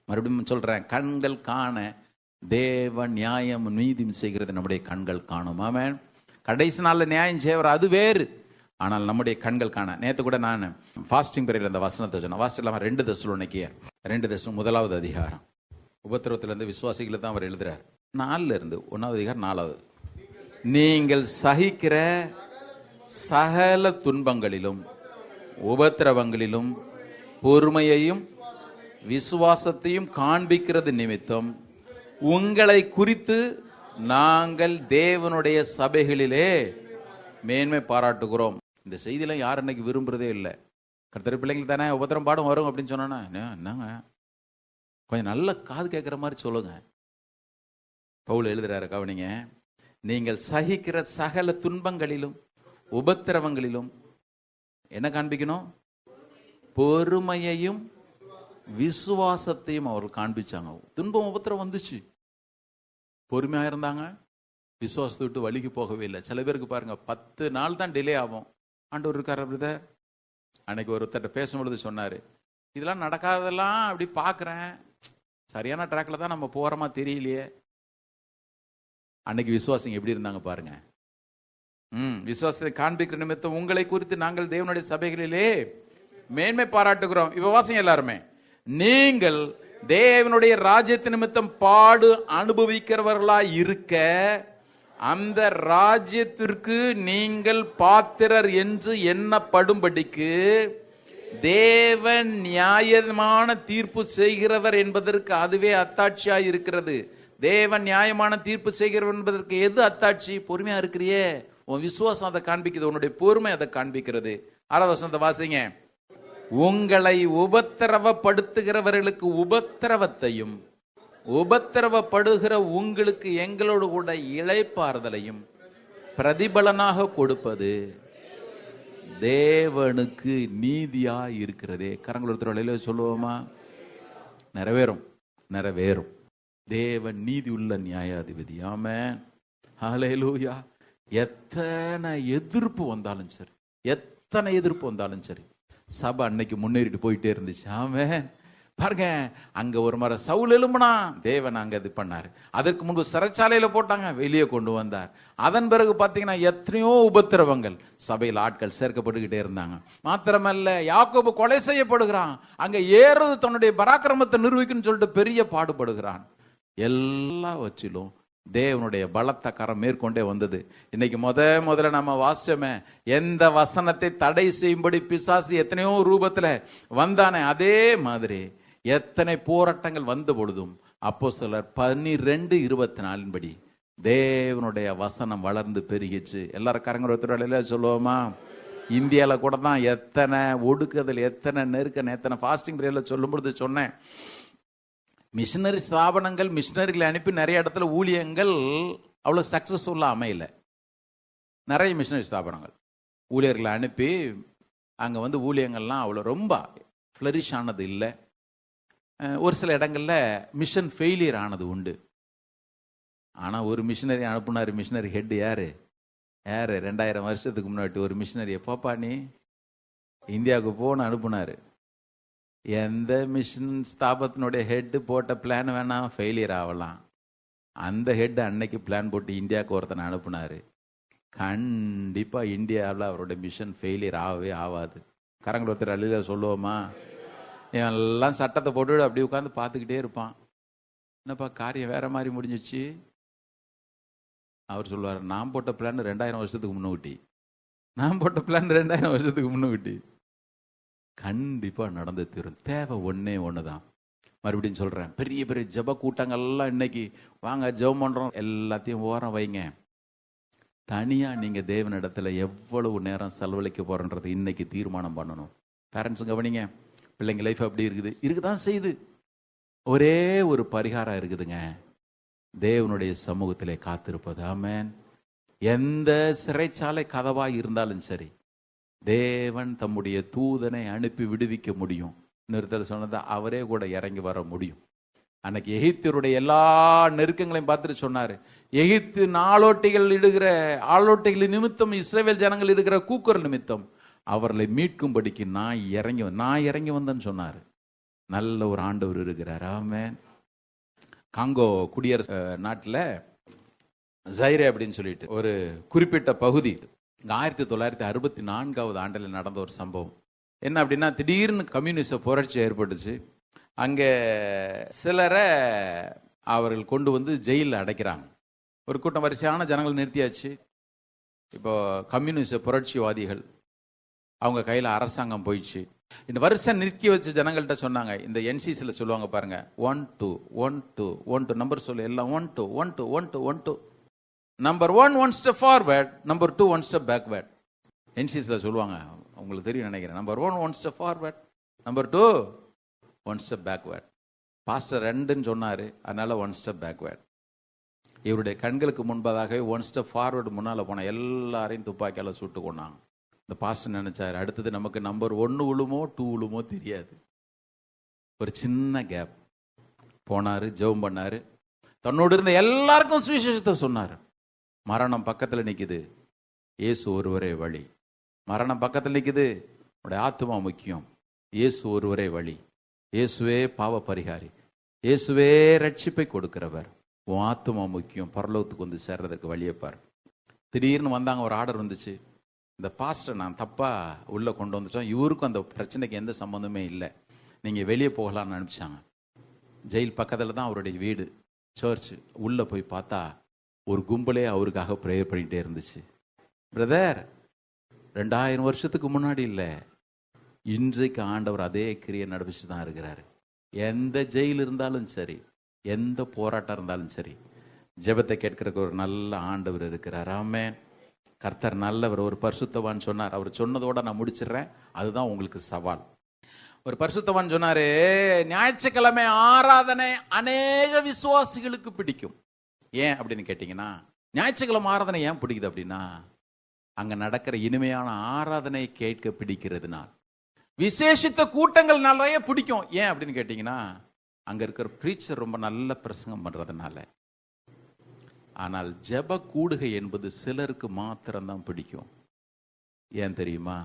மறுபடியும் சொல்றேன், கண்கள் காண தேவ நியாயம் நீதியும் செய்கிறது நம்முடைய கண்கள் காணும். ஆமென். கடைசி நாள்ல நியாயம் செய்வார், அது வேறு. ஆனால் நம்முடைய கண்கள் காண. நேற்று கூட நான் ஃபாஸ்டிங் பீரியட்ல அந்த வசனத்தை சொன்னேன். வாசிக்கலாமா? 2 தெசலோனிக்கேயர் 1வது அதிகாரம். உபத்திரவத்திலிருந்து விசுவாசிகளை தான் அவர் எழுதுறார். 4 இருந்து 1வது அதிகாரம் 4வது. நீங்கள் சகிக்கிற சகல துன்பங்களிலும் உபத்திரவங்களிலும் பொறுமையையும் விசுவாசத்தையும் காண்பிக்கிறது நிமித்தம் உங்களை குறித்து நாங்கள் தேவனுடைய சபைகளிலே மேன்மை பாராட்டுகிறோம். இந்த செய்தியெல்லாம் யார் அன்னைக்கு விரும்புறதே இல்லை. கர்த்தர் பிள்ளைங்களுக்கு தானே உபத்திரம் பாடம் வரும் அப்படின்னு சொன்னா, என்னங்க கொஞ்சம் நல்ல காது கேட்குற மாதிரி சொல்லுங்க. பவுல் எழுதுறாரு, கவனிங்க. நீங்கள் சகிக்கிற சகல துன்பங்களிலும் உபத்திரவங்களிலும் என்ன காண்பிக்கணும்? பொறுமையையும் விசுவாசத்தையும் அவர்கள் காண்பிச்சாங்க. துன்பம் உபத்திரம் வந்துச்சு, பொறுமையா இருந்தாங்க, விசுவாசத்தை விட்டு வழிக்கு போகவே இல்லை. சில பேருக்கு பாருங்க 10 நாள் தான் டிலே ஆகும். ஆண்டவர் இருக்காரு பிரதர், அன்னைக்கு ஒருத்தர்கிட்ட பேசும்பொழுது சொன்னார், இதெல்லாம் நடக்காதெல்லாம் அப்படி பார்க்குறேன், சரியான ட்ராக்ல தான் நம்ம போகிறோமா தெரியலையே. அன்னைக்கு விசுவாசிங்க எப்படி இருந்தாங்க பாருங்க. விசுவாசத்தை காண்பிக்கிற நிமித்தம் உங்களை குறித்து நாங்கள் தேவனுடைய சபைகளிலே மேன்மை பாராட்டுகிறோம். இப்ப வாசிங்க எல்லாருமே, நீங்கள் தேவனுடைய ராஜ்யத்து நிமித்தம் பாடு அனுபவிக்கிறவர்களாய் இருக்க அந்த ராஜ்யத்திற்கு நீங்கள் பாத்திரர் என்று எண்ணப்படும்படிக்கு தேவன் நியாயமான தீர்ப்பு செய்கிறவர் என்பதற்கு அதுவே அத்தாட்சியாய் இருக்கிறது. தேவன் நியாயமான தீர்ப்பு செய்கிறவர் என்பதற்கு எது அத்தாட்சி? பொறுமையா இருக்கிறியே, உன் விசுவாசம் அதை காண்பிக்கிறது, உன்னுடைய பொறுமை அதை காண்பிக்கிறது. 6வது வசனத்தை வாசிங்க. உங்களை உபத்திரவப்படுத்துகிறவர்களுக்கு உபத்திரவத்தையும் உபத்திரவப்படுகிற உங்களுக்கு எங்களோடு கூட இளைப்பாறுதலையும் பிரதிபலனாக கொடுப்பது தேவனுக்கு நீதியா இருக்கிறதே. கரங்கள சொல்லுவோமா? நிறைவேறும், நிறைவேறும். தேவன் நீதி உள்ள நியாயாதிபதி. ஆமென், ஹல்லேலூயா. எத்தனை எதிர்ப்பு வந்தாலும் சரி, எத்தனை எதிர்ப்பு வந்தாலும் சரி, சபை அன்னைக்கு முன்னேறிட்டு போயிட்டே இருந்துச்சு. ஆமென். பாருங்க, அங்க ஒரு முறை சவுல் எழும்புனா தேவன் அங்க இது பண்ணாரு. அதற்கு முன்பு சிறைச்சாலையில போட்டாங்க, வெளியே கொண்டு வந்தார். அதன் பிறகு பாத்தீங்கன்னா எத்தனையோ உபத்திரவங்கள், சபையில் ஆட்கள் சேர்க்கப்பட்டுக்கிட்டே இருந்தாங்க. மாத்திரமல்ல, யாக்கோபு கொலை செய்யப்படுகிறான். அங்க ஏறுது தன்னுடைய பராக்கிரமத்தை நிரூபிக்கணும்னு சொல்லிட்டு பெரிய பாடுபடுகிறான். எல்லா வச்சிலும் தேவனுடைய பலத்த கரம் மேற்கொண்டே வந்தது. இன்னைக்கு முதல்ல நம்ம வாசிச்சோமே, எந்த வசனத்தை தடை செய்யும்படி பிசாசு எத்தனையோ ரூபத்துல வந்தானே, அதே மாதிரி எத்தனை போராட்டங்கள் வந்த பொழுதும் அப்போஸ்தலர் 12:24 படி தேவனுடைய வசனம் வளர்ந்து பெருகிச்சு. எல்லாரும் கரங்கொருத்தர சொல்லுவோமா? இந்தியாவில் கூட தான் எத்தனை ஒடுக்குதல், எத்தனை நெருக்கன், எத்தனை ஃபாஸ்டிங் பீரியட்ல சொல்லும் பொழுது சொன்னேன், மிஷினரி ஸ்தாபனங்கள், மிஷினரிகளை அனுப்பி நிறைய இடத்துல ஊழியங்கள் அவ்வளோ சக்ஸஸ்ஃபுல்லாக அமையல. நிறைய மிஷினரி ஸ்தாபனங்கள் ஊழியர்களை அனுப்பி அங்கே வந்து ஊழியங்கள்லாம் அவ்வளோ ரொம்ப ஃப்ளரிஷ் ஆனது இல்லை. ஒரு சில இடங்களில் மிஷன் ஃபெயிலியர் ஆனது உண்டு. ஆனால் ஒரு மிஷினரி அனுப்புனார். மிஷினரி ஹெட் யார்? 2000 வருஷத்துக்கு முன்னாடி ஒரு மிஷினரி, எப்போப்பா நீ இந்தியாவுக்கு போன்னு அனுப்புனார். எந்த மிஷன் ஸ்தாபத்தினுடைய ஹெட் போட்ட பிளான் வேணா ஃபெயிலியர் ஆகலாம். அந்த ஹெட் அன்னைக்கு பிளான் போட்டு இந்தியாவுக்கு ஒருத்தனை அனுப்புனாரு. கண்டிப்பாக இந்தியாவில் அவருடைய மிஷன் ஃபெயிலியர் ஆகவே ஆகாது. கரங்கள் ஒருத்தர் அழில சொல்லுவோமா? இவன் எல்லாம் சட்டத்தை போட்டு அப்படி உட்காந்து பார்த்துக்கிட்டே இருப்பான். என்னப்பா காரியம் வேற மாதிரி முடிஞ்சிச்சு? அவர் சொல்லுவார், நான் போட்ட பிளான் 2000 வருஷத்துக்கு முன்னுக்குட்டி, நான் போட்ட பிளான் 2000 வருஷத்துக்கு முன்னுக்குட்டி. கண்டிப்பா நடந்து தீரும். தேவை ஒன்னே ஒண்ணுதான். மறுபடியும் சொல்றேன், பெரிய பெரிய ஜப கூட்டங்கள்லாம் இன்னைக்கு வாங்க ஜெபம் பண்றோம், எல்லாத்தையும் ஓரம் வைங்க. தனியா நீங்க தேவனிடத்துல எவ்வளவு நேரம் செலவழிக்க போறன்றது இன்னைக்கு தீர்மானம் பண்ணணும். பேரண்ட்ஸ் கவனிங்க, பிள்ளைங்க லைஃப் அப்படி இருக்குதான் செய்யுது. ஒரே ஒரு பரிகாரம் இருக்குதுங்க, தேவனுடைய சமூகத்திலே காத்திருப்பது. ஆமென். எந்த சிறைச்சாலை கதவா இருந்தாலும் சரி, தேவன் தம்முடைய தூதனை அனுப்பி விடுவிக்க முடியும். நிறுத்தல் சொன்னது, அவரே கூட இறங்கி வர முடியும். அன்னைக்கு எகிப்தியருடைய எல்லா நெருக்கங்களையும் பார்த்துட்டு சொன்னாரு, எகிப்து ஆளோட்டிகள் நிமித்தம், இஸ்ரவேல் ஜனங்கள் இருக்கிற கூக்குரல் நிமித்தம் அவர்களை மீட்கும்படிக்கு நான் இறங்கி வந்தேன்னு சொன்னாரு. நல்ல ஒரு ஆண்டவர் இருக்கிறார். ஆமென். காங்கோ குடியரசு நாட்டில் ஜைரே அப்படின்னு சொல்லிட்டு ஒரு குறிப்பிட்ட பகுதி 1964 ஆண்டில் நடந்த ஒரு சம்பவம். என்ன அப்படின்னா, திடீர்னு கம்யூனிச புரட்சி ஏற்பட்டுச்சு. அங்கே சிலரை அவர்கள் கொண்டு வந்து ஜெயிலில் அடைக்கிறாங்க. ஒரு கூட்டம் வரிசையான ஜனங்கள் நிறுத்தியாச்சு. இப்போ கம்யூனிச புரட்சிவாதிகள் அவங்க கையில் அரசாங்கம் போயிடுச்சு. இந்த வருஷம் நிறுத்தி வச்ச ஜனங்கள்கிட்ட சொன்னாங்க, இந்த என்சிசியில் சொல்லுவாங்க பாருங்க, 1 2 1 2 1 2 நம்பர் சொல்லு, எல்லாம் 1 2 1 2 1 2 1 2. Number 1 1 step forward, number 2 1 step backward. என்சிசியில் சொல்லுவாங்க, உங்களுக்கு தெரியும் நினைக்கிறேன். Number 1 1 step forward, number 2 1 step backward. Pastor 2ன்னு சொன்னார், அதனால 1 ஸ்டெப் பேக்வேர்ட். இவருடைய கண்களுக்கு முன்பதாகவே 1 ஸ்டெப் ஃபார்வர்டு முன்னால் போன எல்லாரையும் துப்பாக்கியால் சுட்டு கொண்டாங்க. இந்த பாஸ்டர் நினைச்சாரு, அடுத்தது நமக்கு நம்பர் 1 விழுமோ 2 விழுமோ தெரியாது. ஒரு சின்ன கேப் போனாரு, ஜெபம் பண்ணாரு, தன்னோடு இருந்த எல்லாருக்கும் சுவிசேஷத்தை சொன்னார். மரணம் பக்கத்தில் நிற்குது, இயேசு ஒருவரே வழி. மரணம் பக்கத்தில் நிற்குது, உன்னுடைய ஆத்துமா முக்கியம். இயேசு ஒருவரே வழி, இயேசுவே பாவ பரிகாரி, இயேசுவே ரட்சிப்பை கொடுக்கிறவர். உன் ஆத்துமா முக்கியம். பரலோகத்துக்கு வந்து சேர்றதுக்கு வழியை பார். திடீர்னு வந்தாங்க, ஒரு ஆர்டர் வந்துச்சு. இந்த பாஸ்டர் நான் தப்பாக உள்ளே கொண்டு வந்துட்டோம், இவருக்கும் அந்த பிரச்சனைக்கு எந்த சம்மந்தமே இல்லை, நீங்கள் வெளியே போகலான்னு அனுப்பிச்சாங்க. ஜெயில் பக்கத்தில் தான் அவருடைய வீடு, சர்ச்சு. உள்ளே போய் பார்த்தா ஒரு கும்பலே அவருக்காக ப்ரேயர் பண்ணிகிட்டே இருந்துச்சு. பிரதர், 2000 வருஷத்துக்கு முன்னாடி இல்லை, இன்றைக்கு ஆண்டவர் அதே கிரியை நடப்பிச்சு தான் இருக்கிறாரு. எந்த ஜெயில் இருந்தாலும் சரி, எந்த போராட்டம் இருந்தாலும் சரி, ஜெபத்தை கேட்கறதுக்கு ஒரு நல்ல ஆண்டவர் இருக்கிறார். ஆமென். கர்த்தர் நல்லவர். ஒரு பரிசுத்தவான் சொன்னார், அவர் சொன்னதோட நான் முடிச்சிடுறேன், அதுதான் உங்களுக்கு சவால். ஒரு பரிசுத்தவான் சொன்னாரு, ஞாயிற்றுக்கிழமை ஆராதனை அநேக விசுவாசிகளுக்கு பிடிக்கும். ஏன் அப்படின்னு கேட்டீங்கன்னா, ஞாயிற்றுக்கிழமை ஆராதனை ஏன் பிடிக்குது அப்படின்னா, அங்க நடக்கிற இனிமையான ஆராதனை கேட்க பிடிக்கிறதுனால். விசேஷித்த கூட்டங்கள் நிறைய பிடிக்கும். ஏன் அப்படின்னு கேட்டீங்கன்னா, அங்க இருக்கிற பிரீச்சர் ரொம்ப நல்ல பிரசங்கம் பண்றதுனால. ஆனால் ஜெப கூடுகை என்பது சிலருக்கு மாத்திரம்தான் பிடிக்கும். ஏன் தெரியுமா?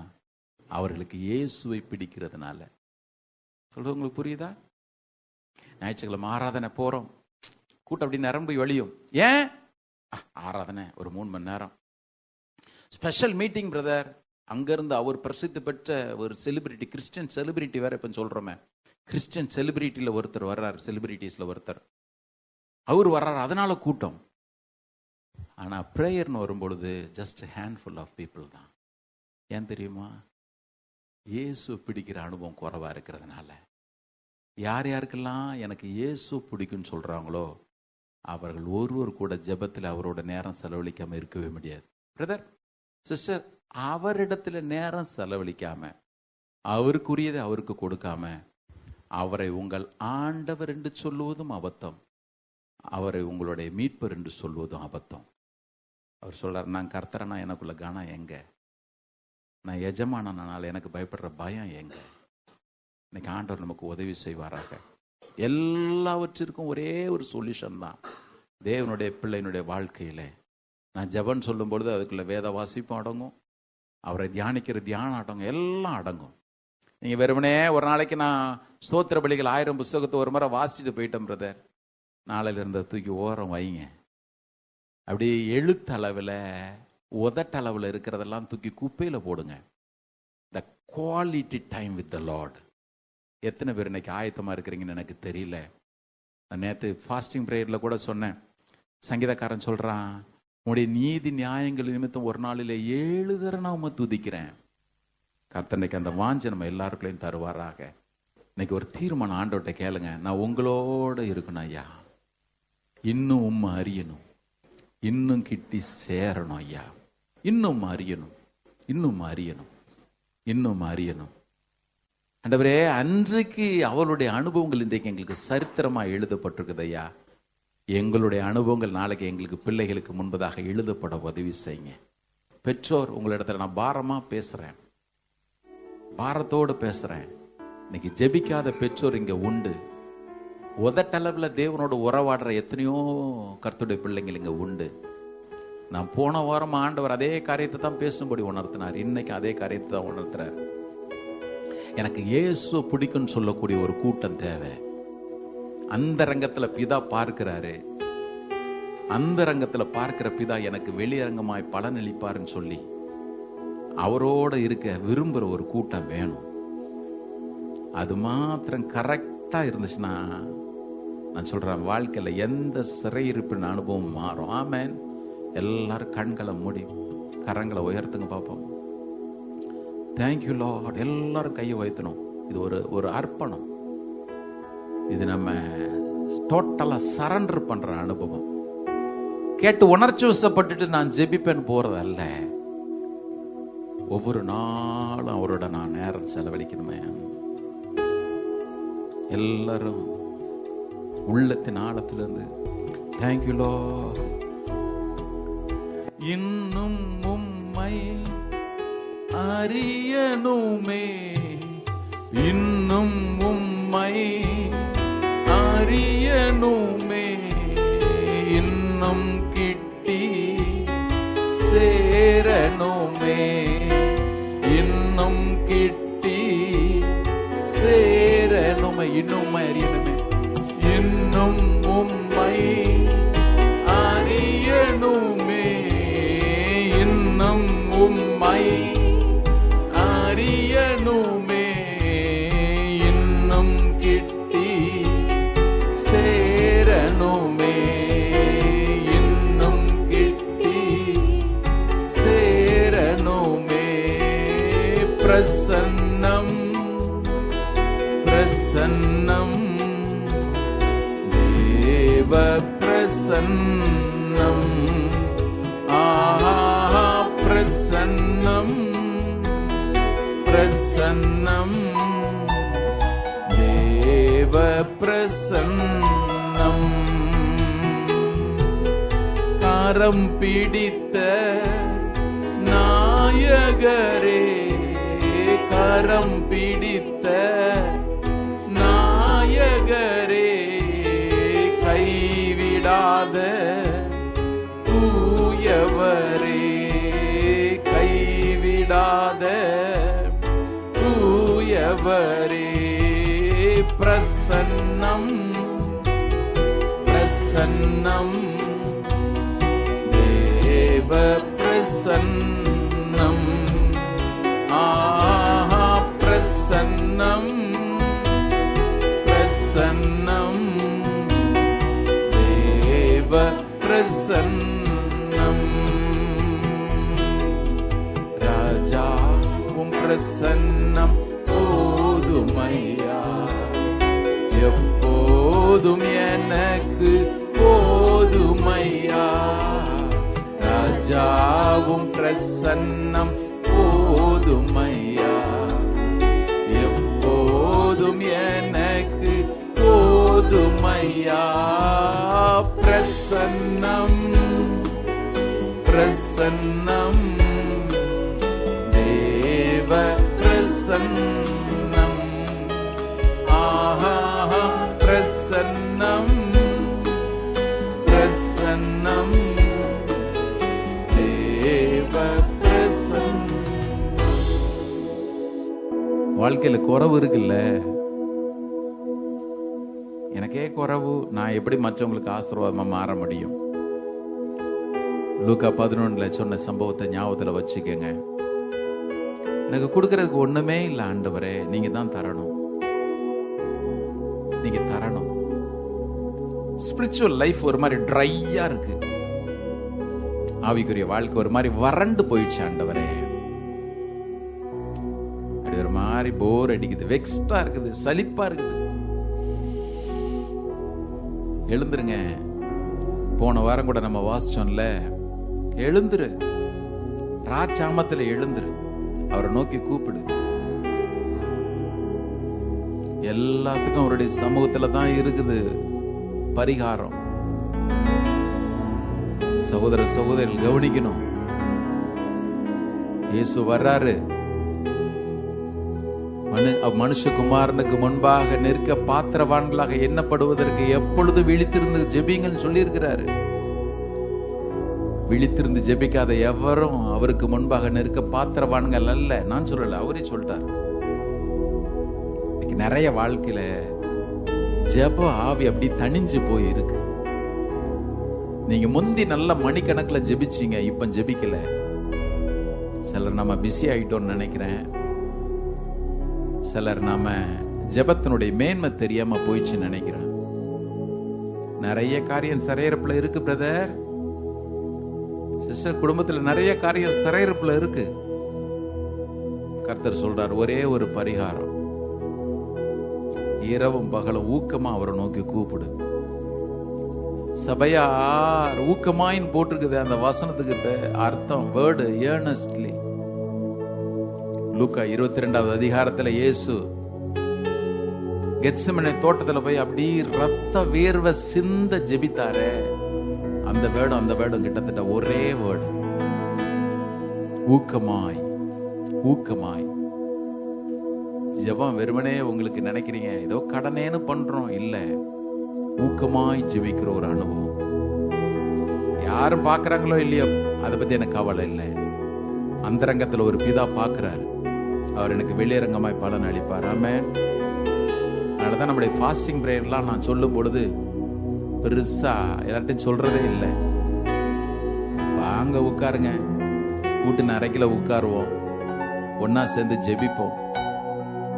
அவர்களுக்கு இயேசுவை பிடிக்கிறதுனால. சொல்றது உங்களுக்கு புரியுதா? ஞாயிற்றுக்கிழமை ஆராதனை போறோம், கூட்டம் அப்படி நிரம்பி வழியும். ஏன்? ஆராதனை ஒரு 3 மணி நேரம், ஸ்பெஷல் மீட்டிங் பிரதர். அங்கிருந்து அவர் பிரசித்தி பெற்ற ஒரு செலிபிரிட்டி, கிறிஸ்டியன் செலிபிரிட்டி வேற இப்ப சொல்றோமே, கிறிஸ்டியன் செலிபிரிட்டியில ஒருத்தர் வர்றாரு, செலிபிரிட்டிஸ்ல ஒருத்தர், அவர் வர்றாரு, அதனால கூட்டம். ஆனா பிரேயர்னு வரும்பொழுது ஜஸ்ட் ஹேண்ட்ஃபுல் ஆஃப் பீப்புள் தான். ஏன் தெரியுமா? இயேசு பிடிக்கிற அனுபவம் குறைவா இருக்கிறதுனால. யார் யாருக்கெல்லாம் எனக்கு இயேசு பிடிக்கும்னு சொல்றாங்களோ அவர்கள் ஒருவர் கூட ஜெபத்தில் அவரோட நேரம் செலவழிக்காம இருக்கவே முடியாது. பிரதர், சிஸ்டர், அவரிடத்துல நேரம் செலவழிக்காம, அவருக்குரியதை அவருக்கு கொடுக்காம, அவரை உங்கள் ஆண்டவர் என்று சொல்லுவதும் அபத்தம், அவரை உங்களுடைய மீட்பர் என்று சொல்வதும் அபத்தம். அவர் சொல்றார், நான் கர்த்தரனா எனக்குள்ள கனம் எங்க? நான் எஜமானனால எனக்கு பயப்படுற பயம் எங்க? இன்னைக்கு ஆண்டவர் நமக்கு உதவி செய்வாராக. எல்லாவற்றிற்கும் ஒரே ஒரு சொல்யூஷன் தான். தேவனுடைய பிள்ளையினுடைய வாழ்க்கையில நான் ஜெபம் சொல்லும் பொழுது அதுக்குள்ள வேத வாசிப்பும் அடங்கும், அவரை தியானிக்கிற தியானம் அடங்கும், எல்லாம் அடங்கும். நீங்க வெறுமனே ஒரு நாளைக்கு நான் ஸ்தோத்திர பலிகள் 1000 புஸ்தகத்தை ஒரு முறை வாசிச்சுட்டு போயிட்டேன் பிரதர், நாளையில இருந்த தூக்கி ஓரம் வைங்க. அப்படி எழுத்தளவில் உதட்டளவில் இருக்கிறதெல்லாம் தூக்கி குப்பையில போடுங்க. The quality time with the Lord. எத்தனை பேர் இன்னைக்கு ஆயத்தமா இருக்கிறீங்கன்னு எனக்கு தெரியல. நான் நேற்று ஃபாஸ்டிங் ப்ரேயர்ல கூட சொன்னேன். சங்கீதக்காரன் சொல்றான், உன்னுடைய நீதி நியாயங்கள் நிமித்தம் ஒரு நாளில் 7 தடவை நான் உம்மை துதிக்கிறேன். கர்த்தனைக்கு அந்த வாஞ்சை நம்ம எல்லாருக்குள்ளையும் தருவாராக. இன்னைக்கு ஒரு தீர்மானம் ஆண்டவர்கிட்ட கேளுங்க, நான் உங்களோட இருக்கணும் ஐயா, இன்னும் உம்மை அறியணும், இன்னும் கிட்டி சேரணும் ஐயா, இன்னும் அறியணும், இன்னும் அறியணும், இன்னும் அறியணும். ஆண்டவரே, அன்றைக்கு அவளுடைய அனுபவங்கள் இன்றைக்கு எங்களுக்கு சரித்திரமா எழுதப்பட்டிருக்குது ஐயா. எங்களுடைய அனுபவங்கள் நாளைக்கு எங்களுக்கு பிள்ளைகளுக்கு முன்பதாக எழுதப்பட உதவி செய்யுங்க. பெற்றோர், உங்களிடத்துல நான் பாரமா பேசுறேன், பாரத்தோடு பேசுறேன். இன்னைக்கு ஜெபிக்காத பெற்றோர் இங்க உண்டு. உதட்டளவில் தேவனோட உறவாடுற எத்தனையோ கர்த்தருடைய பிள்ளைங்கள் இங்க உண்டு. நான் போன வாரம் ஆண்டவர் அதே காரியத்தை தான் பேசும்படி உணர்த்தினார். இன்னைக்கு அதே காரியத்தை தான் உணர்த்துறார். எனக்கு இயேசு பிடிக்கும்னு சொல்லக்கூடிய ஒரு கூட்டம் தேவை. அந்த ரங்கத்துல பிதா பார்க்கிறாரு, அந்த ரங்கத்துல பார்க்கிற பிதா எனக்கு வெளியரங்கமாய் பலனளிப்பாருன்னு சொல்லி அவரோட இருக்க விரும்புற ஒரு கூட்டம் வேணும். அது மாத்திரம் கரெக்டா இருந்துச்சுன்னா நான் சொல்றேன், வாழ்க்கையில எந்த சிறையிருப்பின் அனுபவம் மாறும். ஆமென். எல்லாரும் கண்களை மூடி கரங்களை உயர்த்துங்க பார்ப்போம். Thank you Lord. எல்லாரும் கையை உயர்த்தணும். இது ஒரு அர்ப்பணம். இது நம்ம டோட்டலா சரண்டர் பண்ற அனுபவம். கேட்டு உணர்ச்சி வசப்பட்டுட்டு நான் ஜெபிப்பேன் போறது அல்ல. ஒவ்வொரு நாளும் அவரோட நான் நேரம் செலவழிக்கணுமே. எல்லாரும் உள்ளத்தின் ஆழத்திலிருந்து தேங்க்யூ லார்ட். இன்னும் உம்மை அறியணுமே, இன்னும் உம்மை அறியணுமே, இன்னும் கிட்டி சேரணுமே, இன்னும் கிட்டி இன்னும் அறியணுமே, இன்னும் உம்மை அறியணுமே, இன்னும் உம்மை அறியணுமே, இன்னும் கிட்டி சேரணுமே, இன்னும் கிட்டி சேரணுமே. பிரசன்னம் பிரசன்னம் தேவ பிரசன்னம், ஆஹா பிரசன்னம் பிரசன்னம் தேவ பிரசன்னம். கரம் பிடித்த நாயகரே, கரம் பிடித்த நாயகரே, கைவிடாத தூயவரே, கைவிடாத தூயவரே. பிரசன்னம் பிரசன்னம் தேவ பிரசன்னம், ஆஹா பிரசன்னம் பிரசன்னம் தேவ பிரசன்னம். ராஜா உம் பிரசன்னம் போதுமையா, எப்போதும் எனக்கு போதுமையா. ராஜாவும் பிரசன்னம் போதுமையா, எப்போதும் எனக்கு போதுமையா. பிரசன்னம் பிரசன்னம் தேவ பிரசன்னம், ஆஹா பிரசன்னம் பிரசன்னம் தேவ பிரசன்னம். வாழ்க்கையில குறைவு இருக்குல்ல, எனக்கே குறைவு, நான் எப்படி மற்றவங்களுக்கு ஆசீர்வாதமா மாற முடியும்? லூக்கா 11 சொன்ன சம்பவத்தை ஞாபகத்துல வச்சுக்கங்க. எனக்கு கொடுக்கறதுக்கு ஒண்ணுமே இல்லை ஆண்டவரே, நீங்க தான் தரணும், நீங்க தரணும். ஸ்பிரிச்சுவல் லைஃப் ஒரு மாதிரி ட்ரையா இருக்கு, ஆவிக்குரிய வாழ்க்கை ஒரு மாதிரி வறண்டு போயிடுச்சு ஆண்டவரே. அப்படி ஒரு மாதிரி போர் அடிக்குது, வெக்ஸ்டா இருக்குது, சலிப்பா இருக்குது. எழுந்துருங்க. போன வாரம் கூட நம்ம வாசிச்சோம்ல, எழுந்துரு, ராச்சாமத்துல எழுந்துரு, அவரை நோக்கி கூப்பிடு. எல்லாத்துக்கும் அவருடைய சமூகத்துல தான் இருக்குது பரிகாரம். சகோதர சகோதரிகள் கவனிக்கணும், இயேசு வர்றாரு. மனுஷகுமாரனுக்கு முன்பாக நிற்க பாத்திரவான்களாக எண்ணப்படுவதற்கு எப்பொழுது விழித்திருந்து ஜெபிங்கன்னு சொல்லி இருக்கிறாரு. விழித்திருந்து ஜெபிக்காத எவரும் அவருக்கு முன்பாக நிற்க பாத்திரவான்கள் அல்ல. நான் சொல்லல, அவரே சொல்லிட்டார். நிறைய வாழ்க்கையில ஜெப ஆவி அப்படி தணிஞ்சு போய் இருக்கு. நீங்க முந்தி நல்ல மணிக்கணக்கில் ஜெபிச்சீங்க, இப்ப ஜெபிக்கல. சிலர் நம்ம பிஸி ஆயிட்டோம்னு நினைக்கிறேன். சிலர் நாம ஜெபத்தினுடைய மேன்மை தெரியாம போயிடுச்சுன்னு நினைக்கிறேன். நிறைய காரியம் சிறையிருப்புல இருக்கு பிரதர், சிஸ்டர், குடும்பத்துல நிறைய காரியம் சிறையிருப்புல இருக்கு. கர்த்தர் சொல்றார், ஒரே ஒரு பரிகாரம், இரவும் பகலும் ஊக்கமா அவரை நோக்கி கூப்பிடு. சபையார் ஊக்கமாயின் போட்டிருக்குது அந்த வசனத்துக்கு அர்த்தம், வேர்டு ஏர்னஸ்ட்லி. லூக்கா 22வது அதிகாரத்துல இயேசு கெத்செமனே தோட்டத்துல போய் அப்படி ரத்த வேர்வை சிந்த ஜெபித்தாரே, அந்த வேர்டும் கிட்டத்தட்ட ஒரே வேர்டு, ஊக்கமாய். ஊக்கமாய் ஜெபம் வெறுமனே உங்களுக்கு நினைக்கிறீங்க ஏதோ கடனேன்னு பண்றோம், இல்ல, ஊக்கமாய் ஜெபிக்கிற ஒரு அனுபவம். யாரும் பாக்குறாங்களோ இல்லையோ அதை பத்தி எனக்கு கவலை இல்லை. அந்தரங்கத்துல ஒரு பிதா பாக்குறாரு, அவர் எனக்கு வெளியரங்கமாய் பலன் அளிப்பார். ஆமென், அதனாலதான் நம்முடைய ஃபாஸ்டிங் பிரேயர்லாம் நான் சொல்லும் பொழுது பெருசா எல்லார்ட்டையும் சொல்றதே இல்லை. வாங்க உட்காருங்க, கூட்டு அறைக்கில் உட்காருவோம், ஒன்னா சேர்ந்து ஜெபிப்போம்.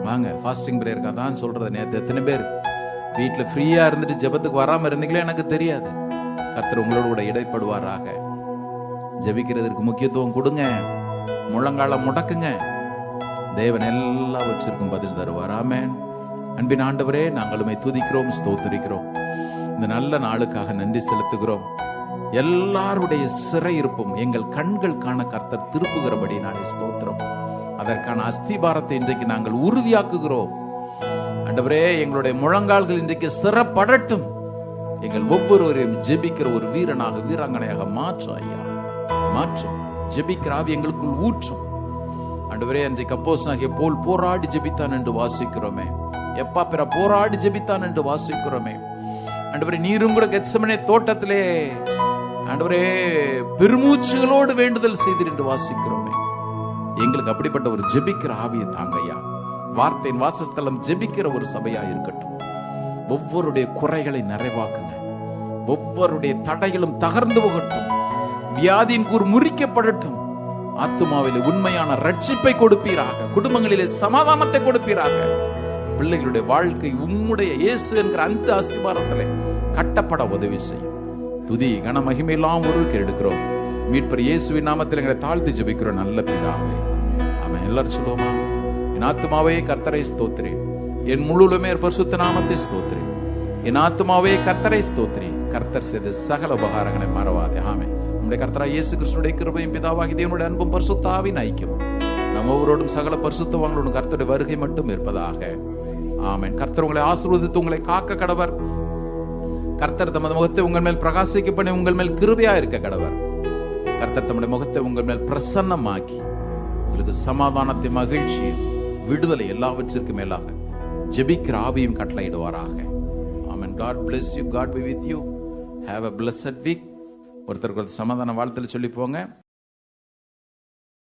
வாங்க ஃபாஸ்டிங் பிரேயருக்காக தான் சொல்றது. நேற்று எத்தனை பேர் வீட்டில் ஃப்ரீயா இருந்துட்டு ஜெபத்துக்கு வராம இருந்தீங்களே எனக்கு தெரியாது. கர்த்தர் உங்களோட கூட இடைப்படுவாராக. ஜெபிக்கிறதுக்கு முக்கியத்துவம் கொடுங்க, முழங்கால முடக்குங்க, தேவன் எல்லாவற்றிற்கும் பதில் தருவார். ஆமென். அன்பின் ஆண்டவரே, நாங்களுமே துதிக்கிறோம், ஸ்தோத்திரிக்கிறோம். இந்த நல்ல நாளுக்காக நன்றி செலுத்துகிறோம். எல்லாருடைய சிறையிருப்பும் எங்கள் கண்கள் காண கர்த்தர் திருப்புகிறபடி நாளை ஸ்தோத்திரம். அதற்கான அஸ்திபாரத்தை இன்றைக்கு நாங்கள் உறுதியாக்குகிறோம். ஆண்டவரே, எங்களுடைய முழங்கால்கள் இன்றைக்கு சிறப்படட்டும். எங்கள் ஒவ்வொருவரையும் ஜெபிக்கிற ஒரு வீரனாக, வீராங்கனையாக மாற்றும் ஐயா, மாற்றும். ஜெபிக்கிற ஆவி எங்களுக்குள் ஊற்றும். ஆண்டவரே, அன்றைக்கு அப்போஸ்தலனாகிய பவுல் போராடி ஜெபித்தான் என்று வாசிக்கிறோமே. எப்பா பிற போராடி ஜெபித்தான் என்று வாசிக்கிறோமே. ஆண்டவரே, நீரும் கூட கெத்செமனே தோட்டத்திலே ஆண்டவரே பெருமூச்சுகளோடு வேண்டுதல் செய்தீர் என்று வாசிக்கிறோமே. எங்களுக்கு அப்படிப்பட்ட ஒரு ஜெபிக்கிற ஆவியை தாங்கய்யா. வார்த்தையின் வாசஸ்தலம் ஜெபிக்கிற ஒரு சபையா இருக்கட்டும். ஒவ்வொருடைய குறைகளை நிறைவாக்குங்க. ஒவ்வொருடைய தடைகளும் தகர்ந்து போகட்டும். வியாதியின் கூர் முறிக்கப்படட்டும். ஆத்துமாவிலே உண்மையான ரட்சிப்பை கொடுப்பீராக. குடும்பங்களிலே சமாதானத்தை கொடுப்பீராக. பிள்ளைகளுடைய வாழ்க்கை உம்முடைய இயேசு என்கிற அந்த அஸ்திபாரத்திலே கட்டப்பட உதவி செய்யும். துதி கன மகிமையெல்லாம் ஒருவருக்கு எடுக்கிறோம். மீட்பர் இயேசுவின் நாமத்தில் எங்களை தாழ்த்தி ஜெபிக்கிறோம் நல்ல பிதாவே. ஆமென். எல்லாரும் சொல்லுவோமா? என் ஆத்துமாவே கர்த்தரை ஸ்தோத்திரி, என் முழுவதுமே பரிசுத்த நாமத்தை ஸ்தோத்திரி. என் ஆத்துமாவே கர்த்தரை ஸ்தோத்திரி, கர்த்தர் செய்த சகல உபகாரங்களை மறவாதே. ஆமென். நம்முடைய கர்த்தராகிய இயேசு கிறிஸ்துவின் கிருபையும் பிதாவாகிய தேவனுடைய அன்பும் பரிசுத்த ஆவியின் ஐக்கியமும் நம் ஒவ்வொருவரோடும் சகல பரிசுத்தவான்களோடும் கர்த்தருடைய வருகை மட்டும் இருப்பதாக. ஆமென். கர்த்தர் உங்களை ஆசீர்வதித்து உங்களை காக்க கடவர். கர்த்தர் தமது முகத்தை உங்கள் மேல் பிரகாசிக்க பண்ணி உங்கள் மேல் கிருபையா இருக்க கடவர். கர்த்தர் தம்முடைய முகத்தை உங்கள் மேல் பிரசன்னமாக்கி உங்களுக்கு சமாதானத்தை, மகிழ்ச்சியும், விடுதலை எல்லாவற்றிற்கும் மேலாக ஜெபிக்கிற ஆவியும் கட்டளையிடுவாராக. ஆமென். God bless you. God be with you. Have a blessed week. ஒருத்தருக்கு சமாதான வாழ்த்துல சொல்லி போங்க.